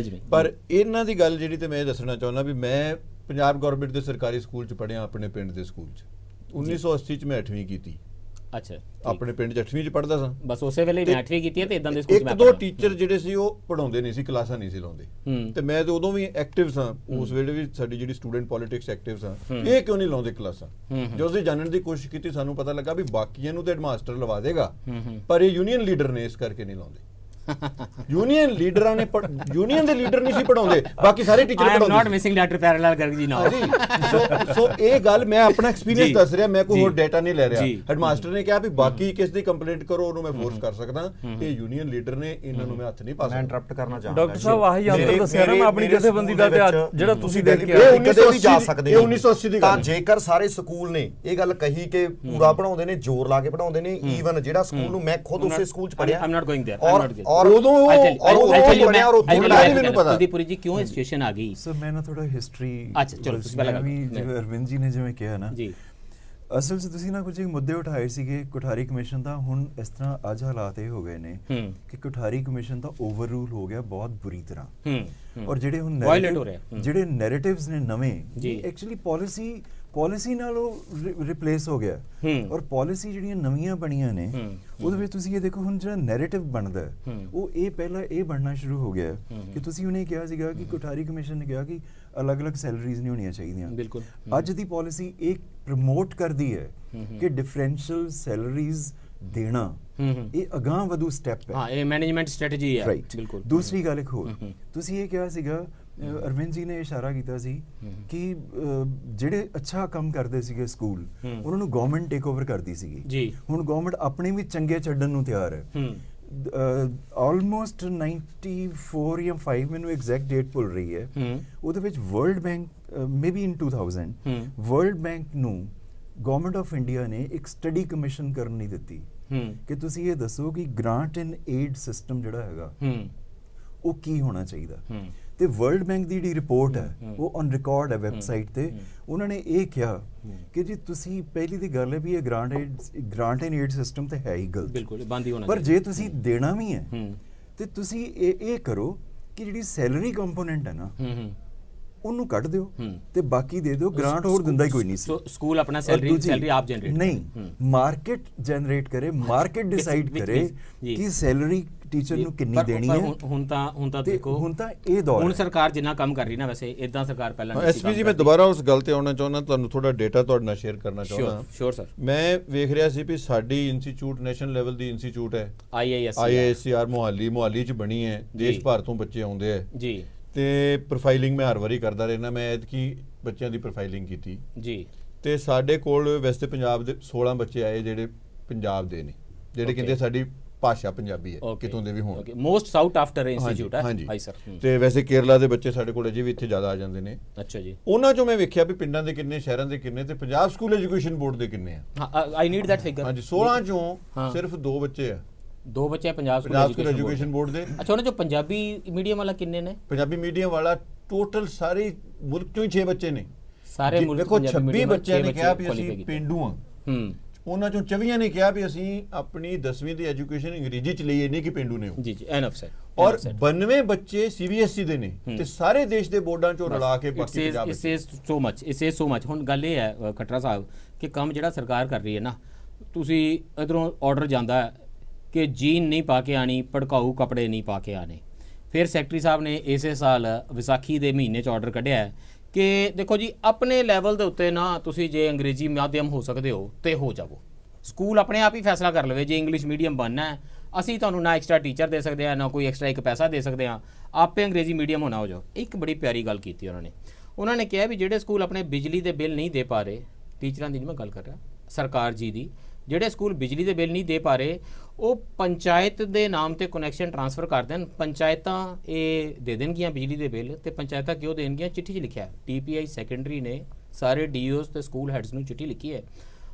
ਪਰ ਇਹਨਾਂ ਦੀ ਗੱਲ ਜਿਹੜੀ ਤੇ ਮੈਂ ਦੱਸਣਾ ਚਾਹੁੰਦਾ ਵੀ ਮੈਂ ਪੰਜਾਬ ਗਵਰਨਮੈਂਟ ਦੇ ਸਰਕਾਰੀ ਸਕੂਲ 'ਚ ਪੜ੍ਹਿਆ, ਆਪਣੇ ਪਿੰਡ ਦੇ ਸਕੂਲ 'ਚ। 1980 'ਚ ਮੈਂ 8ਵੀਂ ਕੀਤੀ। ਅੱਛਾ, ਆਪਣੇ ਪਿੰਡ 'ਚ 8ਵੀਂ 'ਚ ਪੜ੍ਹਦਾ ਸਾਂ। ਬਸ ਉਸੇ ਵੇਲੇ ਮੈਂ 8ਵੀਂ ਕੀਤੀ ਹੈ ਤੇ ਇਦਾਂ ਦੇ ਸਕੂਲ 'ਚ ਮੈਂ ਇੱਕ ਦੋ ਟੀਚਰ ਜਿਹੜੇ ਸੀ ਉਹ ਪੜਾਉਂਦੇ ਨਹੀਂ ਸੀ, ਕਲਾਸਾਂ ਨਹੀਂ ਸੀ ਲਾਉਂਦੇ, ਤੇ ਮੈਂ ਤੇ ਉਦੋਂ ਵੀ ਐਕਟਿਵ ਸਾਂ, ਉਸ ਵੇਲੇ ਵੀ ਸਾਡੀ ਜਿਹੜੀ ਸਟੂਡੈਂਟ ਪੋਲਿਟਿਕਸ ਐਕਟਿਵ ਸਾਂ। ਇਹ ਕਿਉਂ ਨਹੀਂ ਲਾਉਂਦੇ ਕਲਾਸਾਂ? ਜਦੋਂ ਅਸੀਂ ਜਾਣਨ ਦੀ ਕੋਸ਼ਿਸ਼ ਕੀਤੀ ਸਾਨੂੰ ਪਤਾ ਲੱਗਾ ਵੀ ਬਾਕੀਆਂ ਨੂੰ ਤੇ ਹੈਡਮਾਸਟਰ ਲਵਾ ਦੇਗਾ, ਪਰ ਇਹ ਯੂਨੀਅਨ ਲੀਡਰ ਨੇ, ਇਸ ਕਰਕੇ ਨਹੀਂ ਲਾਉਂਦੇ। ਯੂਨੀਅਨ ਲੀਡਰਾਂ ਨੇ ਯੂਨੀਅਨ ਦੇ ਲੀਡਰ ਨਹੀਂ ਸੀ ਪੜਾਉਂਦੇ, ਬਾਕੀ ਸਾਰੇ ਟੀਚਰ ਪੜਾਉਂਦੇ। I am not missing letter parallel Garg ਜੀ ਨਾ ਜੀ। ਸੋ ਇਹ ਗੱਲ ਮੈਂ ਆਪਣਾ ਐਕਸਪੀਰੀਅੰਸ ਦੱਸ ਰਿਹਾ, ਮੈਂ ਕੋਈ ਹੋਰ ਡਾਟਾ ਨਹੀਂ ਲੈ ਰਿਹਾ। ਹੈਡਮਾਸਟਰ ਨੇ ਕਿਹਾ ਵੀ ਬਾਕੀ ਕਿਸ ਦੀ ਕੰਪਲੇਂਟ ਕਰੋ, ਉਹਨੂੰ ਮੈਂ ਫੋਰਸ ਕਰ ਸਕਦਾ। ਇਹ ਯੂਨੀਅਨ ਲੀਡਰ ਨੇ, ਇਹਨਾਂ ਨੂੰ ਮੈਂ ਹੱਥ ਨਹੀਂ ਪਾ ਸਕਦਾ। ਮੈਂ ਇੰਟਰਪਟ ਕਰਨਾ ਚਾਹਾਂਗਾ ਡਾਕਟਰ ਸਾਹਿਬ ਆਹੀ ਅੰਦਰ ਦੱਸਿਆ ਨਾ, ਮੈਂ ਆਪਣੀ ਜਥੇਬੰਦੀ ਦਾ ਤੇ ਜਿਹੜਾ ਤੁਸੀਂ ਦੇਖ ਕੇ ਆਏ ਕਦੇ ਵੀ ਜਾ ਸਕਦੇ ਇਹ 1980 ਦੀ ਗੱਲ। ਤਾਂ ਜੇਕਰ ਸਾਰੇ ਸਕੂਲ ਨੇ ਇਹ ਗੱਲ ਕਹੀ ਕਿ ਪੂਰਾ ਪੜਾਉਂਦੇ ਨੇ, ਜ਼ੋਰ ਲਾ ਕੇ ਪੜਾਉਂਦੇ ਨੇ, ਈਵਨ ਜਿਹੜਾ ਸਕੂਲ ਨੂੰ ਮੈਂ ਖੁਦ ਉਸੇ ਸਕੂਲ 'ਚ ਪੜਿਆ, I am not going there, ਔਰ ਉਦੋਂ ਕੁਲਦੀਪੁਰੀ ਜੀ ਕਿਉਂ ਇਹ ਸਿਚੁਏਸ਼ਨ ਆ ਗਈ? ਸਰ ਮੈਂ ਨਾ ਥੋੜਾ ਹਿਸਟਰੀ, ਅੱਛਾ ਚਲੋ ਤੁਸੀਂ ਪਹਿਲਾਂ ਜਿਵੇਂ ਅਰਵਿੰਦ ਜੀ ਨੇ ਜਿਵੇਂ ਕਿਹਾ ਨਾ ਜੀ, ਅਸਲ 'ਚ ਤੁਸੀਂ ਨਾ ਕੁਝ ਮੁੱਦੇ ਉਠਾਏ ਸੀਗੇ ਕੋਠਾਰੀ ਕਮਿਸ਼ਨ ਦਾ। ਹੁਣ ਇਸ ਤਰ੍ਹਾਂ ਅੱਜ ਹਾਲਾਤ ਇਹ ਹੋ ਗਏ ਨੇ ਕਿ ਕੋਠਾਰੀ ਕਮਿਸ਼ਨ ਦਾ ਓਵਰ ਰੂਲ ਹੋ ਗਿਆ ਬਹੁਤ ਬੁਰੀ ਤਰ੍ਹਾਂ, ਔਰ ਜਿਹੜੇ ਹੁਣ ਜਿਹੜੇ ਨੈਰੇਟਿਵਸ ਨੇ ਨਵੇਂ, ਐਕਚੁਅਲੀ ਪਾਲਿਸੀ ਨਾਲ ਉਹ ਰਿਪਲੇਸ ਹੋ ਗਿਆ, ਔਰ ਪਾਲਿਸੀ ਜਿਹੜੀਆਂ ਨਵੀਆਂ ਬਣੀਆਂ ਨੇ ਉਹਦੇ ਵਿੱਚ ਤੁਸੀਂ ਇਹ ਦੇਖੋ ਹੁਣ ਜਿਹੜਾ ਨੈਰੇਟਿਵ ਬਣਦਾ ਉਹ ਇਹ ਪਹਿਲਾਂ ਇਹ ਬਣਨਾ ਸ਼ੁਰੂ ਹੋ ਗਿਆ ਕਿ ਤੁਸੀਂ ਉਹਨੇ ਕਿਹਾ ਸੀਗਾ ਕਿ ਕੋਠਾਰੀ ਕਮਿਸ਼ਨ ਨੇ ਕਿਹਾ ਕਿ ਅਲੱਗ-ਅਲੱਗ ਸੈਲਰੀਜ਼ ਨਹੀਂ ਹੋਣੀਆਂ ਚਾਹੀਦੀਆਂ। ਬਿਲਕੁਲ ਅੱਜ ਦੀ ਪਾਲਿਸੀ ਇਹ ਪ੍ਰਮੋਟ ਕਰਦੀ ਹੈ ਕਿ ਡਿਫਰੈਂਸ਼ੀਅਲ ਸੈਲਰੀਜ਼ ਦੇਣਾ ਇਹ ਅਗਾਂਹ ਵਧੂ ਸਟੈਪ ਹੈ। ਹਾਂ, ਇਹ ਮੈਨੇਜਮੈਂਟ ਸਟ੍ਰੈਟਜੀ ਹੈ। ਬਿਲਕੁਲ। ਦੂਸਰੀ ਗੱਲ ਇੱਕ ਹੋਰ, ਤੁਸੀਂ ਇਹ ਕਿਹਾ ਸੀਗਾ, ਅਰਵਿੰਦ ਜੀ ਨੇ ਇਸ਼ਾਰਾ ਕੀਤਾ ਸੀ ਕਿ ਜਿਹੜੇ ਅੱਛਾ ਕੰਮ ਕਰਦੇ ਸੀਗੇ ਸਕੂਲ, ਉਹਨਾਂ ਨੂੰ ਗਵਰਨਮੈਂਟ ਟੇਕ ਓਵਰ ਕਰਦੀ ਸੀਗੀ। ਹੁਣ ਗਵਰਨਮੈਂਟ ਆਪਣੇ ਵੀ ਚੰਗੇ ਛੱਡਣ ਨੂੰ ਤਿਆਰ ਹੈ। ਆਲਮੋਸਟ 94 ਜਾਂ 5 ਮੈਨੂੰ ਐਗਜ਼ੈਕਟ ਡੇਟ ਭੁੱਲ ਰਹੀ ਹੈ, ਉਹਦੇ ਵਿੱਚ world bank maybe in 2000 world bank ਨੂੰ ਗਵਰਨਮੈਂਟ ਆਫ ਇੰਡੀਆ ਨੇ ਇੱਕ ਸਟੱਡੀ ਕਮਿਸ਼ਨ ਕਰਨ ਨਹੀਂ ਦਿੱਤੀ ਕਿ ਤੁਸੀਂ ਇਹ ਦੱਸੋ ਕਿ ਗ੍ਰਾਂਟ ਐਂਡ ਏਡ ਸਿਸਟਮ ਜਿਹੜਾ ਹੈਗਾ ਉਹ ਕੀ ਹੋਣਾ ਚਾਹੀਦਾ। ਤੇ ਵਰਲਡ ਬੈਂਕ ਦੀ ਜਿਹੜੀ ਰਿਪੋਰਟ ਹੈ ਉਹ ਔਨ ਰਿਕਾਰਡ ਹੈ ਵੈਬਸਾਈਟ ਤੇ, ਉਹਨਾਂ ਨੇ ਇਹ ਕਿਹਾ ਕਿ ਜੀ ਤੁਸੀਂ ਪਹਿਲੀ ਦੀ ਗੱਲ ਹੈ ਵੀ ਇਹ ਗ੍ਰਾਂਟ ਐਂਡ ਏਡ ਸਿਸਟਮ ਤੇ ਹੈ ਹੀ ਗਲਤ, ਬਿਲਕੁਲ ਬੰਦ ਹੀ ਹੋਣਾ, ਪਰ ਜੇ ਤੁਸੀਂ ਦੇਣਾ ਵੀ ਹੈ ਤੇ ਤੁਸੀਂ ਇਹ ਕਰੋ ਕਿ ਜਿਹੜੀ ਸੈਲਰੀ ਕੰਪੋਨੈਂਟ ਹੈ ਨਾ ਉਹਨੂੰ ਕੱਢ ਦਿਓ ਤੇ ਬਾਕੀ ਦੇ ਦਿਓ। ਗ੍ਰਾਂਟ ਹੋਰ ਦਿੰਦਾ ਹੀ ਕੋਈ ਨਹੀਂ ਸੀ। ਸਕੂਲ ਆਪਣਾ ਸੈਲਰੀ ਆਪ ਜਨਰੇਟ ਨਹੀਂ, ਮਾਰਕੀਟ ਜਨਰੇਟ ਕਰੇ, ਮਾਰਕੀਟ ਡਿਸਾਈਡ ਕਰੇ ਕਿ ਸੈਲਰੀ ਟੀਚਰ ਨੂੰ ਕਿੰਨੀ ਦੇਣੀ ਹੈ। ਹੁਣ ਤਾਂ ਦੇਖੋ, ਹੁਣ ਤਾਂ ਇਹ ਦੌਰ, ਹੁਣ ਸਰਕਾਰ ਜਿੰਨਾ ਕੰਮ ਕਰ ਰਹੀ ਨਾ, ਵੈਸੇ ਇਦਾਂ ਸਰਕਾਰ ਪਹਿਲਾਂ ਨਹੀਂ ਸੀ। ਐਸਪੀ ਜੀ ਮੈਂ ਦੁਬਾਰਾ ਉਸ ਗੱਲ ਤੇ ਆਉਣਾ ਚਾਹੁੰਦਾ, ਤੁਹਾਨੂੰ ਥੋੜਾ ਡਾਟਾ ਤੁਹਾਡੇ ਨਾਲ ਸ਼ੇਅਰ ਕਰਨਾ ਚਾਹੁੰਦਾ। ਸ਼ੋਰ ਸਰ। ਮੈਂ ਵੇਖ ਰਿਹਾ ਸੀ ਵੀ ਸਾਡੀ ਇੰਸਟੀਚਿਊਟ ਨੈਸ਼ਨਲ ਲੈਵਲ ਦੀ ਇੰਸਟੀਚਿਊਟ ਹੈ, IISCR ਮੋਹਾਲੀ ਚ ਬਣੀ ਹੈ, ਦੇਸ਼ ਭਰ ਤੋਂ ਬੱਚੇ ਆਉਂਦੇ ਆ ਜੀ, ਤੇ ਪ੍ਰੋਫਾਈਲਿੰਗ ਮੈਂ ਹਰ ਵਾਰੀ ਕਰਦਾ ਰਹਿਣਾ। ਮੈਂ ਐਤਕੀ ਬੱਚਿਆਂ ਦੀ ਪ੍ਰੋਫਾਈਲਿੰਗ ਕੀਤੀ ਜੀ, ਤੇ ਸਾਡੇ ਕੋਲ ਵੈਸੇ ਪੰਜਾਬ ਦੇ 16 ਬੱਚੇ ਆਏ ਜਿਹੜੇ ਪੰਜਾਬ ਦੇ ਨੇ, ਜਿਹੜੇ ਕਹਿੰਦੇ ਸਾਡੀ ਭਾਸ਼ਾ ਪੰਜਾਬੀ ਹੈ, ਕਿਤੋਂ ਦੇ ਵੀ ਹੋਣ। ਮੋਸਟ ਸਾਊਟ ਆਫਟਰ ਇੰਸਟੀਚਿਊਟ ਹੈ। ਹਾਂਜੀ ਸਰ। ਤੇ ਵੈਸੇ ਕੇਰਲਾ ਦੇ ਬੱਚੇ ਸਾਡੇ ਕੋਲ ਅਜੇ ਵੀ ਇੱਥੇ ਜ਼ਿਆਦਾ ਆ ਜਾਂਦੇ ਨੇ। ਅੱਛਾ ਜੀ। ਉਹਨਾਂ ਚੋਂ ਮੈਂ ਵੇਖਿਆ ਵੀ ਪਿੰਡਾਂ ਦੇ ਕਿੰਨੇ, ਸ਼ਹਿਰਾਂ ਦੇ ਕਿੰਨੇ, ਤੇ ਪੰਜਾਬ ਸਕੂਲ ਐਜੂਕੇਸ਼ਨ ਬੋਰਡ ਦੇ ਕਿੰਨੇ ਆ। I need that figure. ਹਾਂਜੀ, 16 ਚੋਂ ਸਿਰਫ 2 ਬੱਚੇ ਆ। 2 ਬੱਚੇ ਪੰਜਾਬ ਸਕੂਲ ਐਜੂਕੇਸ਼ਨ ਬੋਰਡ ਦੇ। ਅੱਛਾ, ਉਹਨਾਂ ਚੋਂ ਪੰਜਾਬੀ ਮੀਡੀਅਮ ਵਾਲਾ ਕਿੰਨੇ ਨੇ? ਪੰਜਾਬੀ ਮੀਡੀਅਮ ਵਾਲਾ ਟੋਟਲ ਸਾਰੇ ਮੁਲਕ ਚੋਂ ਹੀ 6 ਬੱਚੇ ਨੇ। ਸਾਰੇ ਮੁਲਕ ਦੇਖੋ 26 ਬੱਚਿਆਂ ਨੇ ਕਿਹਾ ਵੀ ਅਸੀਂ ਪਿੰਡੂ ਆ, ਉਹਨਾਂ ਚੋਂ 24 ਨੇ ਕਿਹਾ ਵੀ ਅਸੀਂ ਆਪਣੀ 10ਵੀਂ ਦੀ ਐਜੂਕੇਸ਼ਨ ਅੰਗਰੇਜ਼ੀ ਚ ਲਈਏ, ਨਹੀਂ ਕਿ ਪਿੰਡੂ ਨੇ। ਜੀ ਜੀ, ਐਨਫ ਸਰ। ਔਰ 92 ਬੱਚੇ CBSE ਦੇ ਨੇ, ਤੇ ਸਾਰੇ ਦੇਸ਼ ਦੇ ਬੋਰਡਾਂ ਚੋਂ ਰਲਾ ਕੇ ਬਾਕੀ Punjab. It says so much. ਹੁਣ ਗੱਲ ਇਹ ਹੈ ਖੱਟਰਾ ਸਾਹਿਬ ਕਿ ਕੰਮ ਜਿਹੜਾ ਸਰਕਾਰ ਕਰ ਰਹੀ ਹੈ ਨਾ, ਤੁਸੀਂ ਇਧਰੋਂ ਆਰਡਰ ਜਾਂਦਾ ਕਿ ਜੀਨ ਨਹੀਂ ਪਾ ਕੇ ਆਣੀ, ਭੜਕਾਊ ਕੱਪੜੇ ਨਹੀਂ ਪਾ ਕੇ ਆਣੇ। ਫਿਰ ਸੈਕਟਰੀ ਸਾਹਿਬ ਨੇ ਇਸੇ ਸਾਲ ਵਿਸਾਖੀ ਦੇ ਮਹੀਨੇ 'ਚ ਆਰਡਰ ਕੱਢਿਆ ਕਿ ਦੇਖੋ ਜੀ, ਆਪਣੇ ਲੈਵਲ ਦੇ ਉੱਤੇ ਨਾ ਤੁਸੀਂ ਜੇ ਅੰਗਰੇਜ਼ੀ ਮਾਧਿਅਮ ਹੋ ਸਕਦੇ ਹੋ ਤੇ ਹੋ ਜਾਵੋ। ਸਕੂਲ ਆਪਣੇ ਆਪ ਹੀ ਫੈਸਲਾ ਕਰ ਲਵੇ ਜੇ ਇੰਗਲਿਸ਼ ਮੀਡੀਅਮ ਬਣਨਾ ਹੈ, ਅਸੀਂ ਤੁਹਾਨੂੰ ਨਾ ਐਕਸਟਰਾ ਟੀਚਰ ਦੇ ਸਕਦੇ ਹਾਂ, ਨਾ ਕੋਈ ਐਕਸਟਰਾ ਇੱਕ ਪੈਸਾ ਦੇ ਸਕਦੇ ਹਾਂ, ਆਪੇ ਅੰਗਰੇਜ਼ੀ ਮੀਡੀਅਮ ਹੋਣਾ ਹੋ ਜਾਓ। ਇੱਕ ਬੜੀ ਪਿਆਰੀ ਗੱਲ ਕੀਤੀ ਉਹਨਾਂ ਨੇ ਕਿਹਾ ਵੀ ਜਿਹੜੇ ਸਕੂਲ ਆਪਣੇ ਬਿਜਲੀ ਦੇ ਬਿੱਲ ਨਹੀਂ ਦੇ ਪਾ ਰਹੇ, ਟੀਚਰਾਂ ਦੀ ਨਹੀਂ ਮੈਂ ਗੱਲ ਕਰ ਰਿਹਾ, ਸਰਕਾਰ ਜੀ ਦੀ, ਜਿਹੜੇ ਸਕੂਲ ਬਿਜਲੀ ਦੇ ਬਿੱਲ ਨਹੀਂ ਦੇ ਪਾ ਰਹੇ ਉਹ ਪੰਚਾਇਤ ਦੇ ਨਾਮ ਤੇ ਕਨੈਕਸ਼ਨ ਟ੍ਰਾਂਸਫਰ ਕਰ ਦੇਣ। ਪੰਚਾਇਤਾਂ ਇਹ ਦੇ ਦੇਣਗੀਆਂ ਬਿਜਲੀ ਦੇ ਬਿੱਲ, ਤੇ ਪੰਚਾਇਤਾਂ ਕਿਉਂ ਦੇਣਗੀਆਂ? ਚਿੱਠੀ 'ਚ ਲਿਖਿਆ, TPI ਸੈਕੰਡਰੀ ਨੇ ਸਾਰੇ DOs ਤੇ ਸਕੂਲ ਹੈਡਸ ਨੂੰ ਚਿੱਠੀ ਲਿਖੀ ਹੈ।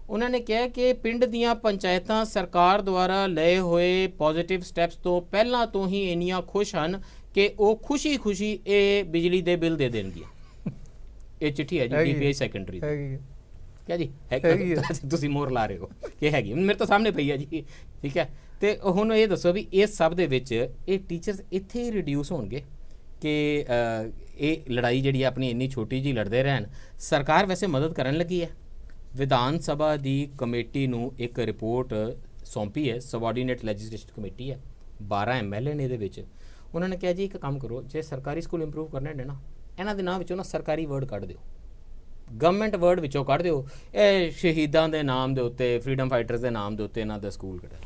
ਉਹਨਾਂ ਨੇ ਕਿਹਾ ਕਿ ਪਿੰਡ ਦੀਆਂ ਪੰਚਾਇਤਾਂ ਸਰਕਾਰ ਦੁਆਰਾ ਲਏ ਹੋਏ ਪੋਜ਼ਿਟਿਵ ਸਟੈਪਸ ਤੋਂ ਪਹਿਲਾਂ ਤੋਂ ਹੀ ਇੰਨੀਆਂ ਖੁਸ਼ ਹਨ ਕਿ ਉਹ ਖੁਸ਼ੀ ਇਹ ਬਿਜਲੀ ਦੇ ਬਿੱਲ ਦੇ ਦੇਣਗੀਆਂ। ਇਹ ਚਿੱਠੀ ਹੈ ਜੀ TPI ਸੈਕੰਡਰੀ ਦੀ। ਕਿਆ ਜੀ ਤੁਸੀਂ ਮੋਹਰ ਲਾ ਰਹੇ ਹੋ ਕਿ ਹੈਗੀ, ਮੇਰੇ ਤਾਂ ਸਾਹਮਣੇ ਪਈ ਹੈ ਜੀ, ਠੀਕ ਹੈ। ਤੇ ਹੁਣ ਇਹ ਦੱਸੋ ਵੀ ਇਸ ਸਭ ਦੇ ਵਿੱਚ ਇਹ ਟੀਚਰਸ ਇੱਥੇ ਹੀ ਰਿਡਿਊਸ ਹੋਣਗੇ ਕਿ ਇਹ ਲੜਾਈ ਜਿਹੜੀ ਆਪਣੀ ਇੰਨੀ ਛੋਟੀ ਜੀ ਲੜਦੇ ਰਹਿਣ। ਸਰਕਾਰ ਵੈਸੇ ਮਦਦ ਕਰਨ ਲੱਗੀ ਹੈ। ਵਿਧਾਨ ਸਭਾ ਦੀ ਕਮੇਟੀ ਨੂੰ ਇੱਕ ਰਿਪੋਰਟ ਸੌਂਪੀ ਹੈ, ਸਬਆਰਡੀਨੇਟ ਲੈਜਿਸਲੇਸ਼ਨ ਕਮੇਟੀ ਹੈ, 12 MLA ਨੇ ਇਹਦੇ ਵਿੱਚ। ਉਹਨਾਂ ਨੇ ਕਿਹਾ ਜੀ ਇੱਕ ਕੰਮ ਕਰੋ, ਜੇ ਸਰਕਾਰੀ ਸਕੂਲ ਇੰਪਰੂਵ ਕਰਨੇ ਨੇ ਨਾ, ਇਹਨਾਂ ਦੇ ਨਾਂ ਵਿੱਚੋਂ ਨਾ ਸਰਕਾਰੀ ਵਰਡ ਕੱਢ ਦਿਓ, ਗਵਰਨਮੈਂਟ ਵਰਡ ਵਿੱਚੋਂ ਕੱਢ ਦਿਓ। ਇਹ ਸ਼ਹੀਦਾਂ ਦੇ ਨਾਮ ਦੇ ਉੱਤੇ, ਫਰੀडम ਫਾਈਟਰਸ ਦੇ ਨਾਮ ਦੇ ਉੱਤੇ ਇਹਨਾਂ ਦਾ ਸਕੂਲ ਕੱਢਿਆ।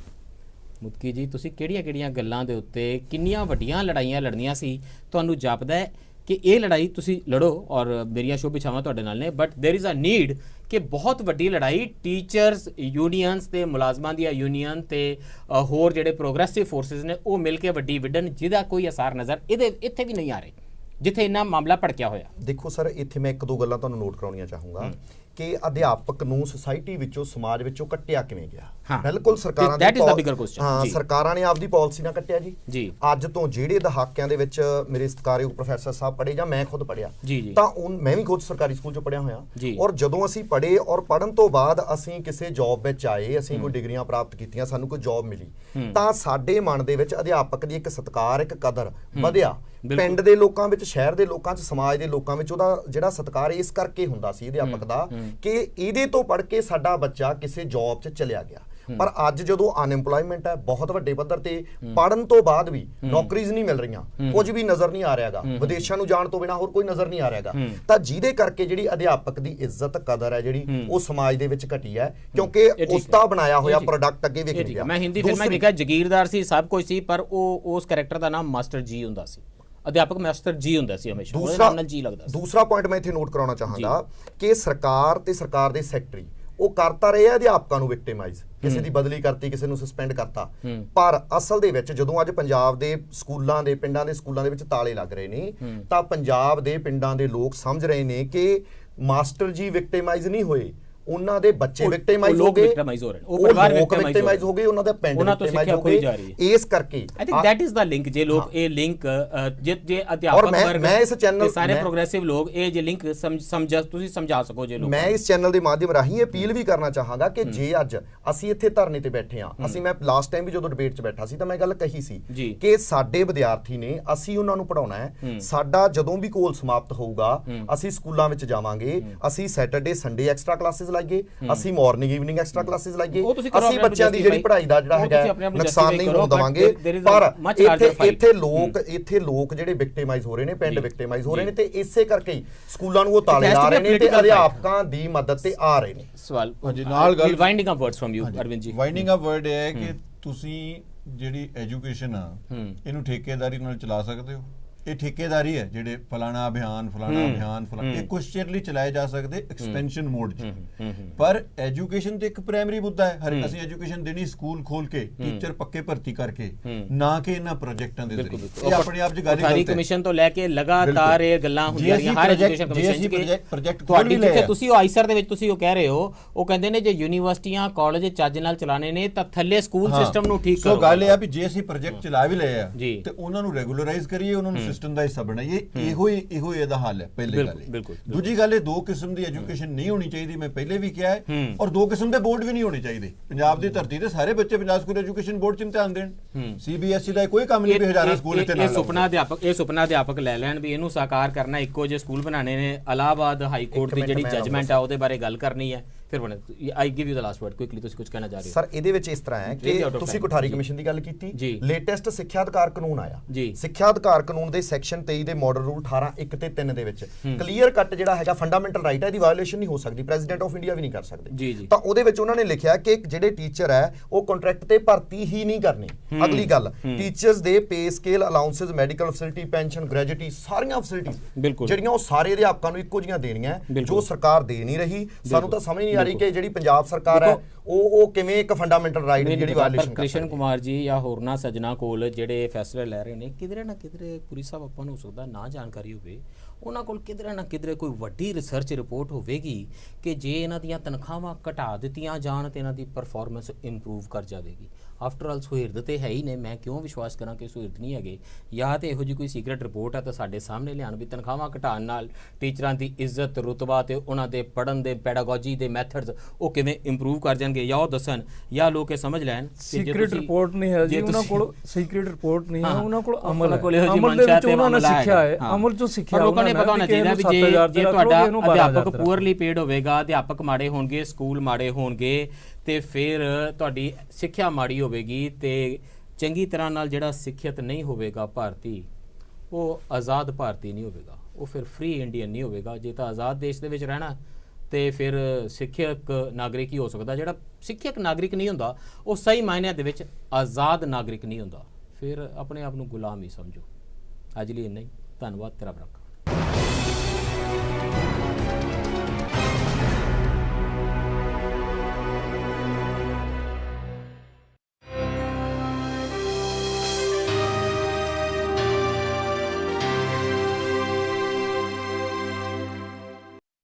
ਮੁਤਕੀ ਜੀ ਤੁਸੀਂ ਕਿਹੜੀਆਂ ਗੱਲਾਂ ਦੇ ਉੱਤੇ ਕਿੰਨੀਆਂ ਵੱਡੀਆਂ ਲੜਾਈਆਂ ਲੜਨੀਆਂ ਸੀ। ਤੁਹਾਨੂੰ ਜਾਪਦਾ ਹੈ ਕਿ ਇਹ ਲੜਾਈ ਤੁਸੀਂ ਲੜੋ ਔਰ ਮੇਰੀਆਂ ਸ਼ੁਭ ਇੱਛਾਵਾਂ ਤੁਹਾਡੇ ਨਾਲ ਨੇ, but there is a need ਕਿ ਬਹੁਤ ਵੱਡੀ ਲੜਾਈ ਟੀਚਰਸ ਯੂਨੀਅਨਸ ਤੇ ਮੁਲਾਜ਼ਮਾਂ ਦੀਆਂ ਯੂਨੀਅਨ ਤੇ ਹੋਰ ਜਿਹੜੇ ਪ੍ਰੋਗਰੈਸਿਵ ਫੋਰਸਿਸ ਨੇ ਉਹ ਮਿਲ ਕੇ ਵੱਡੀ ਵਿੱਢਣ, ਜਿਹਦਾ ਕੋਈ ਅਸਾਰ ਨਜ਼ਰ ਇੱਥੇ ਵੀ ਨਹੀਂ ਆ ਰਹੇ ਜਿੱਥੇ ਇੰਨਾ ਮਾਮਲਾ ਭੜਕਿਆ ਹੋਇਆ। ਦੇਖੋ ਸਰ, ਇੱਥੇ ਮੈਂ ਇੱਕ ਦੋ ਗੱਲਾਂ ਤੁਹਾਨੂੰ ਨੋਟ ਕਰਾਉਣੀਆਂ ਚਾਹੂੰਗਾ ਕਿ ਅਧਿਆਪਕ ਨੂੰ ਸੁਸਾਇਟੀ ਵਿੱਚੋਂ, ਸਮਾਜ ਵਿੱਚੋਂ ਕੱਟਿਆ ਕਿਵੇਂ ਗਿਆ। ਬਿਲਕੁਲ ਸਰਕਾਰਾਂ ਸਰਕਾਰਾਂ ਨੇ ਆਪਦੀ ਪਾਲਿਸੀ ਨਾਲ ਕੱਟਿਆ ਜੀ। ਅੱਜ ਤੋਂ ਜਿਹੜੇ ਦਹਾਕਿਆਂ ਦੇ ਵਿੱਚ ਮੇਰੇ ਸਤਿਕਾਰਯੋਗ ਪ੍ਰੋਫੈਸਰ ਸਾਹਿਬ ਪੜ੍ਹੇ ਜਾਂ ਮੈਂ ਖੁਦ ਪੜ੍ਹਿਆ, ਤਾਂ ਮੈਂ ਵੀ ਖੁਦ ਸਰਕਾਰੀ ਸਕੂਲ 'ਚ ਪੜ੍ਹਿਆ ਹੋਇਆ, ਔਰ ਜਦੋਂ ਅਸੀਂ ਪੜ੍ਹੇ ਔਰ ਪੜ੍ਹਨ ਤੋਂ ਬਾਅਦ ਅਸੀਂ ਕਿਸੇ ਜੌਬ ਵਿੱਚ ਆਏ, ਅਸੀਂ ਕੋਈ ਡਿਗਰੀਆਂ ਪ੍ਰਾਪਤ ਕੀਤੀਆਂ, ਸਾਨੂੰ ਕੋਈ ਜੌਬ ਮਿਲੀ, ਤਾਂ ਸਾਡੇ ਮਨ ਦੇ ਵਿੱਚ ਅਧਿਆਪਕ ਦੀ ਇੱਕ ਸਤਿਕਾਰ, ਇੱਕ ਕਦਰ ਵਧਿਆ। ਪਿੰਡ ਦੇ ਲੋਕਾਂ ਵਿੱਚ, ਸ਼ਹਿਰ ਦੇ ਲੋਕਾਂ 'ਚ, ਸਮਾਜ ਦੇ ਲੋਕਾਂ ਵਿੱਚ ਉਹਦਾ ਜਿਹੜਾ ਸਤਿਕਾਰ ਇਸ ਕਰਕੇ ਹੁੰਦਾ ਸੀ ਅਧਿਆਪਕ ਦਾ ਕਿ ਇਹਦੇ ਤੋਂ ਪੜ੍ਹ ਕੇ ਸਾਡਾ ਬੱਚਾ ਕਿਸੇ ਜੌਬ 'ਚ ਚਲਿਆ ਗਿਆ। ਪਰ ਅੱਜ ਜਦੋਂ ਅਨਐਮਪਲੋਇਮੈਂਟ ਹੈ ਬਹੁਤ ਵੱਡੇ ਪੱਧਰ ਤੇ, ਪੜ੍ਹਨ ਤੋਂ ਬਾਅਦ ਵੀ ਨੌਕਰੀਜ਼ ਨਹੀਂ ਮਿਲ ਰਹੀਆਂ, ਕੁਝ ਵੀ ਨਜ਼ਰ ਨਹੀਂ ਆ ਰਿਹਾਗਾ, ਵਿਦੇਸ਼ਾਂ ਨੂੰ ਜਾਣ ਤੋਂ ਬਿਨਾਂ ਹੋਰ ਕੋਈ ਨਜ਼ਰ ਨਹੀਂ ਆ ਰਿਹਾਗਾ, ਤਾਂ ਜਿਹਦੇ ਕਰਕੇ ਜਿਹੜੀ ਅਧਿਆਪਕ ਦੀ ਇੱਜ਼ਤ ਕਦਰ ਹੈ ਜਿਹੜੀ ਉਹ ਸਮਾਜ ਦੇ ਵਿੱਚ ਘਟੀ ਹੈ, ਕਿਉਂਕਿ ਉਸ ਦਾ ਬਣਾਇਆ ਹੋਇਆ ਪ੍ਰੋਡਕਟ ਅੱਗੇ ਵਿਕ ਗਿਆ। ਮੈਂ ਹਿੰਦੀ ਫਿਲਮਾਂ ਦੇਖਿਆ, ਜਗੀਰਦਾਰ ਸੀ, ਸਭ ਕੁਝ ਸੀ, ਪਰ ਉਹ ਉਸ ਕੈਰੈਕਟਰ ਦਾ ਨਾਮ ਮਾਸਟਰ ਜੀ ਹੁੰਦਾ ਸੀ। ਅਧਿਆਪਕ ਮਾਸਟਰ ਜੀ ਹੁੰਦਾ ਸੀ ਹਮੇਸ਼ਾ, ਉਹਦੇ ਨਾਮ ਨਾਲ ਜੀ ਲੱਗਦਾ ਸੀ। ਦੂਸਰਾ ਪੁਆਇੰਟ ਮੈਂ ਇੱਥੇ ਨੋਟ ਕਰਾਉਣਾ ਚਾਹਾਂਗਾ ਕਿ ਸਰਕਾਰ ਤੇ ਸਰਕਾਰ ਦੇ ਸੈਕਟਰੀ ਉਹ ਕਰਤਾ ਰਹੇ ਆ ਅਧਿਆਪਕਾਂ ਨੂੰ ਵਿਕਟਿਮਾਈਜ਼, ਕਿਸੇ ਦੀ ਬਦਲੀ ਕਰਤੀ, ਕਿਸੇ ਨੂੰ ਸਸਪੈਂਡ ਕਰਤਾ, ਪਰ ਅਸਲ ਦੇ ਵਿੱਚ ਜਦੋਂ ਅੱਜ ਪੰਜਾਬ ਦੇ ਸਕੂਲਾਂ ਦੇ, ਪਿੰਡਾਂ ਦੇ ਸਕੂਲਾਂ ਦੇ ਵਿੱਚ ਤਾਲੇ ਲੱਗ ਰਹੇ ਨੇ, ਤਾਂ ਪੰਜਾਬ ਦੇ ਪਿੰਡਾਂ ਦੇ ਲੋਕ ਸਮਝ ਰਹੇ ਨੇ ਕਿ ਮਾਸਟਰ ਜੀ ਵਿਕਟਿਮਾਈਜ਼ ਨਹੀਂ ਹੋਏ, ਉਹਨਾਂ ਦੇ ਬੱਚੇ ਵਿਕਟਿਮਾਈਜ਼ ਹੋ ਗਏ, ਉਹ ਪਰਿਵਾਰ ਵਿਕਟਿਮਾਈਜ਼ ਹੋ ਗਏ, ਉਹਨਾਂ ਦਾ ਪਿੰਡ ਵਿਕਟਿਮਾਈਜ਼ ਹੋ ਗਏ। ਇਸ ਕਰਕੇ I think that is the link. ਜੇ ਲੋਕ ਇਹ ਲਿੰਕ ਜੇ ਅਧਿਆਪਕ ਵਰਗ ਮੈਂ ਇਸ ਚੈਨਲ ਸਾਰੇ ਪ੍ਰੋਗਰੈਸਿਵ ਲੋਕ ਇਹ ਜੇ ਲਿੰਕ ਤੁਸੀਂ ਸਮਝਾ ਸਕੋ, ਜੇ ਲੋਕ, ਮੈਂ ਇਸ ਚੈਨਲ ਦੇ ਮਾਧਿਅਮ ਰਾਹੀਂ ਅਪੀਲ ਵੀ ਕਰਨਾ ਚਾਹਾਂਗਾ ਕਿ ਜੇ ਅੱਜ ਅਸੀਂ ਇੱਥੇ ਧਰਨੇ ਤੇ ਬੈਠੇ ਹਾਂ, ਮੈਂ ਲਾਸਟ ਟਾਈਮ ਵੀ ਜਦੋਂ ਡਿਬੇਟ 'ਚ ਬੈਠਾ ਸੀ ਤਾਂ ਮੈਂ ਗੱਲ ਕਹੀ ਸੀ ਕਿ ਸਾਡੇ ਵਿਦਿਆਰਥੀ ਨੇ, ਅਸੀਂ ਉਹਨਾਂ ਨੂੰ ਪੜ੍ਹਾਉਣਾ ਹੈ। ਸਾਡਾ ਜਦੋਂ ਵੀ ਕੋਲ ਸਮਾਪਤ ਹੋਊਗਾ, ਅਸੀਂ ਸਕੂਲਾਂ ਵਿੱਚ ਜਾਵਾਂਗੇ, ਅਸੀਂ ਸੈਟਰਡੇ ਸੰਡੇ ਐਕਸਟਰਾ ਕਲਾਸਿਸ ਲਾਈਏ, ਅਸੀਂ ਮਾਰਨਿੰਗ ਈਵਨਿੰਗ ਐਕਸਟਰਾ ਕਲਾਸਿਸ ਲਾਈਏ, ਅਸੀਂ ਬੱਚਿਆਂ ਦੀ ਜਿਹੜੀ ਪੜ੍ਹਾਈ ਦਾ ਜਿਹੜਾ ਹੈਗਾ ਨੁਕਸਾਨ ਨਹੀਂ ਹੋਣ ਦੇਵਾਂਗੇ। ਪਰ ਇੱਥੇ ਲੋਕ ਜਿਹੜੇ ਵਿਕਟਿਮਾਈਜ਼ ਹੋ ਰਹੇ ਨੇ, ਪਿੰਡ ਵਿਕਟਿਮਾਈਜ਼ ਹੋ ਰਹੇ ਨੇ, ਤੇ ਇਸੇ ਕਰਕੇ ਹੀ ਸਕੂਲਾਂ ਨੂੰ ਉਹ ਤਾਲੇ ਲਾ ਰਹੇ ਨੇ ਤੇ ਅਧਿਆਪਕਾਂ ਦੀ ਮਦਦ ਤੇ ਆ ਰਹੇ ਨੇ। ਸਵਾਲ ਨਾਲ ਗੱਲ winding up words from you Arvind ji. Winding up word ਹੈ ਕਿ ਤੁਸੀਂ ਜਿਹੜੀ ਐਜੂਕੇਸ਼ਨ ਆ ਇਹਨੂੰ ਠੇਕੇਦਾਰੀ ਨਾਲ ਚਲਾ ਸਕਦੇ ਹੋ। ਇਹ ਠੇਕੇਦਾਰੀ ਹੈ, ਜਿਹੜੇ ਫਲਾਣਾ ਅਭਿਆਨ ਇਹ ਕੁਝ ਚਿਰ ਲਈ ਚਲਾਏ ਜਾ ਸਕਦੇ ਐਕਸਪੈਂਸ਼ਨ ਮੋਡ 'ਚ, ਪਰ ਐਜੂਕੇਸ਼ਨ ਤੇ ਇੱਕ ਪ੍ਰਾਇਮਰੀ ਮੁੱਦਾ ਹੈ। ਅਸੀਂ ਐਜੂਕੇਸ਼ਨ ਦੇਣੀ ਸਕੂਲ ਖੋਲ ਕੇ, ਟੀਚਰ ਪੱਕੇ ਭਰਤੀ ਕਰਕੇ, ਨਾ ਕਿ ਇਹਨਾਂ ਪ੍ਰੋਜੈਕਟਾਂ ਦੇ ਜ਼ਰੀਏ। ਇਹ ਆਪਣੇ ਆਪ 'ਚ ਗੱਲ ਸਾਰੀ ਕਮਿਸ਼ਨ ਤੋਂ ਲੈ ਕੇ ਲਗਾਤਾਰ ਇਹ ਗੱਲਾਂ ਹੁੰਦੀਆਂ ਰਹੀਆਂ ਹਰ ਐਜੂਕੇਸ਼ਨ ਕਮਿਸ਼ਨ 'ਚ। ਪ੍ਰੋਜੈਕਟ ਤੁਹਾਡੀ ਜਿੱਥੇ ਤੁਸੀਂ ਉਹ ਆਈਸਰ ਦੇ ਵਿੱਚ ਤੁਸੀਂ ਉਹ ਕਹਿ ਰਹੇ ਹੋ, ਉਹ ਕਹਿੰਦੇ ਨੇ ਜੇ ਯੂਨੀਵਰਸਿਟੀਆਂ ਕਾਲਜ ਚੱਜ ਨਾਲ ਚਲਾਣੇ ਨੇ ਤਾਂ ਥੱਲੇ ਸਕੂਲ ਸਿਸਟਮ ਨੂੰ ਠੀਕ ਕਰੋ। ਸੋ ਗੱਲ ਇਹ ਆ ਵੀ ਜੇ ਅਸੀਂ ਪ੍ਰੋਜੈਕਟ ਚਲਾ ਵੀ ਲਏ ਆ ਤੇ ਉਹਨਾਂ ਨੂੰ ਰੈਗੂਲਰਾਈਜ਼ ਕਰੀਏ, ਉਹਨਾਂ ਨੂੰ ਸਿਸਟਮ ਦਾ ਹਿੱਸਾ ਬਣਾਈਏ। ਇਹੋ ਇਹਦਾ ਹੱਲ ਹੈ ਪਹਿਲੀ ਗੱਲ। ਦੂਜੀ ਗੱਲ, ਇਹ ਦੋ ਕਿਸਮ ਦੀ ਐਜੂਕੇਸ਼ਨ ਨਹੀਂ ਹੋਣੀ ਚਾਹੀਦੀ, ਮੈਂ ਪਹਿਲੇ ਵੀ ਕਿਹਾ ਹੈ, ਔਰ ਦੋ ਕਿਸਮ ਦੇ ਬੋਰਡ ਵੀ ਨਹੀਂ ਹੋਣੇ ਚਾਹੀਦੇ। ਪੰਜਾਬ ਦੀ ਧਰਤੀ ਤੇ ਸਾਰੇ ਬੱਚੇ ਪੰਜਾਬ ਸਕੂਲ ਐਜੂਕੇਸ਼ਨ ਬੋਰਡ 'ਚ ਇਮਤਿਹਾਨ ਦੇਣ, CBSE ਦਾ ਕੋਈ ਕੰਮ ਨਹੀਂ ਵੀ ਹਜ਼ਾਰਾਂ ਸਕੂਲ ਇੱਥੇ ਇਹ ਸੁਪਨਾ ਅਧਿਆਪਕ ਲੈ ਲੈਣ ਵੀ ਇਹਨੂੰ ਸਾਕਾਰ ਕਰਨਾ, ਇੱਕੋ ਜਿਹੇ ਸਕੂਲ ਬਣਾਣੇ ਨੇ। ਇਲਾਹਾਬਾਦ ਹਾਈ ਕੋਰਟ ਦੀ ਜਿਹੜੀ ਜਜਮੈਂਟ ਆ ਉਹਦੇ ਬਾਰੇ ਗੱਲ ਕਰਨੀ ਹੈ। ਫਿਰ I give you the last word quickly, ਤੁਸੀਂ ਕੁਝ ਕਹਿਣਾ ਚਾਹ ਰਹੇ ਹੋ ਸਰ? ਇਹਦੇ ਵਿੱਚ ਇਸ ਤਰ੍ਹਾਂ ਹੈ ਕਿ ਤੁਸੀਂ ਕੋਠਾਰੀ ਕਮਿਸ਼ਨ ਦੀ ਗੱਲ ਕੀਤੀ, ਲੇਟੈਸਟ ਸਿੱਖਿਆ ਅਧਿਕਾਰ ਕਾਨੂੰਨ ਆਇਆ। ਸਿੱਖਿਆ ਅਧਿਕਾਰ ਕਾਨੂੰਨ ਦੇ ਸੈਕਸ਼ਨ 23 ਦੇ ਮਾਡਲ ਰੂਲ 18(1) ਤੇ 3 ਦੇ ਵਿੱਚ ਕਲੀਅਰ ਕੱਟ ਜਿਹੜਾ ਹੈਗਾ ਫੰਡਾਮੈਂਟਲ ਰਾਈਟ ਹੈ, ਇਹਦੀ ਵਾਇਓਲੇਸ਼ਨ ਨਹੀਂ ਹੋ ਸਕਦੀ, ਪ੍ਰੈਜ਼ੀਡੈਂਟ ਆਫ ਇੰਡੀਆ ਵੀ ਨਹੀਂ ਕਰ ਸਕਦੇ। ਤਾਂ ਉਹਦੇ ਵਿੱਚ ਉਹਨਾਂ ਨੇ ਲਿਖਿਆ ਕਿ ਜਿਹੜੇ ਟੀਚਰ ਹੈ ਉਹ ਕੰਟਰੈਕਟ ਤੇ ਭਰਤੀ ਹੀ ਨਹੀਂ ਕਰਨੀ। ਅਗਲੀ ਗੱਲ, ਟੀਚਰਸ ਦੇ pay scale, allowances, medical facility, pension, gratuity, ਸਾਰੀਆਂ ਫੈਸਿਲਿਟੀਆਂ ਜਿਹੜੀਆਂ ਉਹ ਸਾਰੇ ਅਧਿਆਪਕਾਂ ਨੂੰ ਇੱਕੋ ਜਿਹੀਆਂ ਦੇਣੀਆਂ, ਜੋ ਸਰਕਾਰ ਦੇ ਨਹੀਂ ਰਹੀ। ਸਾਨੂੰ ਤਾਂ ਸਮਝ ਨਹੀਂ ਆ ਰਹੀ ਕਿ ਜਿਹੜੀ ਪੰਜਾਬ ਸਰਕਾਰ ਹੈ ਉਹ ਕਿਵੇਂ ਇੱਕ ਫੰਡਾਮੈਂਟਲ ਰਾਈਟ ਦੀ ਜਿਹੜੀ ਵਾਇਓਲੇਸ਼ਨ ਕਰ। ਕ੍ਰਿਸ਼ਨ ਕੁਮਾਰ ਜੀ ਜਾਂ ਹੋਰਨਾਂ ਸੱਜਣਾ ਕੋਲ ਜਿਹੜੇ ਫੈਸਲੇ ਲੈ ਰਹੇ ਨੇ, ਕਿਧਰੇ ਨਾ ਕਿਧਰੇ ਪੁਰੀ ਸਾਹਿਬ ਆਪਾਂ ਨੂੰ ਹੋ ਸਕਦਾ ਨਾ ਜਾਣਕਾਰੀ ਹੋਵੇ, ਉਹਨਾਂ ਕੋਲ ਕਿਧਰੇ ਨਾ ਕਿਧਰੇ ਕੋਈ ਵੱਡੀ ਰਿਸਰਚ ਰਿਪੋਰਟ ਹੋਵੇਗੀ ਕਿ ਜੇ ਇਹਨਾਂ ਦੀਆਂ ਤਨਖਾਹਾਂ ਘਟਾ ਦਿੱਤੀਆਂ ਜਾਣ ਤੇ ਇਹਨਾਂ ਦੀ ਪਰਫਾਰਮੈਂਸ ਇੰਪਰੂਵ ਕਰ ਜਾਵੇਗੀ। ਆਫਟਰ ਆਲ ਸੁਹਿਰਦ ਤੇ ਹੈ ਹੀ ਨੇ, ਮੈਂ ਕਿਉਂ ਵਿਸ਼ਵਾਸ ਕਰਾਂ ਕਿ ਸੁਹਿਰਦ ਨਹੀਂ ਹੈਗੇ। ਜਾਂ ਤੇ ਇਹੋ ਜਿਹੀ ਕੋਈ ਸੀਕ੍ਰੇਟ ਰਿਪੋਰਟ ਹੈ ਤਾਂ ਸਾਡੇ ਸਾਹਮਣੇ ਲਿਆਉਣ ਵੀ ਤਨਖਾਹਾਂ ਘਟਾਉਣ ਨਾਲ ਟੀਚਰਾਂ ਦੀ ਇੱਜ਼ਤ, ਰੁਤਬਾ ਤੇ ਉਹਨਾਂ ਦੇ ਪੜ੍ਹਨ ਦੇ ਪੈਡਾਗੋਜੀ ਦੇ ਮੈਥਡਸ ਉਹ ਕਿਵੇਂ ਇੰਪਰੂਵ ਕਰ ਜਾਣਗੇ, ਜਾਂ ਉਹ ਦੱਸਣ, ਜਾਂ ਲੋਕ ਇਹ ਸਮਝ ਲੈਣ ਕਿ ਸੀਕ੍ਰੇਟ ਰਿਪੋਰਟ ਨਹੀਂ ਹੈ ਜੀ ਉਹਨਾਂ ਕੋਲ, ਸੀਕ੍ਰੇਟ ਰਿਪੋਰਟ ਨਹੀਂ ਹੈ ਉਹਨਾਂ ਕੋਲ, ਅਮਲ ਹੈ। ਅਮਲ ਦੇ ਵਿੱਚ ਉਹਨਾਂ ਨੇ ਸਿੱਖਿਆ ਹੈ, ਅਮਲ ਚੋਂ ਸਿੱਖਿਆ ਲੋਕਾਂ ਨੇ ਪਤਾ ਹੋਣਾ ਚਾਹੀਦਾ ਵੀ ਜੇ ਤੁਹਾਡਾ ਅਧਿਆਪਕ ਪੂਅਰਲੀ ਪੇਡ ਹੋਵੇਗਾ, ਅਧਿਆਪਕ ਮਾੜੇ ਹੋਣਗੇ, ਸਕੂਲ ਮਾੜੇ ਹੋਣਗੇ ਤੇ ਫਿਰ ਤੁਹਾਡੀ ਸਿੱਖਿਆ ਮਾੜੀ ਹੋਵੇਗੀ ਤੇ ਚੰਗੀ ਤਰ੍ਹਾਂ ਨਾਲ ਜਿਹੜਾ ਸਿੱਖਿਅਤ ਨਹੀਂ ਹੋਵੇਗਾ ਭਾਰਤੀ, ਉਹ ਆਜ਼ਾਦ ਭਾਰਤੀ ਨਹੀਂ ਹੋਵੇਗਾ, ਉਹ ਫਿਰ ਫ੍ਰੀ ਇੰਡੀਅਨ ਨਹੀਂ ਹੋਵੇਗਾ। ਜੇ ਤਾਂ ਆਜ਼ਾਦ ਦੇਸ਼ ਦੇ ਵਿੱਚ ਰਹਿਣਾ ਤੇ ਫਿਰ ਸਿੱਖਿਅਕ ਨਾਗਰਿਕ ਹੀ ਹੋ ਸਕਦਾ। ਜਿਹੜਾ ਸਿੱਖਿਅਕ ਨਾਗਰਿਕ ਨਹੀਂ ਹੁੰਦਾ ਉਹ ਸਹੀ ਮਾਇਨਿਆਂ ਦੇ ਵਿੱਚ ਆਜ਼ਾਦ ਨਾਗਰਿਕ ਨਹੀਂ ਹੁੰਦਾ, ਫਿਰ ਆਪਣੇ ਆਪ ਨੂੰ ਗੁਲਾਮ ਹੀ ਸਮਝੋ। ਅੱਜ ਲਈ ਇੰਨਾ ਹੀ, ਧੰਨਵਾਦ। ਤੇਰਾ ਬਰਕ।